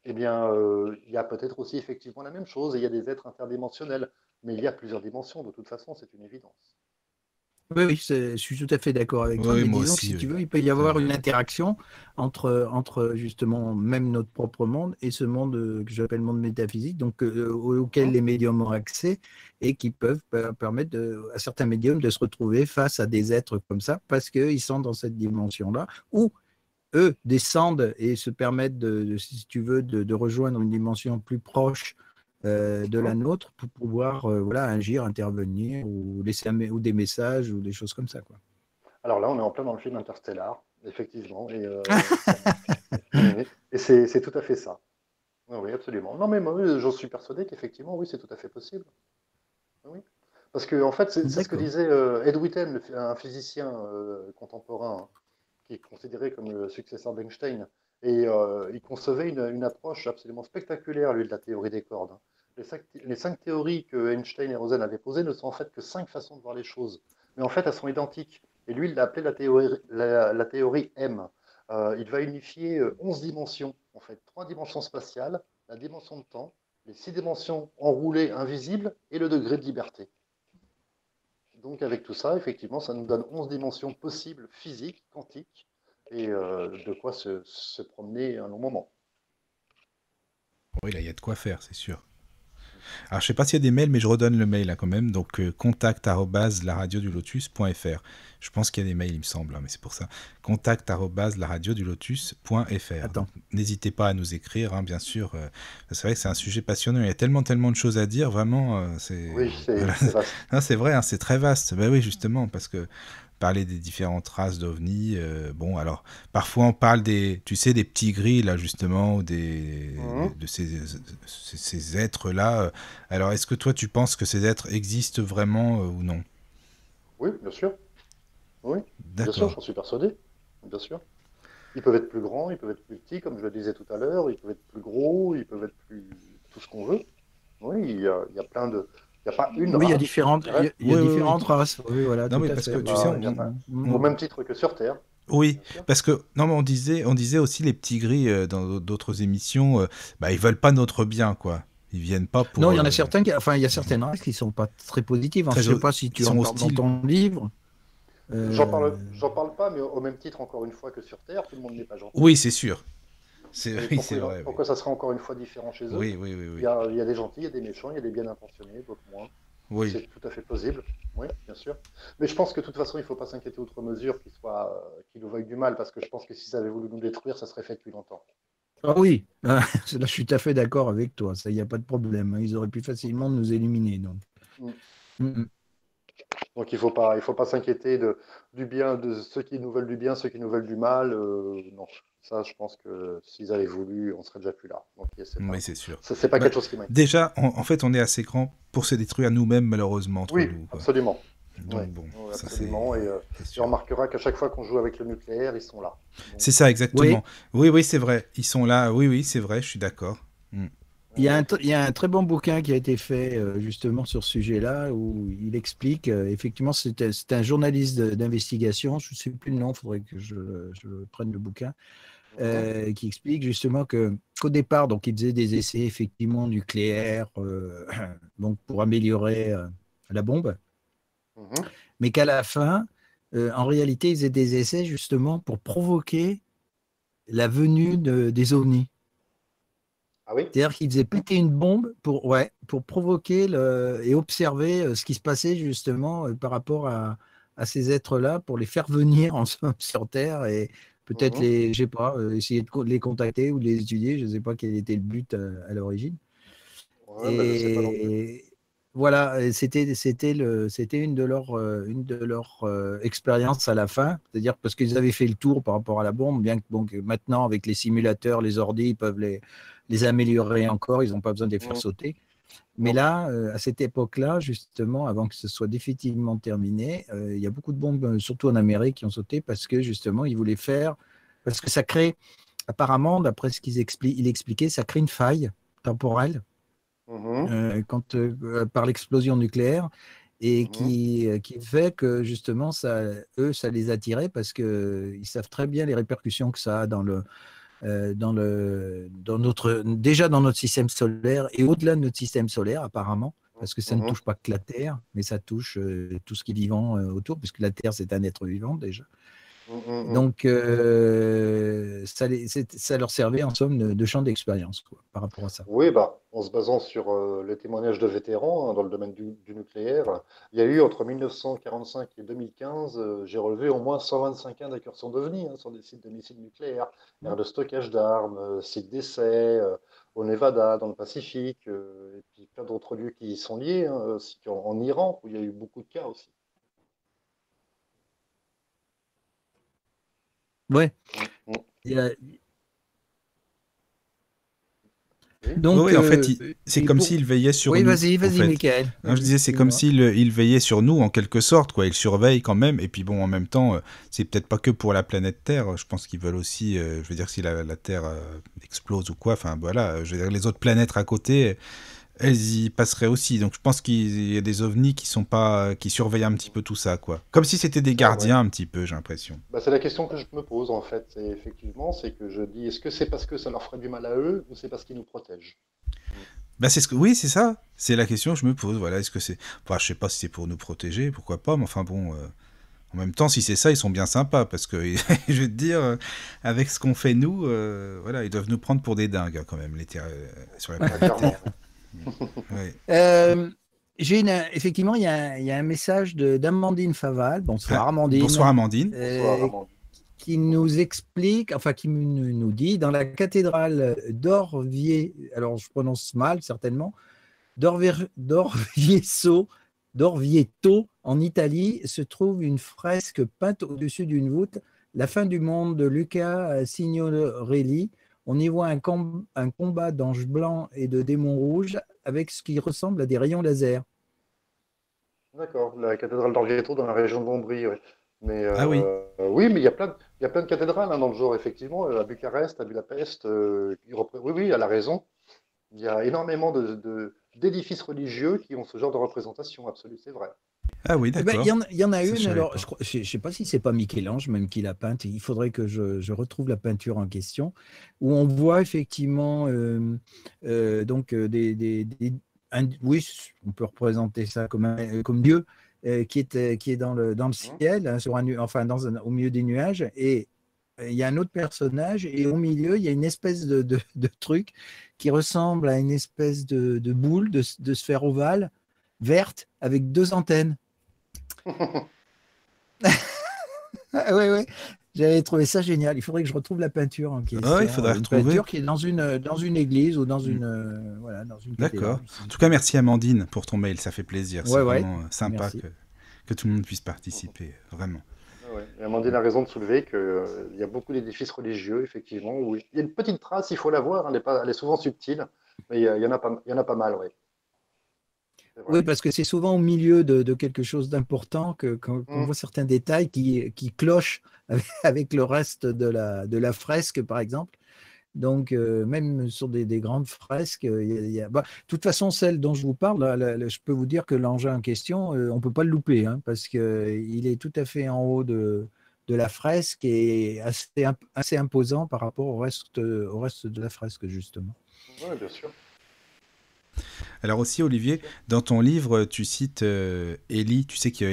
eh bien, il y a peut-être aussi effectivement la même chose, et il y a des êtres interdimensionnels, mais il y a plusieurs dimensions, de toute façon, c'est une évidence. Oui, oui, je suis tout à fait d'accord avec toi, Oui, mais moi disons que aussi, si tu oui. veux, il peut y Ça, avoir une interaction entre justement même notre propre monde et ce monde que j'appelle le monde métaphysique, donc auquel Mhm. les médiums ont accès et qui peuvent permettre à certains médiums de se retrouver face à des êtres comme ça parce qu'ils sont dans cette dimension-là, ou eux descendent et se permettent si tu veux, de rejoindre une dimension plus proche de la Mhm. nôtre pour pouvoir voilà, agir, intervenir ou laisser ou des messages ou des choses comme ça, quoi. Alors là, on est en plein dans le film Interstellar, effectivement, et c'est tout à fait ça. Oui, oui, absolument. Non, mais moi, j'en suis persuadé qu'effectivement, oui, c'est tout à fait possible. Oui. Parce que, en fait, c'est ce que D'accord. disait Ed Witten, un physicien contemporain, hein, qui est considéré comme le successeur d'Einstein. Et il concevait une approche absolument spectaculaire, lui, de la théorie des cordes, hein. Les cinq théories que Einstein et Rosen avaient posées ne sont en fait que cinq façons de voir les choses. Mais en fait, elles sont identiques. Et lui, il l'a appelé la théorie M. Il va unifier 11 dimensions, en fait. 3 dimensions spatiales, la dimension de temps, les 6 dimensions enroulées invisibles et le degré de liberté. Donc avec tout ça, effectivement, ça nous donne 11 dimensions possibles, physiques, quantiques, et de quoi se promener un long moment. oui, là, il y a de quoi faire, c'est sûr. Alors, je sais pas s'il y a des mails, mais je redonne le mail là, quand même. Donc, contact@laradiodulotus.fr. Je pense qu'il y a des mails, il me semble, hein, mais c'est pour ça. contact@laradiodulotus.fr. Donc, Attends. n'hésitez pas à nous écrire, hein, bien sûr. C'est vrai que c'est un sujet passionnant. Il y a tellement, tellement de choses à dire. Vraiment, c'est Oui, c'est voilà. c'est vaste. Non, c'est vrai, hein, c'est très vaste. Ben oui, justement, parce que parler des différentes races d'ovnis. Bon, alors, parfois on parle tu sais, des petits gris, là, justement, ou de ces êtres-là. Alors, est-ce que toi, tu penses que ces êtres existent vraiment ou non? Oui, bien sûr. Oui, bien sûr, D'accord. j'en suis persuadé. Bien sûr. Ils peuvent être plus grands, ils peuvent être plus petits, comme je le disais tout à l'heure, ils peuvent être plus gros, ils peuvent être plus... tout ce qu'on veut. Oui, il y a plein de... Il n'y a pas une Oui, il y a race, je différentes, dirais. il y a Oui, oui, oui. différentes races. Oui, voilà, Non, tout mais à parce fait. que, Il y a tu sais, pas... il y a pas... Au même titre que sur Terre, oui, bien sûr. parce que non, mais on disait aussi les petits gris dans d'autres émissions, bah ils veulent pas notre bien, quoi. Ils viennent pas Non, pour il y en a certains enfin, il y a certaines races qui sont pas très positives. Je très, ne sais pas si ils tu en sont parles dans hostiles. ton livre. J'en parle pas, mais au même titre, encore une fois, que sur Terre, tout le monde n'est pas gentil. Oui, c'est sûr. Et Oui, c'est vrai. Oui, pourquoi ça serait encore une fois différent chez eux? oui, oui, oui, Il oui. y a, il y a des gentils, il y a des méchants, il y a des bien intentionnés, d'autres moins. Oui. C'est tout à fait plausible, oui, bien sûr. Mais je pense que de toute façon, il ne faut pas s'inquiéter outre mesure qu'ils nous veuillent du mal, parce que je pense que s'ils avaient voulu nous détruire, ça serait fait depuis longtemps. Ah oui, là, je suis tout à fait d'accord avec toi. Ça, il n'y a pas de problème. Ils auraient pu facilement nous éliminer. Donc. Mm. Mm. Donc il faut pas s'inquiéter du bien, de ceux qui nous veulent du bien, ceux qui nous veulent du mal. Non, ça, je pense que s'ils avaient voulu, on serait déjà plus là. Donc Oui, c'est sûr. c'est pas Bah, quelque chose qui m'inquiète. déjà, en fait, on est assez grand pour se détruire nous-mêmes, malheureusement, entre Oui, nous, quoi. absolument. Donc Ouais, bon, ouais, ça absolument. c'est Et on sûr. remarquera qu'à chaque fois qu'on joue avec le nucléaire, ils sont là. C'est Donc, ça, Oui, exactement. Oui, oui, c'est vrai. Ils sont là. Oui, oui, c'est vrai. Je suis d'accord. Mm. il y a un très bon bouquin qui a été fait justement sur ce sujet-là où il explique, effectivement, c'est un journaliste d'investigation, je ne sais plus le nom, il faudrait que je prenne le bouquin, mhm, qui explique justement qu'au départ, donc, il faisait des essais effectivement nucléaires donc pour améliorer la bombe, mhm. mais qu'à la fin, en réalité, ils faisaient des essais justement pour provoquer la venue des ovnis. Ah oui? C'est-à-dire qu'ils faisaient péter une bombe pour, ouais, pour provoquer et observer ce qui se passait justement par rapport à ces êtres-là, pour les faire venir en somme sur Terre et peut-être Mhm. les, je sais pas, essayer de les contacter ou de les étudier. Je ne sais pas quel était le but à l'origine. Ouais, bah, je sais pas non plus. Et voilà, et c'était une de leurs expériences à la fin, c'est-à-dire parce qu'ils avaient fait le tour par rapport à la bombe, bien que, bon, que maintenant avec les simulateurs, les ordi, ils peuvent les améliorer encore, ils n'ont pas besoin de les faire Mhm. sauter. Mais Non. là, à cette époque-là, justement, avant que ce soit définitivement terminé, il y a beaucoup de bombes, surtout en Amérique, qui ont sauté parce que justement, ils voulaient faire, parce que ça crée, apparemment, d'après ce il expliquait, ça crée une faille temporelle Mhm. par l'explosion nucléaire et Mhm. qui fait que justement, eux, ça les attirait parce qu'ils savent très bien les répercussions que ça a déjà dans notre système solaire et au-delà de notre système solaire, apparemment, parce que ça ne Mhm. touche pas que la Terre, mais ça touche tout ce qui est vivant autour, puisque la Terre, c'est un être vivant déjà. Mhm. Mhm. Donc, ça leur servait en somme de champ d'expérience quoi, par rapport à ça. Oui, bah, en se basant sur les témoignages de vétérans dans le domaine du nucléaire, il y a eu entre 1945 et 2015, j'ai relevé au moins 125 cas d'incursions d'OVNI sur des sites de missiles nucléaires, aires de stockage d'armes, sites d'essai, au Nevada, dans le Pacifique, et puis plein d'autres lieux qui y sont liés, ainsi qu'en Iran, où il y a eu beaucoup de cas aussi. Ouais. Mm, mm. Il y a- Oui, Oui, donc, oui, en fait, c'est et comme pour... s'il veillait sur Oui, nous, en vas-y, fait. Michael. Hein, je Vas-y, disais, c'est comme excuse-moi. s'il il veillait sur nous, en quelque sorte, quoi. Il surveille quand même. Et puis bon, en même temps, c'est peut-être pas que pour la planète Terre. Je pense qu'ils veulent aussi, je veux dire, si la Terre explose ou quoi, enfin voilà, je veux dire, les autres planètes à côté, elles y passeraient aussi. Donc je pense qu'il y a des ovnis qui sont pas, qui surveillent un petit peu tout ça, quoi. Comme si c'était des ah ouais. gardiens un petit peu, j'ai l'impression. Bah, c'est la question que je me pose en fait. C'est effectivement, c'est que je dis, est-ce que c'est parce que ça leur ferait du mal à eux ou c'est parce qu'ils nous protègent? Mm. Bah c'est ce que, oui, c'est ça. C'est la question que je me pose. Voilà, est-ce que c'est, enfin, je sais pas si c'est pour nous protéger, pourquoi pas, mais enfin bon. En même temps, si c'est ça, ils sont bien sympas parce que je vais te dire, avec ce qu'on fait nous, voilà, ils doivent nous prendre pour des dingues hein, quand même, sur la Ah, planète Terre. clairement. Ouais. Euh, effectivement, il y a un message d'Amandine Faval. Ah, Bonsoir, bonsoir Amandine. Amandine. Bonsoir, euh, Amand. qui nous explique, enfin qui nous dit, dans la cathédrale d'Orvieto, alors je prononce mal certainement, d'Orvieto d'Orvieto, en Italie, se trouve une fresque peinte au-dessus d'une voûte, La fin du monde de Luca Signorelli. On y voit un combat d'anges blancs et de démons rouges avec ce qui ressemble à des rayons laser. D'accord, la cathédrale d'Orvieto dans la région de Montbrie, ouais. Mais Ah oui. oui, mais il y a plein de cathédrales hein, dans le genre, effectivement, à Bucarest, à Budapest. Oui, oui, elle a raison. Il y a énormément d'édifices religieux qui ont ce genre de représentation, absolue, c'est vrai. Ah oui, Eh ben, d'accord. il y en a Ça, je une, savais alors pas. je ne sais pas si c'est pas Michel-Ange même qui l'a peinte, il faudrait que je retrouve la peinture en question, où on voit effectivement oui, on peut représenter ça comme Dieu qui est dans le Mhm. ciel, hein, enfin au milieu des nuages, et il y a un autre personnage, et au milieu, il y a une espèce de truc qui ressemble à une espèce de boule, de sphère ovale, verte, avec deux antennes. Ah, ouais, ouais. J'avais trouvé ça génial. Il faudrait que je retrouve la peinture en Ah, il question. faudrait Une retrouver. peinture qui est dans une église ou Hmm. voilà, dans une D'accord. cathédrale En ici. tout cas, merci Amandine pour ton mail, ça fait plaisir. C'est Ouais, ouais. vraiment sympa Merci. que tout le monde puisse participer, vraiment. Ah ouais. Et Amandine a raison de soulever qu'il y a beaucoup d'édifices religieux, effectivement, où il y a une petite trace, il faut la voir, hein, elle est souvent subtile, mais il y en a pas, il y en a pas mal, oui, c'est vrai. Oui, parce que c'est souvent au milieu de quelque chose d'important qu'on Mhm. voit certains détails qui clochent avec le reste de la fresque, par exemple. Donc, même sur des grandes fresques, bah, de toute façon, celle dont je vous parle, je peux vous dire que l'engin en question, on ne peut pas le louper, hein, parce qu'il est tout à fait en haut de la fresque et assez imposant par rapport au reste de la fresque, justement. Ouais, bien sûr, Alors aussi, bien Olivier, sûr. dans ton livre, tu cites Ellie, tu sais, qui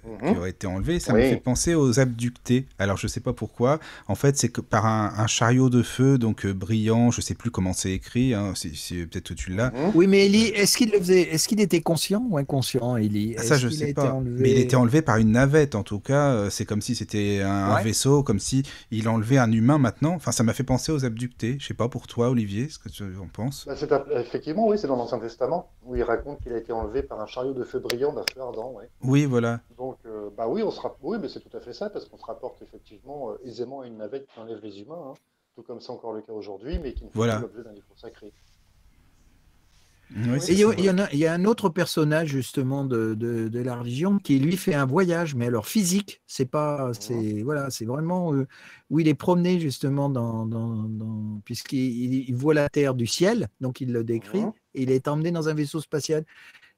Mhm. aurait été enlevé, ça me fait Oui. penser aux abductés. Alors je sais pas pourquoi. En fait, c'est que par un chariot de feu, donc brillant, je sais plus comment c'est écrit, hein, peut-être que tu l'as. Mhm. Oui, mais Ellie, Euh, est-ce qu'il le faisait, est-ce qu'il était conscient ou inconscient, Ellie? Ah, ça, Est-ce je qu'il a sais été pas. Mais il était enlevé? enlevé par une navette, en tout cas. C'est comme si c'était un Ouais. vaisseau, comme si il enlevait un humain maintenant. Enfin, ça m'a fait penser aux abductés. Je sais pas pour toi, Olivier, ce que tu en penses. Bah, effectivement, oui, c'est dans l'Ancien Testament, où il raconte qu'il a été enlevé par un chariot de feu brillant d'un feu ardent, ouais. Oui, voilà. Donc, bah oui, oui, mais c'est tout à fait ça, parce qu'on se rapporte effectivement aisément à une navette qui enlève les humains, hein, tout comme c'est encore le cas aujourd'hui, mais qui ne fait pas Voilà. l'objet d'un livre sacré. Oui, Oui, Et c'est il y, c'est a- ça. il y vrai. en a, il y a un autre personnage justement de la religion qui lui fait un voyage, mais alors physique, c'est pas, Mhm, voilà, c'est vraiment où il est promené justement puisqu'il il voit la Terre du ciel, donc il le décrit, mhm. et il est emmené dans un vaisseau spatial.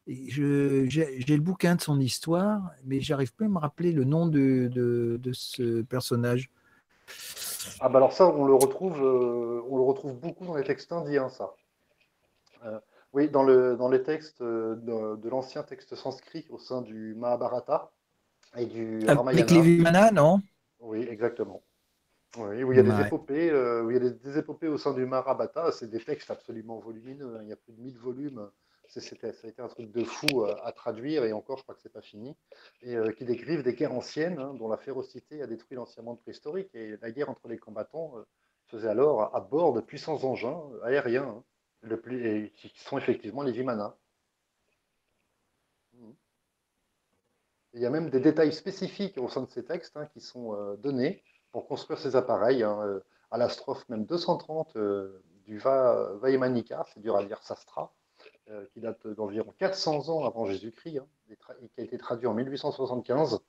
Et j'ai le bouquin de son histoire, mais j'arrive pas à me rappeler le nom de ce personnage. Ah bah alors ça, on le retrouve beaucoup dans les textes indiens, ça. Euh, oui, dans les textes de l'ancien texte sanskrit au sein du Mahabharata et du Avec les Ramayana. Vimana, non? Oui, exactement. Oui, où il y a des Ouais. épopées, où il y a des épopées au sein du Mahabharata, c'est des textes absolument volumineux, hein. Il y a plus de 1000 volumes. Ça a été un truc de fou à traduire, et encore, je crois que c'est pas fini. Et qui décrivent des guerres anciennes, hein, dont la férocité a détruit l'ancien monde préhistorique. Et la guerre entre les combattants se faisait alors à bord de puissants engins aériens, hein, et qui sont effectivement les Vimana. Mhm. Il y a même des détails spécifiques au sein de ces textes hein, qui sont donnés pour construire ces appareils, hein, à la strophe même 230 du Vaimanika, c'est dur à dire Sastra, qui date d'environ 400 ans avant Jésus-Christ, hein, et qui a été traduit en 1875.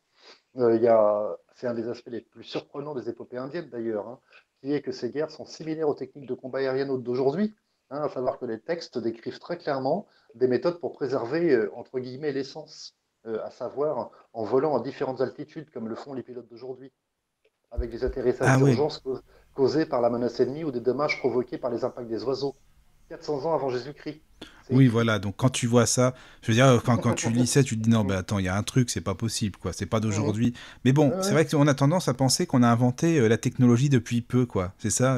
C'est un des aspects les plus surprenants des épopées indiennes d'ailleurs, hein, qui est que ces guerres sont similaires aux techniques de combat aériennes d'aujourd'hui, hein, à savoir que les textes décrivent très clairement des méthodes pour préserver, entre guillemets, l'essence, à savoir en volant à différentes altitudes, comme le font les pilotes d'aujourd'hui, avec des atterrissages Ah oui. d'urgence causés par la menace ennemie ou des dommages provoqués par les impacts des oiseaux. 400 ans avant Jésus-Christ, c'est Oui, écrit. voilà. Donc quand tu vois ça, je veux dire, quand tu lis ça, tu te dis non, mais attends, il y a un truc, c'est pas possible, quoi. C'est pas Mhm. d'aujourd'hui. Mais bon, Ouais, c'est ouais. vrai qu'on a tendance à penser qu'on a inventé la technologie depuis peu, quoi. C'est ça,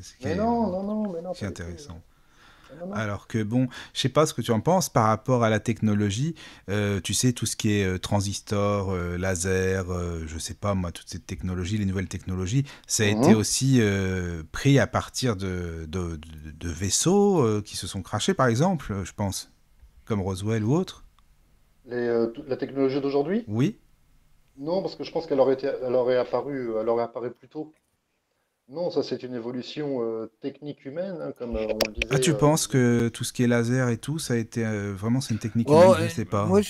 ce qui Mais est, non, non, non, mais non, qui est pas du tout. intéressant. Non, non. Alors que bon, je sais pas ce que tu en penses par rapport à la technologie. Tu sais, tout ce qui est transistor, laser, je sais pas moi, toutes ces technologies, les nouvelles technologies, ça a été Mhm. aussi pris à partir de vaisseaux qui se sont crashés, par exemple, je pense. comme Roswell ou autre? La technologie d'aujourd'hui? Oui. Non, parce que je pense elle aurait apparu plus tôt. Non, ça c'est une évolution technique humaine, hein, comme on le Ah, disait. tu penses que tout ce qui est laser et tout, ça a été vraiment c'est une technique humaine? Oh, Je sais pas. moi,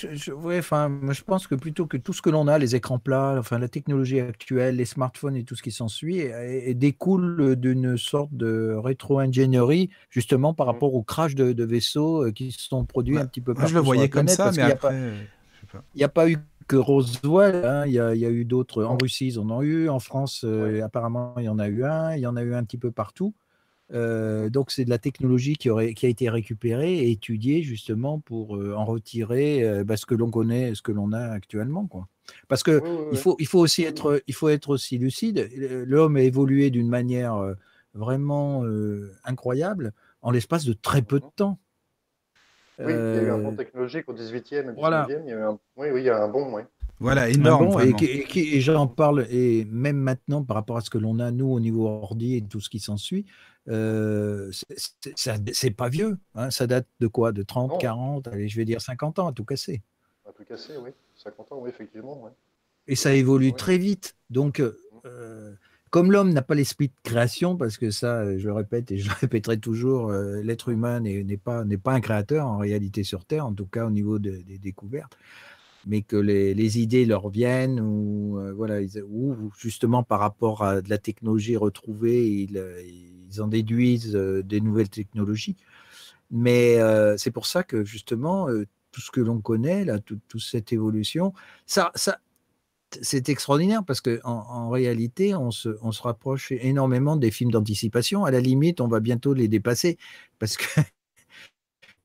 ouais, enfin, moi, je pense que plutôt que tout ce que l'on a, les écrans plats, enfin, la technologie actuelle, les smartphones et tout ce qui s'ensuit, et découle d'une sorte de rétro-ingénierie, justement par Mhm. rapport au crash de vaisseaux qui se sont produits Bah, un petit peu moi, je le partout sur la voyais comme planète, ça, parce mais qu'il n'y a après, pas, je sais pas. il y a pas eu que Roswell, hein, il y a eu d'autres. En Non, Russie, ils en ont eu. En France, ouais. apparemment, il y en a eu un. Il y en a eu un petit peu partout. Mhm. Donc, c'est de la technologie qui a été récupérée et étudiée justement pour en retirer ce que l'on connaît, ce que l'on a actuellement, quoi. Parce que Oui, oui, oui. il faut être aussi lucide. L'homme a évolué d'une manière vraiment incroyable en l'espace de très peu de Mhm. temps. Oui, il y a eu un bond Euh, technologique au 18e et voilà. 19e. Il y a eu un... Oui, oui, il y a un bond, oui. Voilà, Ah énorme bon, vraiment. et j'en parle, et même maintenant, par rapport à ce que l'on a, nous, au niveau ordi et tout ce qui s'ensuit, c'est pas vieux, hein, ça date de quoi? De 30, Non, 40, allez, je vais dire 50 ans, à tout casser. un peu cassé, oui. 50 ans, oui, effectivement, oui. Et ça évolue Oui. très vite. Donc, comme l'homme n'a pas l'esprit de création, parce que ça, je le répète et je le répéterai toujours, l'être humain n'est pas un créateur en réalité sur Terre, en tout cas au niveau des découvertes, mais que les idées leur viennent ou voilà, ou justement par rapport à de la technologie retrouvée, ils en déduisent des nouvelles technologies. Mais c'est pour ça que justement, tout ce que l'on connaît, là, toute cette évolution, ça, c'est extraordinaire parce qu'en réalité, on se rapproche énormément des films d'anticipation. À la limite, on va bientôt les dépasser parce que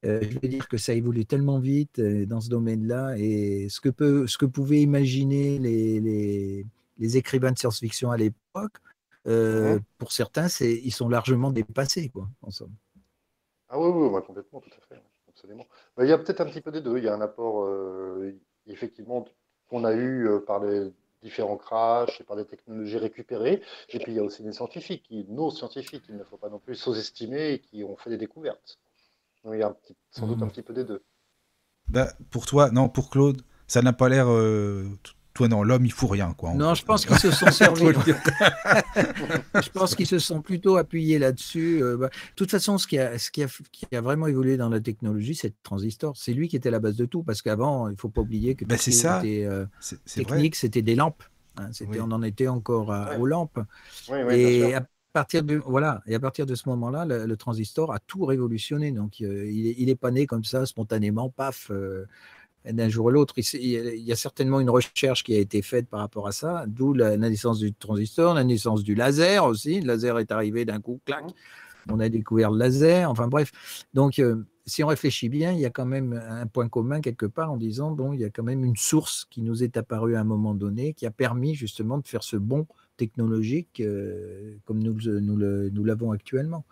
je veux dire que ça évolue tellement vite dans ce domaine-là, et ce que pouvaient imaginer les écrivains de science-fiction à l'époque, Mhm. pour certains, ils sont largement dépassés, quoi, en somme. Ah oui, oui, ouais, complètement, tout à fait, ouais, absolument. Bah, il y a peut-être un petit peu des deux. Il y a un apport, effectivement, qu'on a eu par les différents crashs et par les technologies récupérées. Et puis, il y a aussi les scientifiques, nos scientifiques, il ne faut pas non plus sous-estimer, et qui ont fait des découvertes. Donc, il y a sans doute un Mm. petit peu des deux. Bah, pour toi, non, pour Claude, ça n'a pas l'air. Toi, non, l'homme, il fout rien, quoi, en Non, gros. je pense qu'ils se sont Faut servis. le dire. Je pense qu'ils se sont plutôt appuyés là-dessus. De toute façon, qui a vraiment évolué dans la technologie, c'est le transistor. C'est lui qui était la base de tout, parce qu'avant, il ne faut pas oublier que Bah, tout ce c'est qui ça, était c'est vrai. technique, c'était des lampes, hein. Oui. On en était encore Ouais. aux lampes. Oui, oui, bien Et sûr. à partir de ce moment-là, le transistor a tout révolutionné. Donc, il est pas né comme ça, spontanément, paf, d'un jour à l'autre. Il y a certainement une recherche qui a été faite par rapport à ça, d'où la naissance du transistor, la naissance du laser aussi. Le laser est arrivé d'un coup, Mhm. clac, on a découvert le laser, enfin bref. Donc, si on réfléchit bien, il y a quand même un point commun quelque part en disant, bon, il y a quand même une source qui nous est apparue à un moment donné, qui a permis justement de faire ce bond technologique comme nous l'avons actuellement.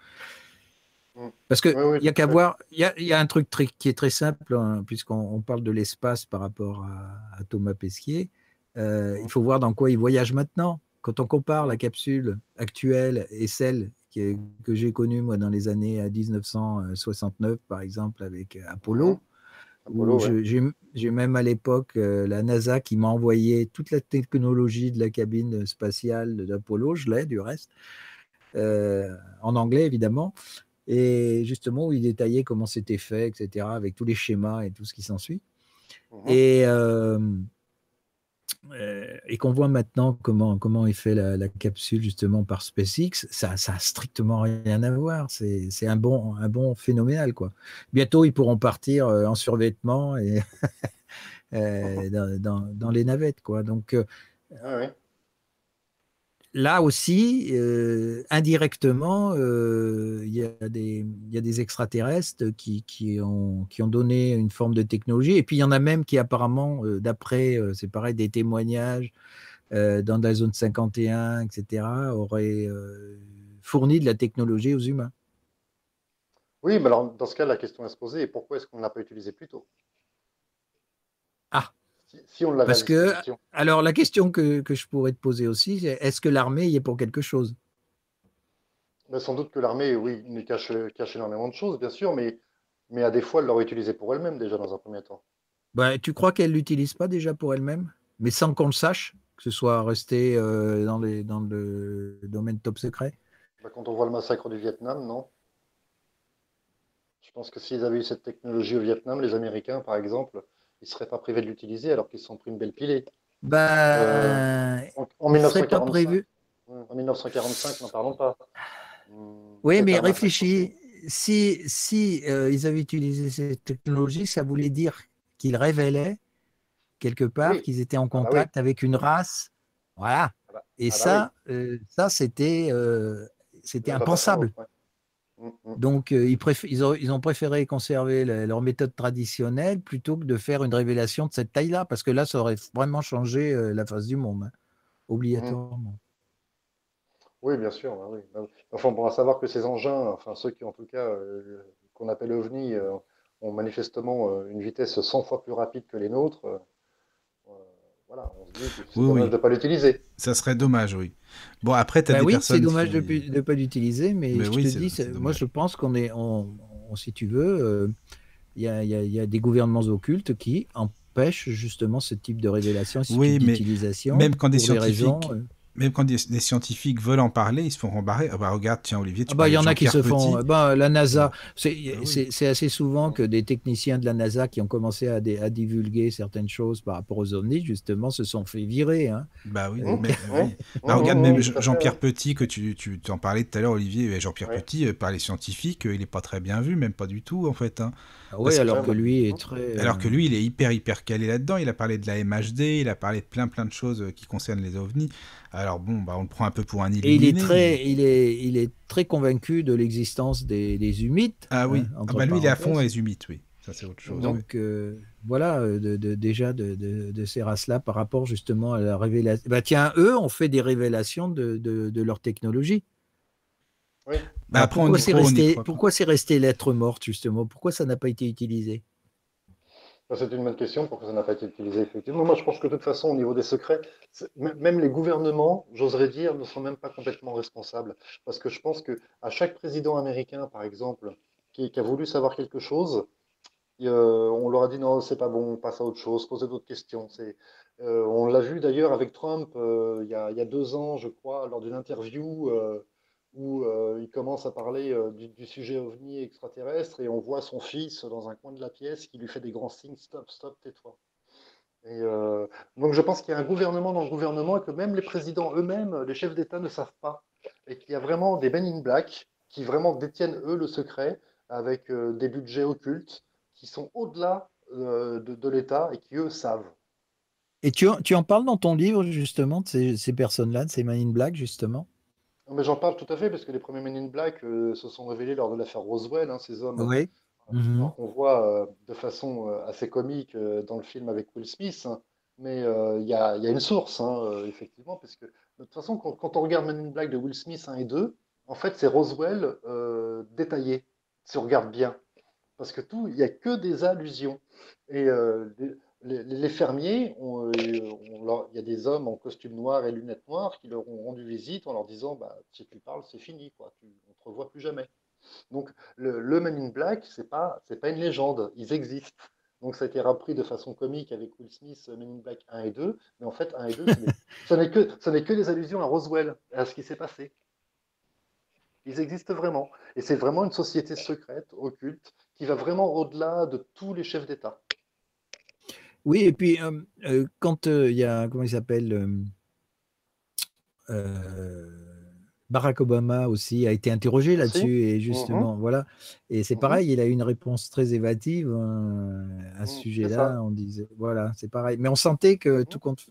Mhm. Parce qu'il Oui, oui, y a tout à qu'à fait. voir, il y a un truc qui est très simple, hein, puisqu'on parle de l'espace par rapport à Thomas Pesquet. Il Mhm. faut voir dans quoi il voyage maintenant. Quand on compare la Mhm. capsule actuelle et celle que j'ai connue, moi, dans les années 1969, par exemple, avec Mhm. Apollo, où Apollo, ouais. j'ai même à l'époque la NASA qui m'a envoyé toute la technologie de la cabine spatiale d'Apollo, je l'ai du reste, en anglais évidemment, et justement où il détaillait comment c'était fait, etc., avec tous les schémas et tout ce qui s'ensuit. Mhm. Et, et qu'on voit maintenant comment est fait la capsule justement par SpaceX, ça a strictement rien à voir. C'est un bon phénoménal, quoi. Bientôt, ils pourront partir en survêtement et dans les navettes, quoi. Donc, Oui, oui. là aussi, indirectement, il y a des extraterrestres qui ont donné une forme de technologie. Et puis, il y en a même qui, apparemment, d'après, c'est pareil, des témoignages dans la zone 51, etc., auraient fourni de la technologie aux humains. Oui, mais alors, dans ce cas, la question à se poser est pourquoi est-ce qu'on ne l'a pas utilisé plus tôt? Ah, Si on l'avait à parce que, disposition. alors, la question que je pourrais te poser aussi, c'est est-ce que l'armée y est pour quelque chose? Mais sans doute que l'armée, oui, nous cache énormément de choses, bien sûr, mais Mais à des fois, elle l'aurait utilisé pour elle-même déjà dans un premier temps. Bah, tu crois qu'elle l'utilise pas déjà pour elle-même, mais sans qu'on le sache, que ce soit resté dans le domaine top secret? Bah, quand on voit le massacre du Vietnam, non? Je pense que s'ils avaient eu cette technologie au Vietnam, les Américains, par exemple, ils ne seraient pas privés de l'utiliser alors qu'ils se sont pris une belle pilée. Euh, Ben, en il serait pas 1945, prévu. en 1945, n'en parlons pas. Oui, C'était mais un massacre aussi. réfléchis, si ils avaient utilisé cette technologie, ça voulait dire qu'ils révélaient quelque part Oui, qu'ils étaient en ah bah oui, contact avec une race. Voilà. Et ah bah oui, ça c'était la patation impensable. haute, ouais. Mm. Donc, ils ont préféré conserver leur méthode traditionnelle plutôt que de faire une révélation de cette taille-là, parce que là, ça aurait vraiment changé la face du monde, hein, Mhm. obligatoirement. Oui, bien sûr, bah oui, bah oui. Enfin, bon, à savoir que ces engins, enfin ceux qui en tout cas qu'on appelle OVNI, ont manifestement une vitesse 100 fois plus rapide que les nôtres. Euh, voilà, on se dit que c'est Oui, dommage oui. de ne pas l'utiliser. Ça serait dommage, oui. Bon, après, tu as Ben des oui, c'est personnes dommage de qui. ne pas l'utiliser, mais Mais je oui, te c'est dis, c'est moi je dommage. pense si tu veux, il y a des gouvernements occultes qui empêchent justement ce type de révélation, ce type Oui, mais d'utilisation même quand des pour des raisons. scientifiques, même quand des scientifiques veulent en parler, ils se font rembarrer. Ah bah, regarde, tiens, Olivier, Ah tu bah, il y parlais de en a qui Jean-Pierre se font. Petit. La Euh, NASA, bah oui. c'est assez souvent Mhm. que des techniciens de la NASA qui ont commencé à divulguer certaines choses par rapport aux ovnis, justement, se sont fait virer, hein. Bah oui, Euh, Mhm. mais Mhm. oui. Bah regarde, même Tout à fait, Jean-Pierre ouais. Petit, que tu t'en parlais tout à l'heure, Olivier, Jean-Pierre Ouais. Petit, par les scientifiques, il est pas très bien vu, même pas du tout, en fait. Hein. ah ouais, Parce que, alors Ouais, que bah, lui est mhm. très. alors que lui, il est hyper calé là-dedans. Il a parlé de la MHD, il a parlé de plein de choses qui concernent les ovnis. Alors bon, bah on le prend un peu pour un Et illuminé, mais. il est très convaincu de l'existence des humites, Ah hein, oui. Ah entre bah lui, il est à fond parenthèses. les humides, oui. Ça, c'est autre chose, Mhm. oui. Donc voilà, déjà de ces races-là par rapport justement à la révélation. Bah, tiens, eux ont fait des révélations de leur technologie. Oui. Bah après, on y croit pas. Pourquoi c'est resté lettre morte justement? Pourquoi ça n'a pas été utilisé? Ça, c'est une bonne question. Pourquoi ça n'a pas été utilisé, effectivement? Moi, je pense que de toute façon, au niveau des secrets, même les gouvernements, j'oserais dire, ne sont même pas complètement responsables. Parce que je pense que à chaque président américain, par exemple, qui a voulu savoir quelque chose, on leur a dit non, c'est pas bon, on passe à autre chose, posez d'autres questions. On l'a vu d'ailleurs avec Trump il y a 2 ans, je crois, lors d'une interview où il commence à parler du sujet ovni extraterrestre et on voit son fils dans un coin de la pièce qui lui fait des grands signes, stop, stop, tais-toi. Et donc je pense qu'il y a un gouvernement dans le gouvernement et que même les présidents eux-mêmes, les chefs d'État ne savent pas. Et qu'il y a vraiment des men in black qui vraiment détiennent eux le secret avec des budgets occultes qui sont au-delà de l'État et qui eux savent. Et tu en parles dans ton livre justement de ces personnes-là, de ces Men in Black justement? Mais j'en parle tout à fait parce que les premiers men in black se sont révélés lors de l'affaire Roswell, hein, ces hommes. Oui. Mhm. Alors qu'on voit de façon assez comique dans le film avec Will Smith, hein, mais il y a une source, hein, effectivement, parce que de toute façon, quand on regarde Men in Black de Will Smith 1 et 2, en fait, c'est Roswell détaillé, si on regarde bien. Parce que tout, il n'y a que des allusions. Et les fermiers, il y a des hommes en costume noir et lunettes noires qui leur ont rendu visite en leur disant bah, si tu parles, c'est fini, quoi. On ne te revoit plus jamais. Donc, le Men in Black, c'est pas une légende, ils existent. Donc, ça a été repris de façon comique avec Will Smith, Men in Black 1 et 2. Mais en fait, 1 et 2, ce n'est que des allusions à Roswell, à ce qui s'est passé. Ils existent vraiment. Et c'est vraiment une société secrète, occulte, qui va vraiment au-delà de tous les chefs d'État. Oui, et puis quand il y a, comment il s'appelle, euh, Barack Obama aussi a été interrogé Aussi. là-dessus et Mhm, justement, voilà. Et c'est mhm, pareil, il a eu une réponse très évative à ce c'est ça. sujet-là. On disait, voilà, c'est pareil. Mais on sentait que Mhm, tout compte,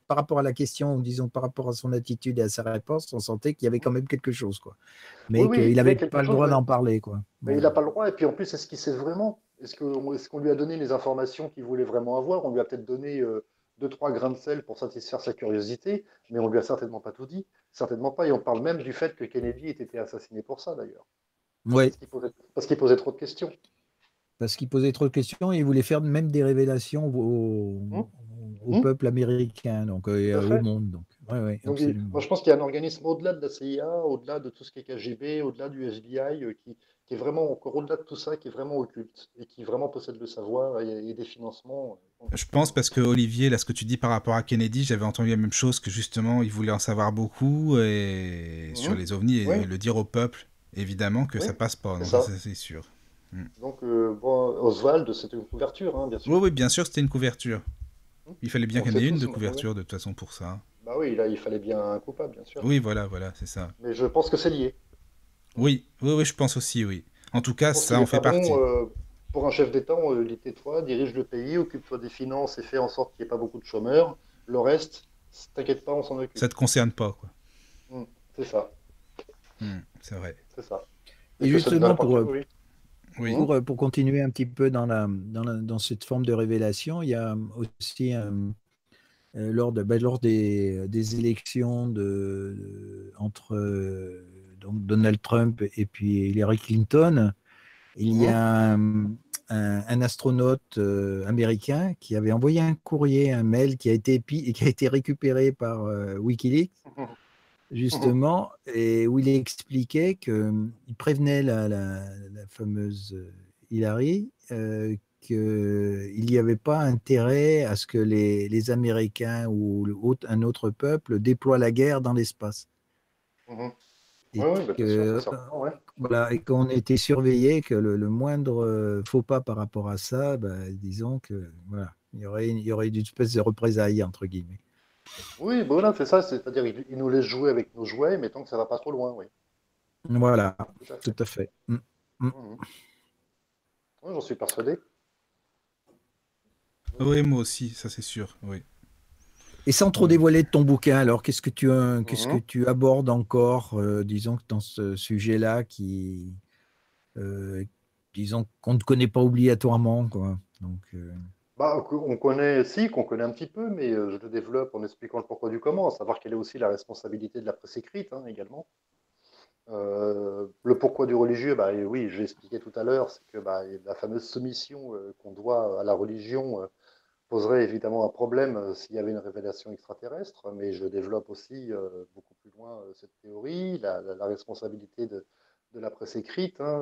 par rapport à la question, ou disons par rapport à son attitude et à sa réponse, on sentait qu'il y avait mhm. quand même quelque chose, quoi. Oui, Mais oui, qu'il il y a n'avait quelque pas le chose, droit oui. d'en parler, quoi. Mais il Bon. n'a pas le droit. Et puis en plus, est-ce qu'il sait vraiment? Est-ce qu'on lui a donné les informations qu'il voulait vraiment avoir? On lui a peut-être donné 2, 3 grains de sel pour satisfaire sa curiosité, mais on lui a certainement pas tout dit. Certainement pas. Et on parle même du fait que Kennedy ait été assassiné pour ça, d'ailleurs. Oui, Parce qu'il posait trop de questions. parce qu'il posait trop de questions et il voulait faire même des révélations Hum, au hum, peuple américain, donc tout et à au fait. monde. Donc. Ouais, ouais, Donc, moi, absolument. je pense qu'il y a un organisme au-delà de la CIA, au-delà de tout ce qui est KGB, au-delà du FBI, qui est vraiment encore au-delà de tout ça, qui est vraiment occulte et qui vraiment possède le savoir et des financements. Je pense parce que Olivier, là, ce que tu dis par rapport à Kennedy, j'avais entendu la même chose, que justement, il voulait en savoir beaucoup et sur Mhm. les ovnis Oui, et le dire au peuple, évidemment que oui, ça passe pas. c'est Donc ça. ça, c'est sûr. Mm. Donc, bon, Oswald, c'était une couverture, hein, bien Oui, sûr. oui, bien sûr, c'était une couverture. Mhm. Il fallait bien On qu'il y en sait ait une tous, de oui. couverture de toute façon pour ça. Bah oui, là, il fallait bien un coupable, bien sûr. Oui, voilà, voilà, c'est ça. Mais je pense que c'est lié. Mhm. Oui, oui, oui, je pense aussi, oui. En tout Je cas, pense ça qu'il en n'est fait pas bon partie. pour un chef d'État, il tais-toi, dirige le pays, occupe-toi des finances et fais en sorte qu'il n'y ait pas beaucoup de chômeurs. Le reste, t'inquiète pas, on s'en Ça occupe. te concerne pas, quoi. Mm. C'est ça, C'est vrai. c'est ça. Et Et que ça devait justement, apporter, oui. Oui. Mhm. pour continuer un petit peu dans cette forme de révélation, il y a aussi lors des élections entre donc Donald Trump et puis Hillary Clinton, il y Mhm. a un astronaute américain qui avait envoyé un courrier, un mail qui a été récupéré par Wikileaks, Mhm. Mhm. justement, et où il expliquait qu'il prévenait la fameuse Hillary qu'il n'y avait pas intérêt à ce que les Américains ou un autre peuple déploient la guerre dans l'espace. Mhm. Et Oui, oui, bah, bien sûr, ça que, surprend, ouais. voilà, et qu'on était surveillé, que le moindre faux pas par rapport à ça, bah, disons que voilà, il y aurait une espèce de représailles, entre guillemets. Oui, bah voilà, c'est ça, c'est-à-dire il nous laisse jouer avec nos jouets, mais tant que ça va pas trop loin, oui. Voilà, Tout à tout fait. à fait. Mm. Mm. Mhm. Oui, j'en suis persuadé. Oui. Oui, moi aussi, ça c'est sûr. Oui. Et sans trop Mm. dévoiler de ton bouquin, alors qu'est-ce que Mhm. tu abordes encore, disons, dans ce sujet-là euh, disons, qu'on ne connaît pas obligatoirement, quoi. Donc, Bah, on connaît, si, qu'on connaît un petit peu, mais je le développe en expliquant le pourquoi du comment, à savoir quelle est aussi la responsabilité de la presse écrite, hein, également. Le pourquoi du religieux, bah, et oui, je l'ai expliqué tout à l'heure, c'est que bah, la fameuse soumission qu'on doit à la religion poserait évidemment un problème s'il y avait une révélation extraterrestre, mais je développe aussi beaucoup plus loin cette théorie, la responsabilité de la presse écrite, hein,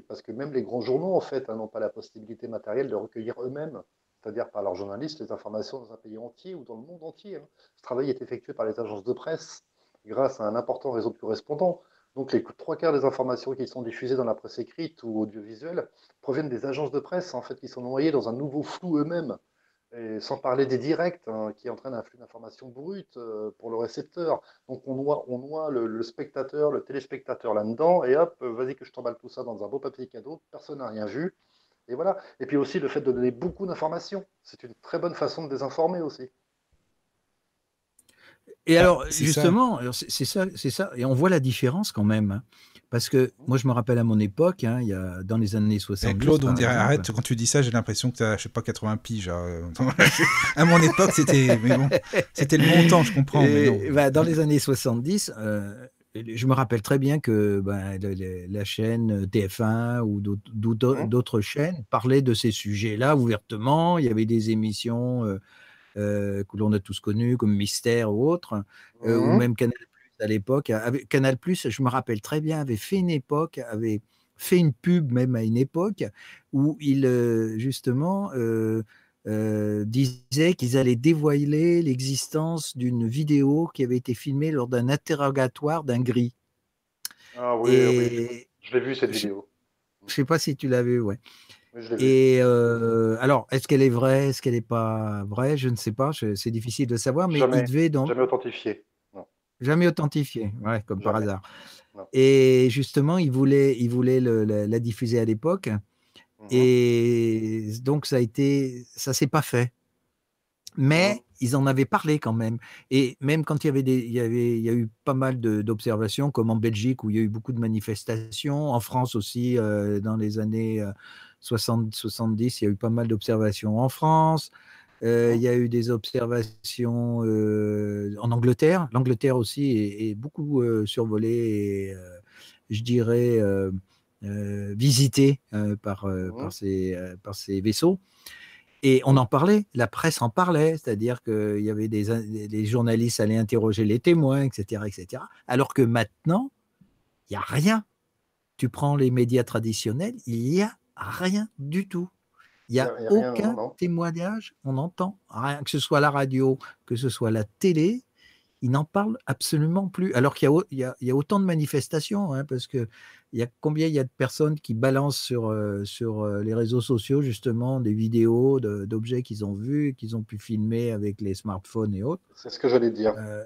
parce que même les grands journaux, en fait, hein, n'ont pas la possibilité matérielle de recueillir eux-mêmes, c'est-à-dire par leurs journalistes, les informations dans un pays entier ou dans le monde entier, hein. Ce travail est effectué par les agences de presse grâce à un important réseau de correspondants. Donc les trois quarts des informations qui sont diffusées dans la presse écrite ou audiovisuelle proviennent des agences de presse, en fait, qui sont noyées dans un nouveau flou eux-mêmes. Et sans parler des directs, hein, qui entraînent un flux d'informations brutes pour le récepteur. Donc on noie le spectateur, le téléspectateur là-dedans, et hop, vas-y que je t'emballe tout ça dans un beau papier cadeau, personne n'a rien vu. Et voilà. Et puis aussi le fait de donner beaucoup d'informations. C'est une très bonne façon de désinformer aussi. et Bah, alors, c'est ça. justement, alors, c'est ça, et on voit la différence quand même, hein. Parce que moi, je me rappelle à mon époque, hein, dans les années 70, Claude, on par dirait, exemple. arrête, quand tu dis ça, j'ai l'impression que tu as, je sais pas, 80 piges. À mon époque, c'était. Mais bon, c'était le bon temps, je comprends, mais non. Et, bah, dans les années 70, je me rappelle très bien que bah, la chaîne TF1 ou Mhm, d'autres chaînes parlaient de ces sujets-là ouvertement. Il y avait des émissions que l'on a tous connues, comme Mystère ou autres, ou mhm, même Canal Plus à l'époque. Canal Plus, je me rappelle très bien, avait fait une époque, avait fait une pub même à une époque où il justement disait qu'ils allaient dévoiler l'existence d'une vidéo qui avait été filmée lors d'un interrogatoire d'un gris. ah oui, oui, Et je l'ai vu cette je ne vidéo. sais pas si tu l'as vu, ouais. Oui, je l'ai vu. Et alors, est-ce qu'elle est vraie, est-ce qu'elle n'est pas vraie? Je ne sais pas, c'est difficile de savoir, mais il Jamais, devait donc jamais authentifié. Non, jamais authentifier, ouais, comme par jamais. hasard. Non. Et justement, il voulait la diffuser à l'époque, Mhm, et donc ça s'est pas fait. mhm, Mais ils en avaient parlé quand même. Et même quand il y a eu pas mal d'observations, comme en Belgique, où il y a eu beaucoup de manifestations, en France aussi, dans les années 70, il y a eu pas mal d'observations en France. Il mhm. y a eu des observations en Angleterre. L'Angleterre aussi est beaucoup survolée et, je dirais, visitée Mhm. par ces vaisseaux. Et on en parlait, la presse en parlait, c'est-à-dire qu'il y avait les journalistes allaient interroger les témoins, etc., etc. Alors que maintenant, il n'y a rien. Tu prends les médias traditionnels, il n'y a rien du tout. Il n'y a y a rien, non, aucun non. témoignage, on entend rien, que ce soit la radio, que ce soit la télé, ils n'en parlent absolument plus. Alors qu'il y a autant de manifestations, hein, parce que combien il y a de personnes qui balancent sur les réseaux sociaux justement des vidéos d'objets qu'ils ont vus, qu'ils ont pu filmer avec les smartphones et autres. C'est ce que j'allais dire. Euh,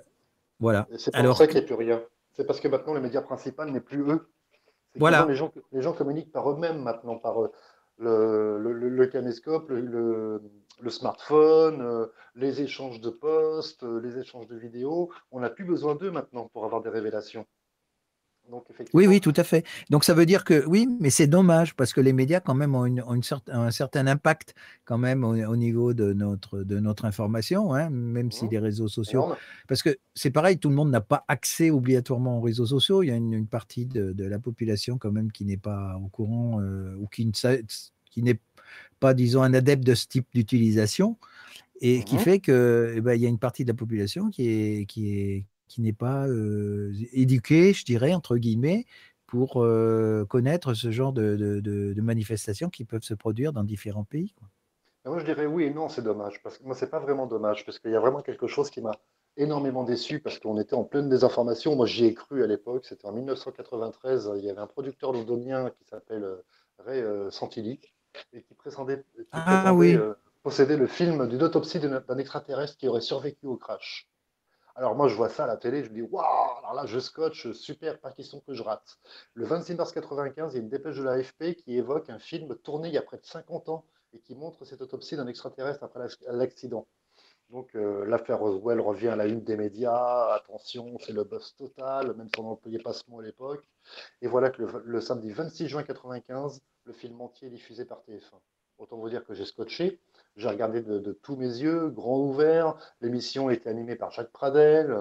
voilà. Et c'est pour Alors ça que, qu'il n'y a plus rien. C'est parce que maintenant, le média principal n'est plus eux. C'est que maintenant, voilà. les gens communiquent par eux-mêmes maintenant, par le caméscope, le smartphone, les échanges de posts, les échanges de vidéos. On n'a plus besoin d'eux maintenant pour avoir des révélations. Donc, Oui, effectivement, oui, tout à fait. Donc ça veut dire que oui, mais c'est dommage parce que les médias quand même ont un certain impact quand même au niveau de notre information, hein, même si les réseaux sociaux. énorme. Parce que c'est pareil, tout le monde n'a pas accès obligatoirement aux réseaux sociaux. Il y a une partie de la population quand même qui n'est pas au courant ou qui n'est pas, disons, un adepte de ce type d'utilisation et qui Mhm. fait que eh ben, il y a une partie de la population qui n'est pas éduquée, je dirais, entre guillemets, pour connaître ce genre de manifestations qui peuvent se produire dans différents pays, quoi. Mais moi, je dirais oui et non, c'est dommage. Parce que moi, c'est pas vraiment dommage, parce qu'il y a vraiment quelque chose qui m'a énormément déçu, parce qu'on était en pleine désinformation. Moi, j'y ai cru à l'époque. C'était en 1993. Il y avait un producteur londonien qui s'appelle Ray Santilli, et qui Ah prétendait oui, posséder le film d'une autopsie d'un extraterrestre qui aurait survécu au crash. Alors moi, je vois ça à la télé, je me dis, waouh, alors là, je scotche, super, pas question que je rate. Le 26 mars 95, il y a une dépêche de l'AFP qui évoque un film tourné il y a près de 50 ans et qui montre cette autopsie d'un extraterrestre après l'accident. Donc l'affaire Roswell revient à la une des médias, attention, c'est le buzz total, même si on n'employait pas ce mot à l'époque. Et voilà que le samedi 26 juin 95, le film entier est diffusé par TF1. Autant vous dire que j'ai scotché, j'ai regardé de tous mes yeux, grands ouverts. L'émission était animée par Jacques Pradel.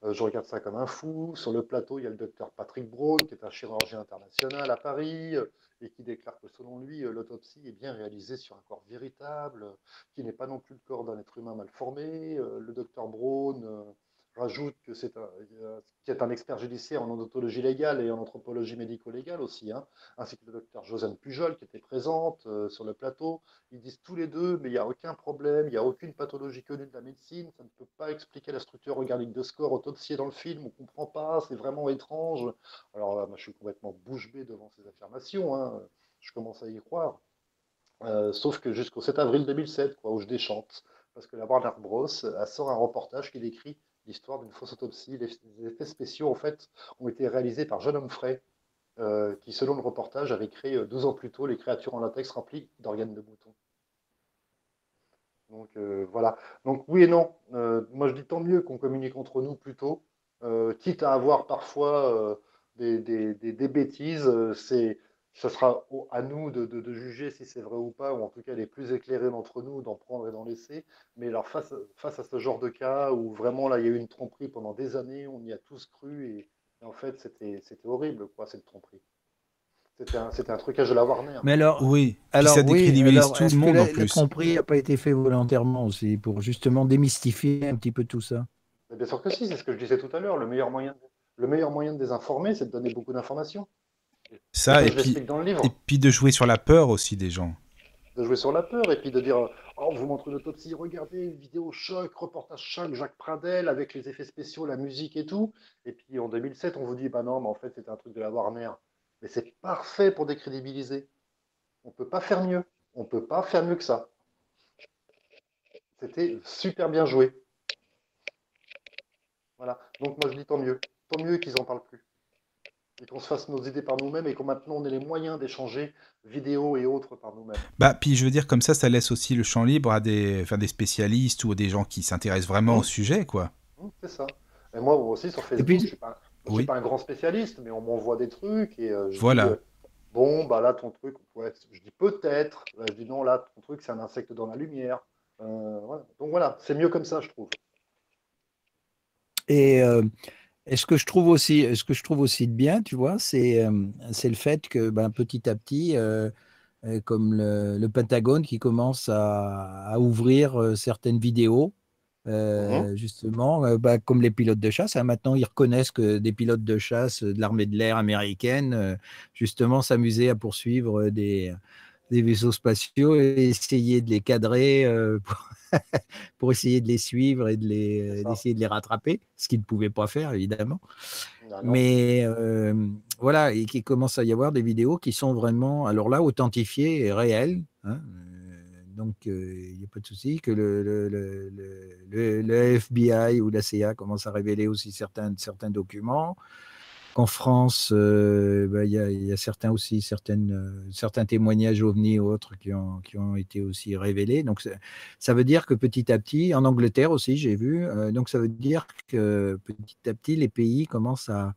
Je regarde ça comme un fou. Sur le plateau, il y a le docteur Patrick Braun, qui est un chirurgien international à Paris, et qui déclare que selon lui, l'autopsie est bien réalisée sur un corps véritable, qui n'est pas non plus le corps d'un être humain mal formé. Le docteur Braun rajoute que qui est un expert judiciaire en odontologie légale et en anthropologie médico-légale aussi, hein, ainsi que le docteur Josiane Pujol qui était présente sur le plateau. Ils disent tous les deux, mais il n'y a aucun problème, il n'y a aucune pathologie connue de la médecine, ça ne peut pas expliquer la structure organique de ce corps autopsié dans le film, on ne comprend pas, c'est vraiment étrange. Alors là, moi, je suis complètement bouche bée devant ces affirmations, hein, je commence à y croire. Sauf que jusqu'au 7 avril 2007, quoi, où je déchante. Parce que la Warner Bros. Elle sort un reportage qui décrit l'histoire d'une fausse autopsie. Les effets spéciaux, en fait, ont été réalisés par Jeune Homme Fray, qui, selon le reportage, avait créé 12 ans plus tôt les créatures en latex remplies d'organes de moutons. Donc voilà. Donc oui et non. Moi, je dis tant mieux qu'on communique entre nous plutôt, quitte à avoir parfois des bêtises. Ce sera à nous de juger si c'est vrai ou pas, ou en tout cas les plus éclairés d'entre nous d'en prendre et d'en laisser. Mais alors face à ce genre de cas où vraiment là il y a eu une tromperie pendant des années, on y a tous cru et en fait c'était horrible quoi cette tromperie. C'était un trucage de la Warner. mais Oui, puis ça alors oui, décrédibilise alors tout le est-ce que monde en la plus. tromperie n'a pas été fait volontairement aussi pour justement démystifier un petit peu tout ça? Mais bien sûr que si, c'est ce que je disais tout à l'heure. Le meilleur moyen de désinformer, c'est de donner beaucoup d'informations. Et Ça, comme je l'explique dans le et livre, puis de jouer sur la peur aussi des gens. de jouer sur la peur et puis de dire oh, on vous montre une autopsie, regardez, vidéo choc, reportage choc, Jacques Pradel avec les effets spéciaux, la musique et tout. Et puis en 2007, on vous dit bah non, mais en fait, c'était un truc de la Warner. Mais c'est parfait pour décrédibiliser. On ne peut pas faire mieux. On ne peut pas faire mieux que ça. C'était super bien joué. Voilà. Donc moi, je dis tant mieux. Tant mieux qu'ils en parlent plus. Et qu'on se fasse nos idées par nous-mêmes et qu'on maintenant on ait les moyens d'échanger vidéos et autres par nous-mêmes. Bah, puis je veux dire, comme ça laisse aussi le champ libre à des spécialistes ou à des gens qui s'intéressent vraiment au sujet, quoi. C'est ça. Et moi aussi sur Et Facebook, puis, je suis Oui, pas un grand spécialiste, mais on m'envoie des trucs et je dis voilà. bon bah là ton truc, ouais, je dis peut-être, là, je dis non là ton truc c'est un insecte dans la lumière. Voilà. Donc voilà, c'est mieux comme ça je trouve. et ce que je trouve aussi de bien, tu vois, c'est le fait que ben, petit à petit, comme le Pentagone qui commence à ouvrir certaines vidéos, Mhm. justement, comme les pilotes de chasse. Hein. Maintenant, ils reconnaissent que des pilotes de chasse de l'armée de l'air américaine, justement, s'amusaient à poursuivre des vaisseaux spatiaux et essayer de les cadrer pour essayer de les suivre et C'est ça. d'essayer de les rattraper, ce qu'ils ne pouvaient pas faire, évidemment. Ah non. Mais voilà, et qu'il commence à y avoir des vidéos qui sont vraiment, alors là, authentifiées et réelles. Hein, donc, il n'y a pas de souci que le FBI ou la CIA commence à révéler aussi certains documents. Qu'en France, il y a certains aussi, certains témoignages OVNI ou autres qui ont été aussi révélés. Donc, ça veut dire que petit à petit, en Angleterre aussi, j'ai vu, donc ça veut dire que petit à petit, les pays commencent à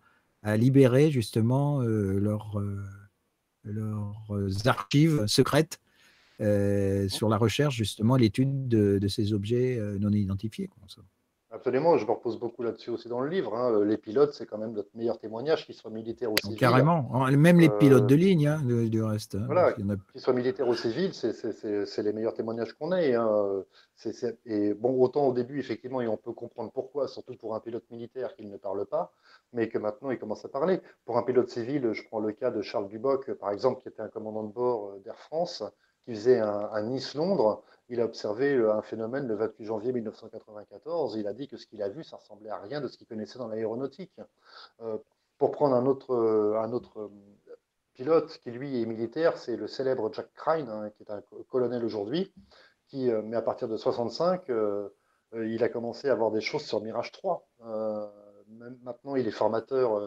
libérer justement leurs archives secrètes sur la recherche, justement, l'étude de ces objets non identifiés. Quoi, ça. Absolument, je me repose beaucoup là-dessus aussi dans le livre, hein. Les pilotes, c'est quand même notre meilleur témoignage, qu'ils soient militaires ou Donc, civils. carrément, même les pilotes Euh, de ligne, hein, du reste. Hein, parce voilà, qu'il y en a... qu'ils soient militaires ou civils, c'est les meilleurs témoignages qu'on ait, hein. Et bon, autant au début, effectivement, et on peut comprendre pourquoi, surtout pour un pilote militaire qu'il ne parle pas, mais que maintenant il commence à parler. Pour un pilote civil, je prends le cas de Charles Duboc, par exemple, qui était un commandant de bord d'Air France, qui faisait un Nice-Londres. Il a observé un phénomène le 28 janvier 1994. Il a dit que ce qu'il a vu, ça ressemblait à rien de ce qu'il connaissait dans l'aéronautique. Euh, pour prendre un autre pilote qui, lui, est militaire, c'est le célèbre Jack Crane, hein, qui est un colonel aujourd'hui, mais à partir de 65, il a commencé à avoir des choses sur Mirage 3. Même maintenant, il est formateur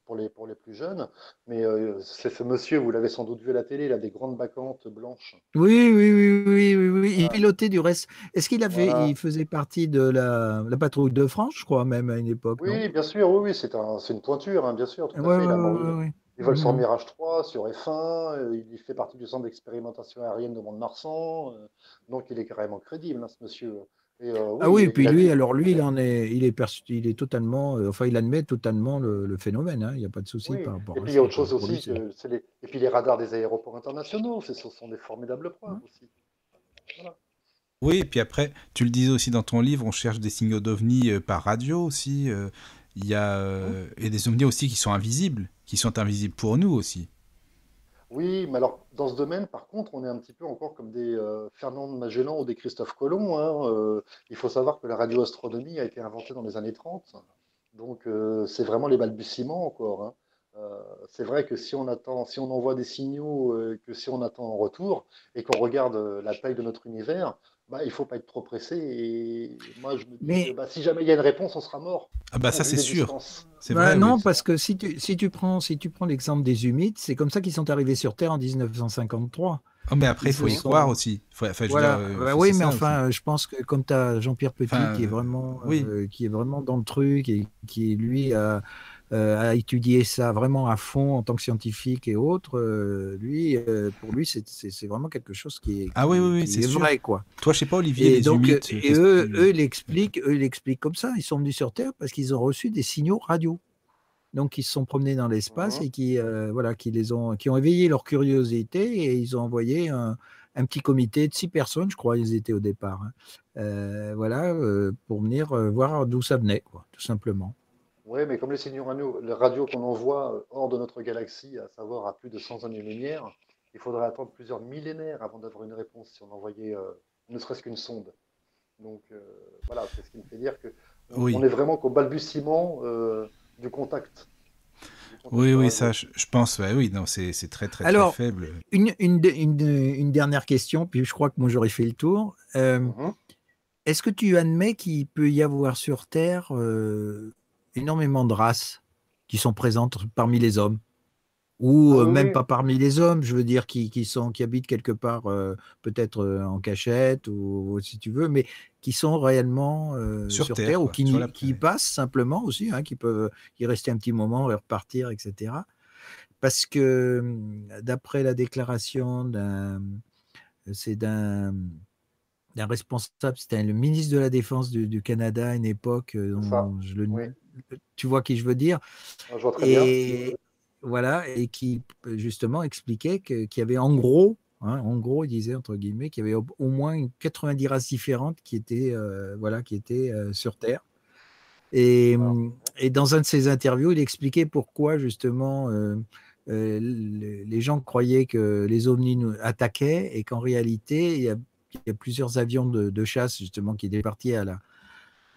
pour les plus jeunes, mais c'est ce monsieur, vous l'avez sans doute vu à la télé, il a des grandes bacchantes blanches. Oui, oui, oui, oui, oui, oui. Il Voilà. pilotait du reste. Est-ce il Voilà. faisait partie de la patrouille de France, je crois, même à une époque, non? Oui, bien sûr, oui, oui, c'est une pointure, hein, bien sûr, tout Ouais, à ouais, fait. ouais, ouais. Ils volent sur Mhm. Mirage 3, sur F1, il fait partie du centre d'expérimentation aérienne de Mont-de-Marsan, donc il est carrément crédible, hein, ce monsieur. Et Ah oui, oui, et il puis a lui, vu. alors lui, il est totalement, enfin, il admet totalement le phénomène, hein. Il n'y a pas de souci Oui, par et rapport à puis il y a ça, autre quoi. chose Pour lui, aussi, c'est. et puis les radars des aéroports internationaux, ce sont des formidables preuves aussi. Voilà. Oui, et puis après, tu le disais aussi dans ton livre, on cherche des signaux d'ovnis par radio aussi. Il y a Mhm. et des ovnis aussi qui sont invisibles pour nous aussi. Oui, mais alors dans ce domaine, par contre, on est un petit peu encore comme des Fernand de Magellan ou des Christophe Colomb, hein. Il faut savoir que la radioastronomie a été inventée dans les années 30, donc c'est vraiment les balbutiements encore, hein. C'est vrai que si on envoie des signaux, que si on attend en retour et qu'on regarde la taille de notre univers, bah, il faut pas être trop pressé. Et moi, je me dis que Mais bah, si jamais il y a une réponse, on sera mort Ah bah au ça vu c'est des sûr. distances. C'est bah, vrai, oui. non, parce que si tu prends l'exemple des humides, c'est comme ça qu'ils sont arrivés sur Terre en 1953. Oh, mais après, Ils il faut se y croire sont. aussi. Enfin, je veux dire, Voilà, c'est oui, mais ça aussi. enfin, je pense que comme tu as Jean-Pierre Petit Enfin, oui. qui est vraiment dans le truc et qui, lui, a étudié ça vraiment à fond en tant que scientifique et autres, pour lui, c'est vraiment quelque chose Ah oui, oui, oui, c'est qui est sûr. vrai, quoi. Toi, je sais pas, Olivier, Et les donc, humides, et qu'est-ce que tu... eux, ils l'expliquent comme ça. Ils sont venus sur Terre parce qu'ils ont reçu des signaux radio. Donc, ils se sont promenés dans l'espace Mhm. et voilà, qui ont éveillé leur curiosité et ils ont envoyé un petit comité de 6 personnes, je crois, ils étaient au départ, hein, voilà, pour venir voir d'où ça venait, quoi, tout simplement. Oui, mais comme les signaux radio qu'on envoie hors de notre galaxie, à savoir à plus de 100 années-lumière, il faudrait attendre plusieurs millénaires avant d'avoir une réponse si on envoyait ne serait-ce qu'une sonde. Donc voilà, c'est ce qui me fait dire que on Oui, est vraiment qu'au balbutiement du contact, du oui, contact oui, ça, radio. je pense, ouais, oui, non, c'est très, très, très Alors, faible. une dernière question, puis je crois que moi j'aurais fait le tour. Mhm. Est-ce que tu admets qu'il peut y avoir sur Terre énormément de races qui sont présentes parmi les hommes? Ou Ah oui, même oui. pas parmi les hommes, je veux dire, qui habitent quelque part, peut-être en cachette, ou si tu veux, mais qui sont réellement Sur sur Terre, Terre, ou quoi, sur la qui planète. passent simplement aussi, hein, qui peuvent y rester un petit moment et repartir, etc. Parce que d'après la déclaration c'est d'un responsable, c'était le ministre de la Défense du Canada à une époque, C'est ça. Oui, tu vois qui je veux dire, ah, je vois très bien. et voilà, et qui justement expliquait qu'il y avait en gros Hein. En gros, il disait, entre guillemets, qu'il y avait au moins 90 races différentes qui étaient, voilà, qui étaient sur Terre. Et, Alors, et dans un de ses interviews, il expliquait pourquoi, justement, les gens croyaient que les ovnis nous attaquaient et qu'en réalité, il y a plusieurs avions de chasse, justement, qui étaient partis à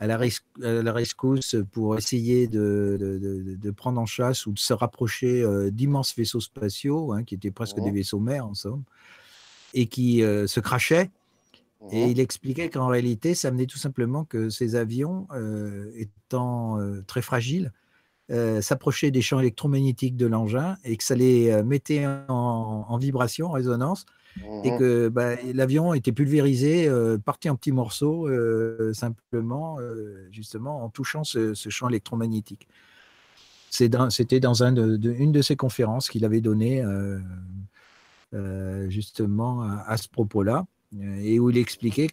la rescousse pour essayer de prendre en chasse ou de se rapprocher d'immenses vaisseaux spatiaux, hein, qui étaient presque des mhm, vaisseaux mères, en somme, et qui se crachaient. Et mhm, il expliquait qu'en réalité, ça venait tout simplement que ces avions, étant très fragiles, s'approchaient des champs électromagnétiques de l'engin et que ça les mettait en vibration, en résonance, et mhm. que bah, l'avion était pulvérisé, parti en petits morceaux, simplement, justement, en touchant ce champ électromagnétique. C'était dans une de ses conférences qu'il avait donnée, justement, à ce propos-là, et où il expliquait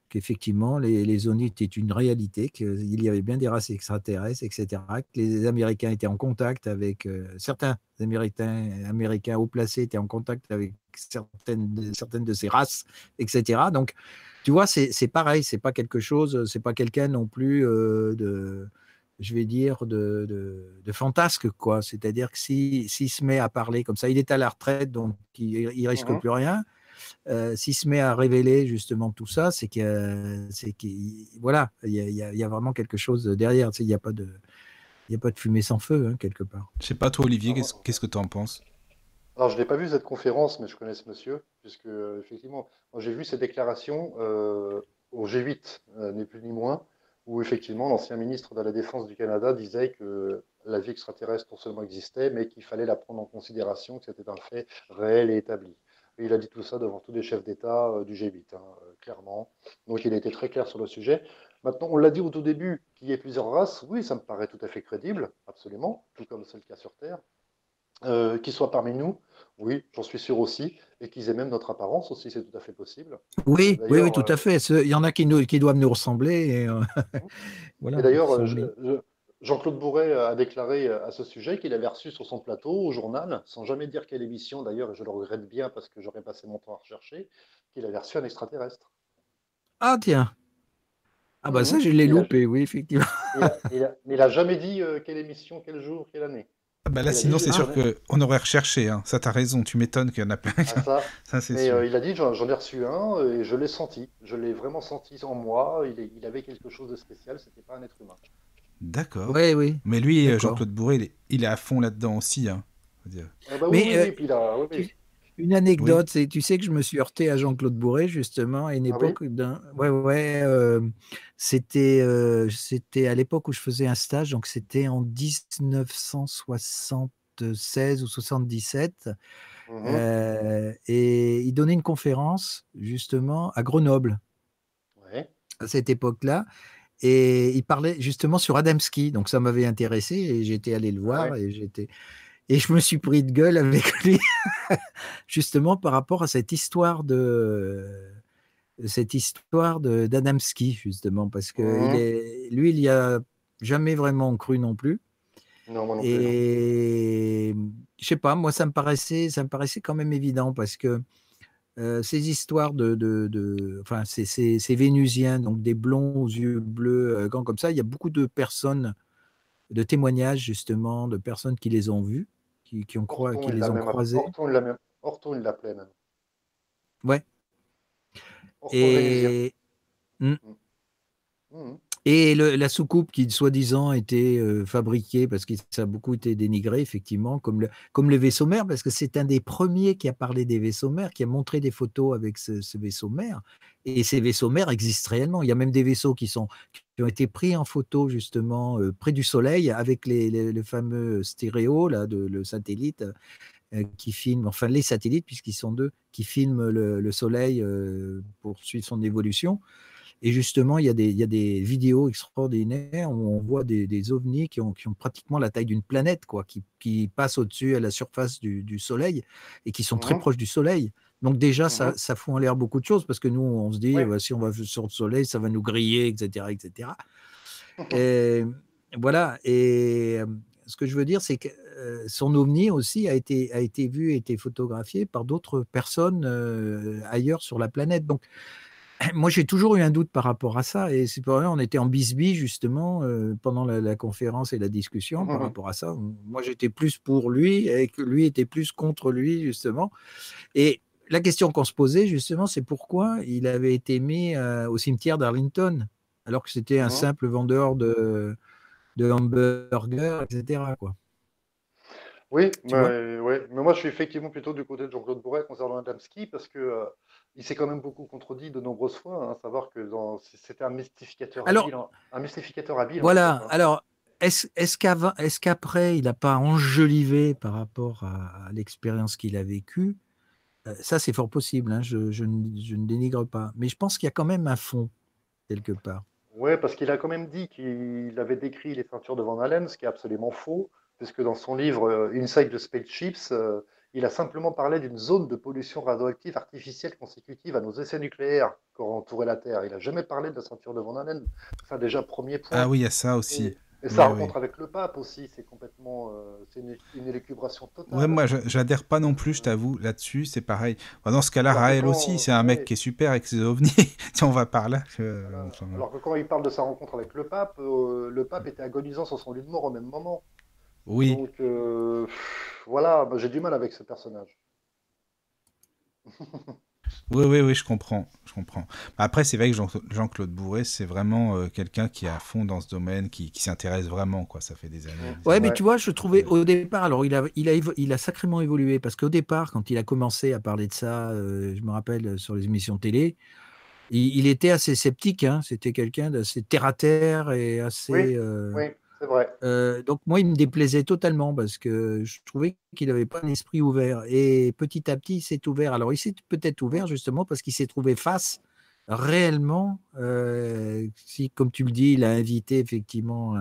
qu'effectivement, les ovnis étaient une réalité, qu'il y avait bien des races extraterrestres, etc., que les Américains étaient en contact avec, certains Américains haut placés étaient en contact avec certaines de ces races, etc. Donc, tu vois, c'est pareil, c'est pas quelque chose, c'est pas quelqu'un non plus je vais dire, de fantasque, quoi. C'est-à-dire que s'il se met à parler comme ça, il est à la retraite, donc il risque Mhm. plus rien. S'il se met à révéler justement tout ça, voilà, il y a vraiment quelque chose derrière. Tu sais, il y a pas de fumée sans feu, hein, quelque part. Je sais pas, toi, Olivier, Alors, qu'est-ce que tu en penses? alors, je n'ai pas vu cette conférence, mais je connais ce monsieur, puisque effectivement, moi, j'ai vu ses déclarations au G8, ni plus ni moins, où effectivement l'ancien ministre de la Défense du Canada disait que la vie extraterrestre non seulement existait, mais qu'il fallait la prendre en considération, que c'était un fait réel et établi. Et il a dit tout ça devant tous les chefs d'État du G8, hein, clairement. Donc il a été très clair sur le sujet. Maintenant, on l'a dit au tout début, qu'il y ait plusieurs races, oui, ça me paraît tout à fait crédible, absolument, tout comme c'est le cas sur Terre. Qu'ils soient parmi nous, oui, j'en suis sûr aussi, et qu'ils aient même notre apparence aussi, c'est tout à fait possible. Oui, oui, oui, D'ailleurs, tout à fait. Il y en a qui doivent nous ressembler, et et voilà, d'ailleurs, ressembler. Jean-Claude Bourret a déclaré à ce sujet qu'il avait reçu sur son plateau au journal, sans jamais dire quelle émission d'ailleurs, et je le regrette bien parce que j'aurais passé mon temps à rechercher, qu'il avait reçu un extraterrestre. Ah, tiens. Ah, bah ça, Mhm. je l'ai Mais loupé, oui, effectivement. mais il a jamais dit quelle émission, quel jour, quelle année. Ah bah là, Il a dit, sinon, c'est sûr Ah, qu'on aurait recherché, hein. Ça, t'as raison, tu m'étonnes qu'il y en a plein. à ça. Ça, c'est Mais sûr. il a dit, j'en ai reçu un et je l'ai senti. Je l'ai vraiment senti en moi. Il avait quelque chose de spécial. C'était pas un être humain. D'accord. oui, oui, Mais lui, d'accord. Jean-Claude Bourré, il est à fond là-dedans aussi, hein. Faut dire. Ah bah oui, Mais oui, oui. Puis là, oui, oui. une Oui. anecdote, c'est, tu sais que je me suis heurté à Jean-Claude Bourré, justement, à une Ah oui. époque ouais, ouais, c'était à l'époque où je faisais un stage, donc c'était en 1976 ou 77, Mhm. et il donnait une conférence, justement, à Grenoble, Ouais. à cette époque-là, et il parlait justement sur Adamski, donc ça m'avait intéressé, et j'étais allé le Ah voir, ouais. et je me suis pris de gueule avec lui, justement par rapport à cette histoire d'Adamski, justement, parce que Mhm. lui, il y a jamais vraiment cru non plus. Non, moi non plus, non. Et je sais pas, moi, ça me paraissait quand même évident parce que ces histoires enfin, ces Vénusiens, donc des blonds aux yeux bleus, grands comme ça, il y a beaucoup de personnes, de témoignages justement, de personnes qui les ont vus, qui les ont croisés. Orton, il l'appelait même. Ouais. Orton le Vénusien. Et, hmm. Mhm. Mhm. Et la soucoupe qui, soi-disant, était fabriquée, parce que ça a beaucoup été dénigré, effectivement, comme le vaisseau mère, parce que c'est un des premiers qui a parlé des vaisseaux mères, qui a montré des photos avec ce vaisseau mère. Et ces vaisseaux mères existent réellement. Il y a même des vaisseaux qui ont été pris en photo, justement, près du Soleil, avec le fameux stéréo, là, le satellite, qui filme, enfin les satellites, puisqu'ils sont deux, qui filment le Soleil pour suivre son évolution. Et justement, il y a des vidéos extraordinaires où on voit des ovnis qui ont pratiquement la taille d'une planète, quoi, qui passent au-dessus à la surface du Soleil et qui sont très Mhm. proches du Soleil. Donc déjà, Mhm. ça fout en l'air beaucoup de choses parce que nous, on se dit, Ouais. bah, si on va sur le Soleil, ça va nous griller, etc., etc. Et voilà. Et ce que je veux dire, c'est que son ovni aussi a été vu, a été photographié par d'autres personnes ailleurs sur la planète. Donc, moi, j'ai toujours eu un doute par rapport à ça. Et c'est pour ça on était en bisbille, justement, pendant la conférence et la discussion par rapport à ça. Moi, j'étais plus pour lui et que lui était plus contre lui, justement. Et la question qu'on se posait, justement, c'est pourquoi il avait été mis au cimetière d'Arlington, alors que c'était un simple vendeur de hamburgers, etc., quoi. Oui, Tu vois? mais moi je suis effectivement plutôt du côté de Jean-Claude Bourret concernant Adamski parce que il s'est quand même beaucoup contredit de nombreuses fois, hein, à savoir que c'était Alors, un mystificateur habile en fait, voilà. hein. Alors, est-ce qu'après, il n'a pas enjolivé par rapport à l'expérience qu'il a vécue? Ça, c'est fort possible, hein, je ne dénigre pas. Mais je pense qu'il y a quand même un fond, quelque part. Ouais, parce qu'il a quand même dit qu'il avait décrit les ceintures de Van Allen, ce qui est absolument faux, puisque dans son livre Inside the Spaceships, il a simplement parlé d'une zone de pollution radioactive artificielle consécutive à nos essais nucléaires qui auraient entouré la Terre. Il n'a jamais parlé de la ceinture de Van Allen. Ça, déjà, premier Ah point. oui, il y a ça aussi. Et sa Ouais, rencontre ouais. avec le pape aussi, c'est complètement, c'est une élucubration Ouais, totale. moi, j'adhère pas non plus, je Euh, t'avoue, là-dessus, c'est pareil. Bah, dans ce cas-là, alors que Raël aussi, c'est un mec ouais, qui est super avec ses ovnis. Si on va par là, voilà. enfin, Alors que quand il parle de sa rencontre avec le pape était agonisant sur son lit de mort au même moment. oui, Donc voilà, bah, j'ai du mal avec ce personnage. oui, oui, oui, je comprends, je comprends. Bah, après, c'est vrai que Jean-Claude Bourret, c'est vraiment quelqu'un qui est à fond dans ce domaine, qui s'intéresse vraiment, quoi. Ça fait des Ouais, mais années. tu vois, je trouvais que- au départ, alors il a sacrément évolué, parce qu'au départ, quand il a commencé à parler de ça, je me rappelle sur les émissions de télé, il était assez sceptique, hein. C'était quelqu'un d'assez terre à terre et Oui, assez. oui, c'est vrai. Donc moi, il me déplaisait totalement parce que je trouvais qu'il n'avait pas un esprit ouvert. Et petit à petit, il s'est ouvert. Alors, il s'est peut-être Mm. ouvert justement parce qu'il s'est trouvé face réellement, si, comme tu le dis, il a invité effectivement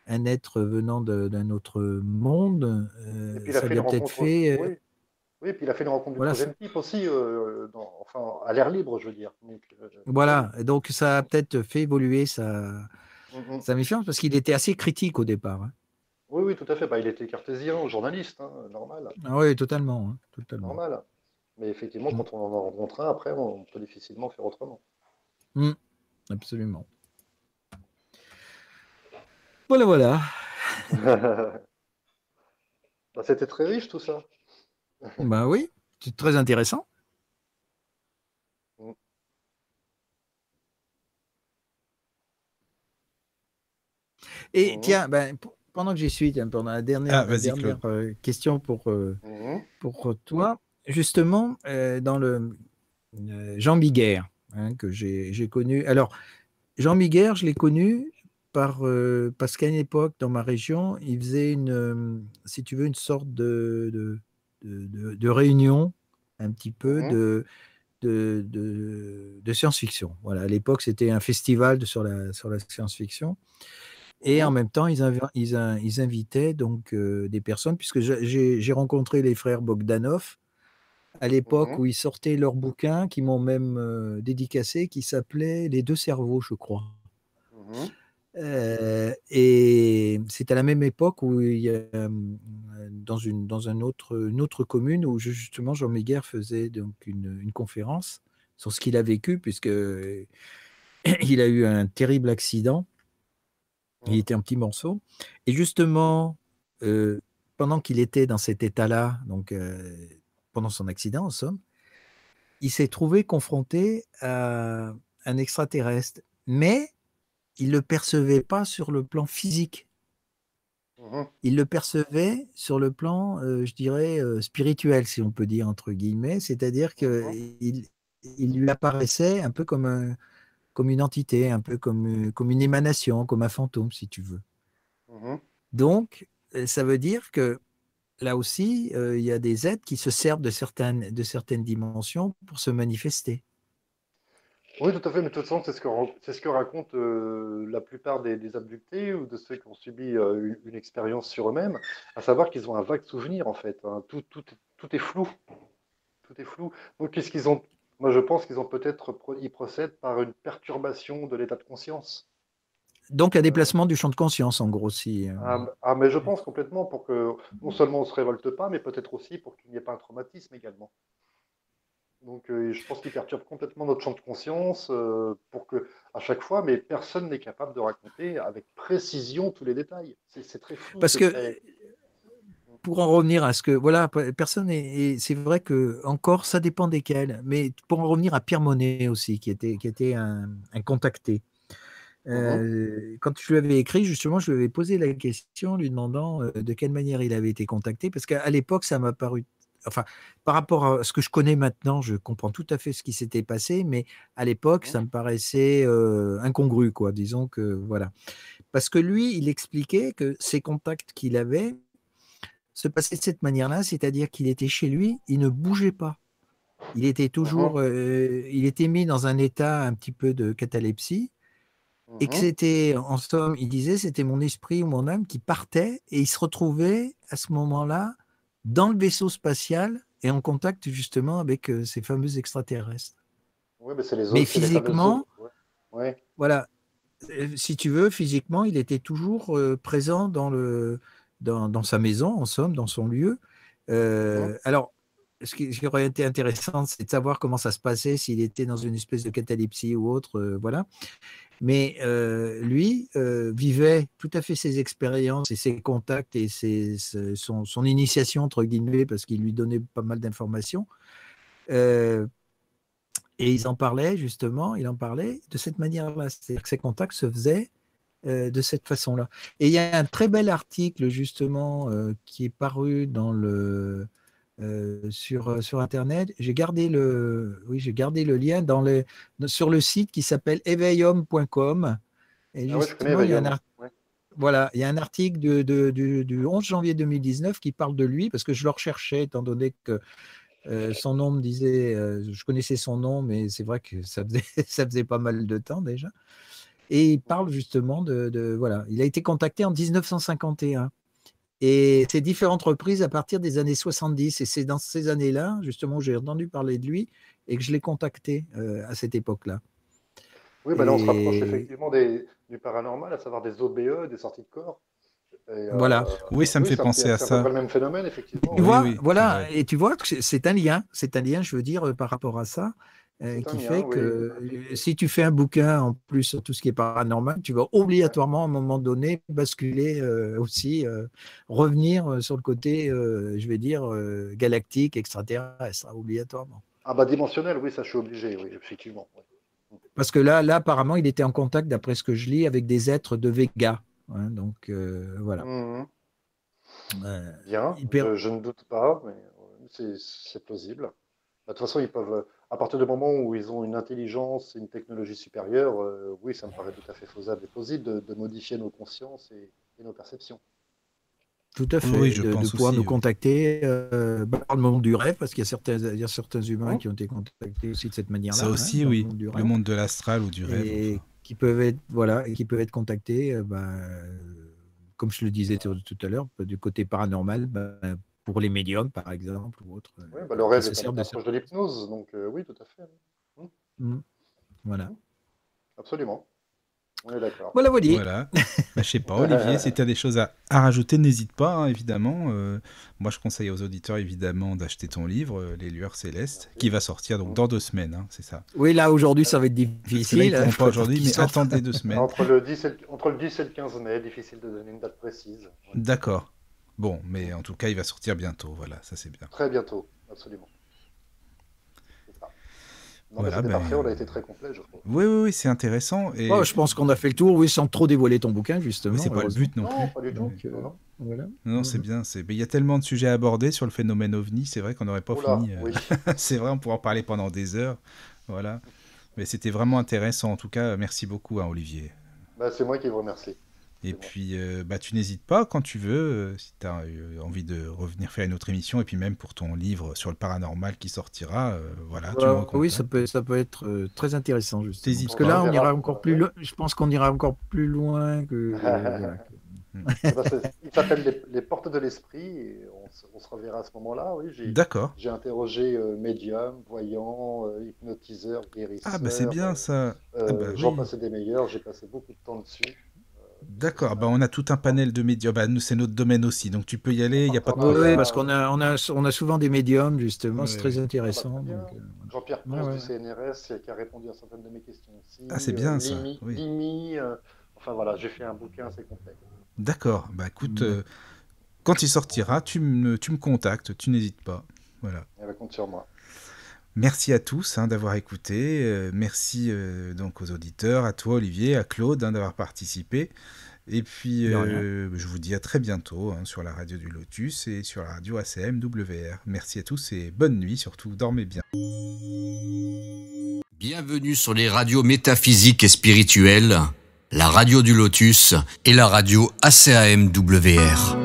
un être venant d'un autre monde, Et puis il a ça fait lui une a peut-être rencontre, fait, oui, oui, puis il a fait une rencontre du voilà, troisième type aussi, enfin, à l'air libre, je veux dire. Donc, oui. voilà. Et donc ça a peut-être fait évoluer Mm, mm. sa méfiance parce qu'il était assez critique au départ, hein. Oui, oui, tout à fait. Bah, il était cartésien, journaliste, hein, normal, Ah oui, totalement, hein, totalement. normal. Mais effectivement, Mm. quand on en rencontre un, après, on peut difficilement faire autrement. Mm. Absolument. Voilà, voilà. Bah, c'était très riche tout ça. Ben oui, c'est très intéressant. Mm. Et Mhm. tiens, ben, pendant que j'y suis, tiens, pendant Ah, la vas-y, dernière Claude. question Mhm. pour toi, justement, dans le Jean Biguer, hein, que j'ai connu. Alors, Jean Biguer, je l'ai connu parce qu'à une époque, dans ma région, il faisait si tu veux, une sorte de réunion, un petit peu Mhm. de science-fiction. Voilà, à l'époque, c'était un festival sur la science-fiction. Et en Mhm. même temps, ils invitaient donc des personnes, puisque j'ai rencontré les frères Bogdanov à l'époque Mhm. où ils sortaient leur bouquin, qui m'ont même dédicacé, qui s'appelait Les deux cerveaux, je crois. Mhm. Et c'est à la même époque où il y a dans une autre commune où justement Jean Méguer faisait donc une conférence sur ce qu'il a vécu, puisque il a eu un terrible accident. Il Mhm. était un petit morceau. Et justement, euh, pendant qu'il était dans cet état-là, donc pendant son accident en somme, il s'est trouvé confronté à un extraterrestre, mais il ne le percevait pas sur le plan physique. Mhm. Il le percevait sur le plan, je dirais, spirituel, si on peut dire, entre guillemets, c'est-à-dire Mhm. il lui apparaissait un peu comme une entité, un peu comme une émanation, comme un fantôme, si tu veux. Mhm. Donc, ça veut dire que là aussi, il y a des êtres qui se servent de certaines dimensions pour se manifester. Oui, tout à fait, mais de toute façon, c'est ce que racontent la plupart des abductés ou de ceux qui ont subi une expérience sur eux-mêmes, à savoir qu'ils ont un vague souvenir, en fait, hein. Tout est flou, tout est flou. Donc, qu'est-ce qu'ils ont? Moi, je pense qu'ils ont peut-être, ils procèdent par une perturbation de l'état de conscience. Donc un déplacement du champ de conscience, en gros, si. Mais je pense complètement pour que non seulement on ne se révolte pas, mais peut-être aussi pour qu'il n'y ait pas un traumatisme également. Donc je pense qu'il perturbe complètement notre champ de conscience pour que, à chaque fois, mais personne n'est capable de raconter avec précision tous les détails. C'est très flou, Parce c'est que très... pour en revenir à ce que, voilà, personne et c'est vrai que encore ça dépend desquels, mais pour en revenir à Pierre Monet aussi, qui était un contacté. Mhm. Quand je lui avais écrit, justement, je lui avais posé la question, lui demandant de quelle manière il avait été contacté, parce qu'à l'époque, ça m'a paru, enfin, par rapport à ce que je connais maintenant, je comprends tout à fait ce qui s'était passé, mais à l'époque, Mhm. ça me paraissait incongru, quoi. Disons que voilà, parce que lui, il expliquait que ces contacts qu'il avait se passaient de cette manière-là, c'est-à-dire qu'il était chez lui, il ne bougeait pas. Il était Mhm. toujours, il était mis dans un état un petit peu de catalepsie et que Mhm. c'était, en somme, il disait, c'était mon esprit ou mon âme qui partait et il se retrouvait à ce moment-là dans le vaisseau spatial et en contact justement avec ces fameux extraterrestres. Oui, mais Mais c'est les fameuses physiquement, eaux. Ouais. Ouais. voilà, si tu veux, physiquement, il était toujours présent dans sa maison, en somme, dans son lieu. Mhm. Alors, ce qui aurait été intéressant, c'est de savoir comment ça se passait, s'il était dans une espèce de catalepsie ou autre, voilà. Mais lui vivait tout à fait ses expériences et ses contacts et son initiation, entre guillemets, parce qu'il lui donnait pas mal d'informations. Euh, et ils en parlaient, justement, il en parlait de cette manière-là. C'est-à-dire que ces contacts se faisaient de cette façon-là. Et il y a un très bel article, justement, qui est paru sur Internet. J'ai gardé le lien sur le site qui s'appelle éveillhomme.com. Et Ah ouais, je connais justement, Evayum. Ouais. voilà, il y a un article du 11 janvier 2019 qui parle de lui, parce que je le recherchais, étant donné que son nom me disait, je connaissais son nom, mais c'est vrai que ça faisait, ça faisait pas mal de temps déjà. Et il Mhm. parle justement voilà, il a été contacté en 1951. Et c'est différentes reprises à partir des années 70. Et c'est dans ces années-là, justement, où j'ai entendu parler de lui et que je l'ai contacté à cette époque-là. Oui, bah là, on se rapproche Et effectivement du paranormal, à savoir des OBE, des sorties de corps. Et voilà. Oui, ça me oui, fait penser à c'est à peu près ça. le même phénomène, effectivement. Tu Oui. Oui, vois, oui, c'est voilà, vrai. et tu vois que c'est un lien, par rapport à ça, C'est un qui lien, fait que oui. si tu fais un bouquin en plus sur tout ce qui est paranormal, tu vas Ouais. obligatoirement à un moment donné basculer aussi, revenir sur le côté, je vais dire, galactique, extraterrestre, hein, obligatoirement. Ah bah dimensionnel, oui, ça je suis obligé, oui, effectivement. Ouais. Parce que là, apparemment, il était en contact, d'après ce que je lis, avec des êtres de Vega, hein, donc voilà. Mhm. Euh, Bien, hyper- je ne doute pas, mais c'est plausible. Bah, de toute façon, ils peuvent, à partir du moment où ils ont une intelligence et une technologie supérieure, oui, ça me paraît tout à fait faisable et plausible de modifier nos consciences et nos perceptions. Tout à Oui, fait, je de pense pouvoir nous aussi, oui. contacter dans le monde du rêve, parce qu'il y a certains humains Mhm. qui ont été contactés aussi de cette Ça manière-là, hein, aussi, dans le oui. monde du Le rêve, monde de l'astral ou du rêve, et enfin. qui peuvent être, voilà, et qui peuvent être contactés, comme je le disais tout à l'heure, du côté paranormal, pour les médiums, par exemple, ou autres, Oui, bah, le qui rêve se est une servent de approche cette. de l'hypnose, donc oui, tout à fait. Mhm. Mhm. Voilà. Mhm. Absolument, on est d'accord. Voilà, voilà. Voilà. Bah, je sais pas, Olivier, si tu as des choses à rajouter, n'hésite pas, hein, évidemment. Moi, je conseille aux auditeurs, évidemment, d'acheter ton livre, Les Lueurs Célestes, qui Merci. va sortir donc Mhm. dans 2 semaines, hein, c'est ça. Oui, là, aujourd'hui, ça va être Parce que là, ils difficile. Il pourront pas faut attendre aujourd'hui, qu'il mais sorte. attendez 2 semaines. Entre le 10 et le 15 mai, difficile de donner une date précise. Ouais. D'accord. Bon, mais Mhm. en tout cas, il va sortir bientôt, voilà, ça c'est bien. Très bientôt, absolument. C'est ça. Non, mais Voilà, c'était ben... parfait, on a été très complet, je trouve. Oui, oui, oui, c'est intéressant. Bon, Et je pense qu'on a fait le tour, oui, sans trop dévoiler ton bouquin, oui, c'est justement, pas le heureusement. but non Non, plus. pas du tout. Donc, Non, non. voilà. Non, non, c'est bien. Il y a tellement de sujets à aborder sur le phénomène OVNI, c'est vrai qu'on n'aurait pas Oh là, fini. oui. C'est vrai, on pourrait en parler pendant des heures. Voilà. Mais c'était vraiment intéressant. En tout cas, merci beaucoup, hein, Olivier. Bah, c'est moi qui vous remercie. Et C'est moi. puis, bah, tu n'hésites pas quand tu veux, si tu as envie de revenir faire une autre émission, et puis même pour ton livre sur le paranormal qui sortira, voilà, tu me Oui, ça recontactes. peut être très intéressant, justement. Parce T'hésites que On là, pas. on ira verra. encore plus loin. Je pense qu'on ira encore plus loin que. Voilà. Hmm. Eh ben, il s'appelle les portes de l'esprit et on se reverra à ce moment-là. Oui, D'accord. j'ai interrogé médium, voyant, hypnotiseur, Ah, bah c'est guérisseur. bien ça. Ah, bah J'en oui. passais des meilleurs, j'ai passé beaucoup de temps dessus. D'accord, bah on a tout un panel de médiums. Bah, nous, c'est notre domaine aussi, donc tu peux y aller, il n'y a pas de Oui, problème. parce qu'on a souvent des médiums, justement, c'est Ouais. très Ah bah, intéressant. très bien. Donc, Jean-Pierre ouais, Ponce ouais. du CNRS qui a répondu à certaines de mes questions aussi. Ah, c'est bien ça, Limi, oui. Limi, enfin voilà, j'ai fait un bouquin assez complet. D'accord, bah écoute, Mm. quand il sortira, tu me contactes, tu n'hésites pas. Voilà. Elle va compter sur moi. Merci à tous d'avoir écouté. Merci donc aux auditeurs, à toi Olivier, à Claude d'avoir participé. Et puis De rien. je vous dis à très bientôt sur la radio du Lotus et sur la radio ACM WR. Merci à tous et bonne nuit surtout, dormez bien. Bienvenue sur les radios métaphysiques et spirituelles, la radio du Lotus et la radio ACAM WR.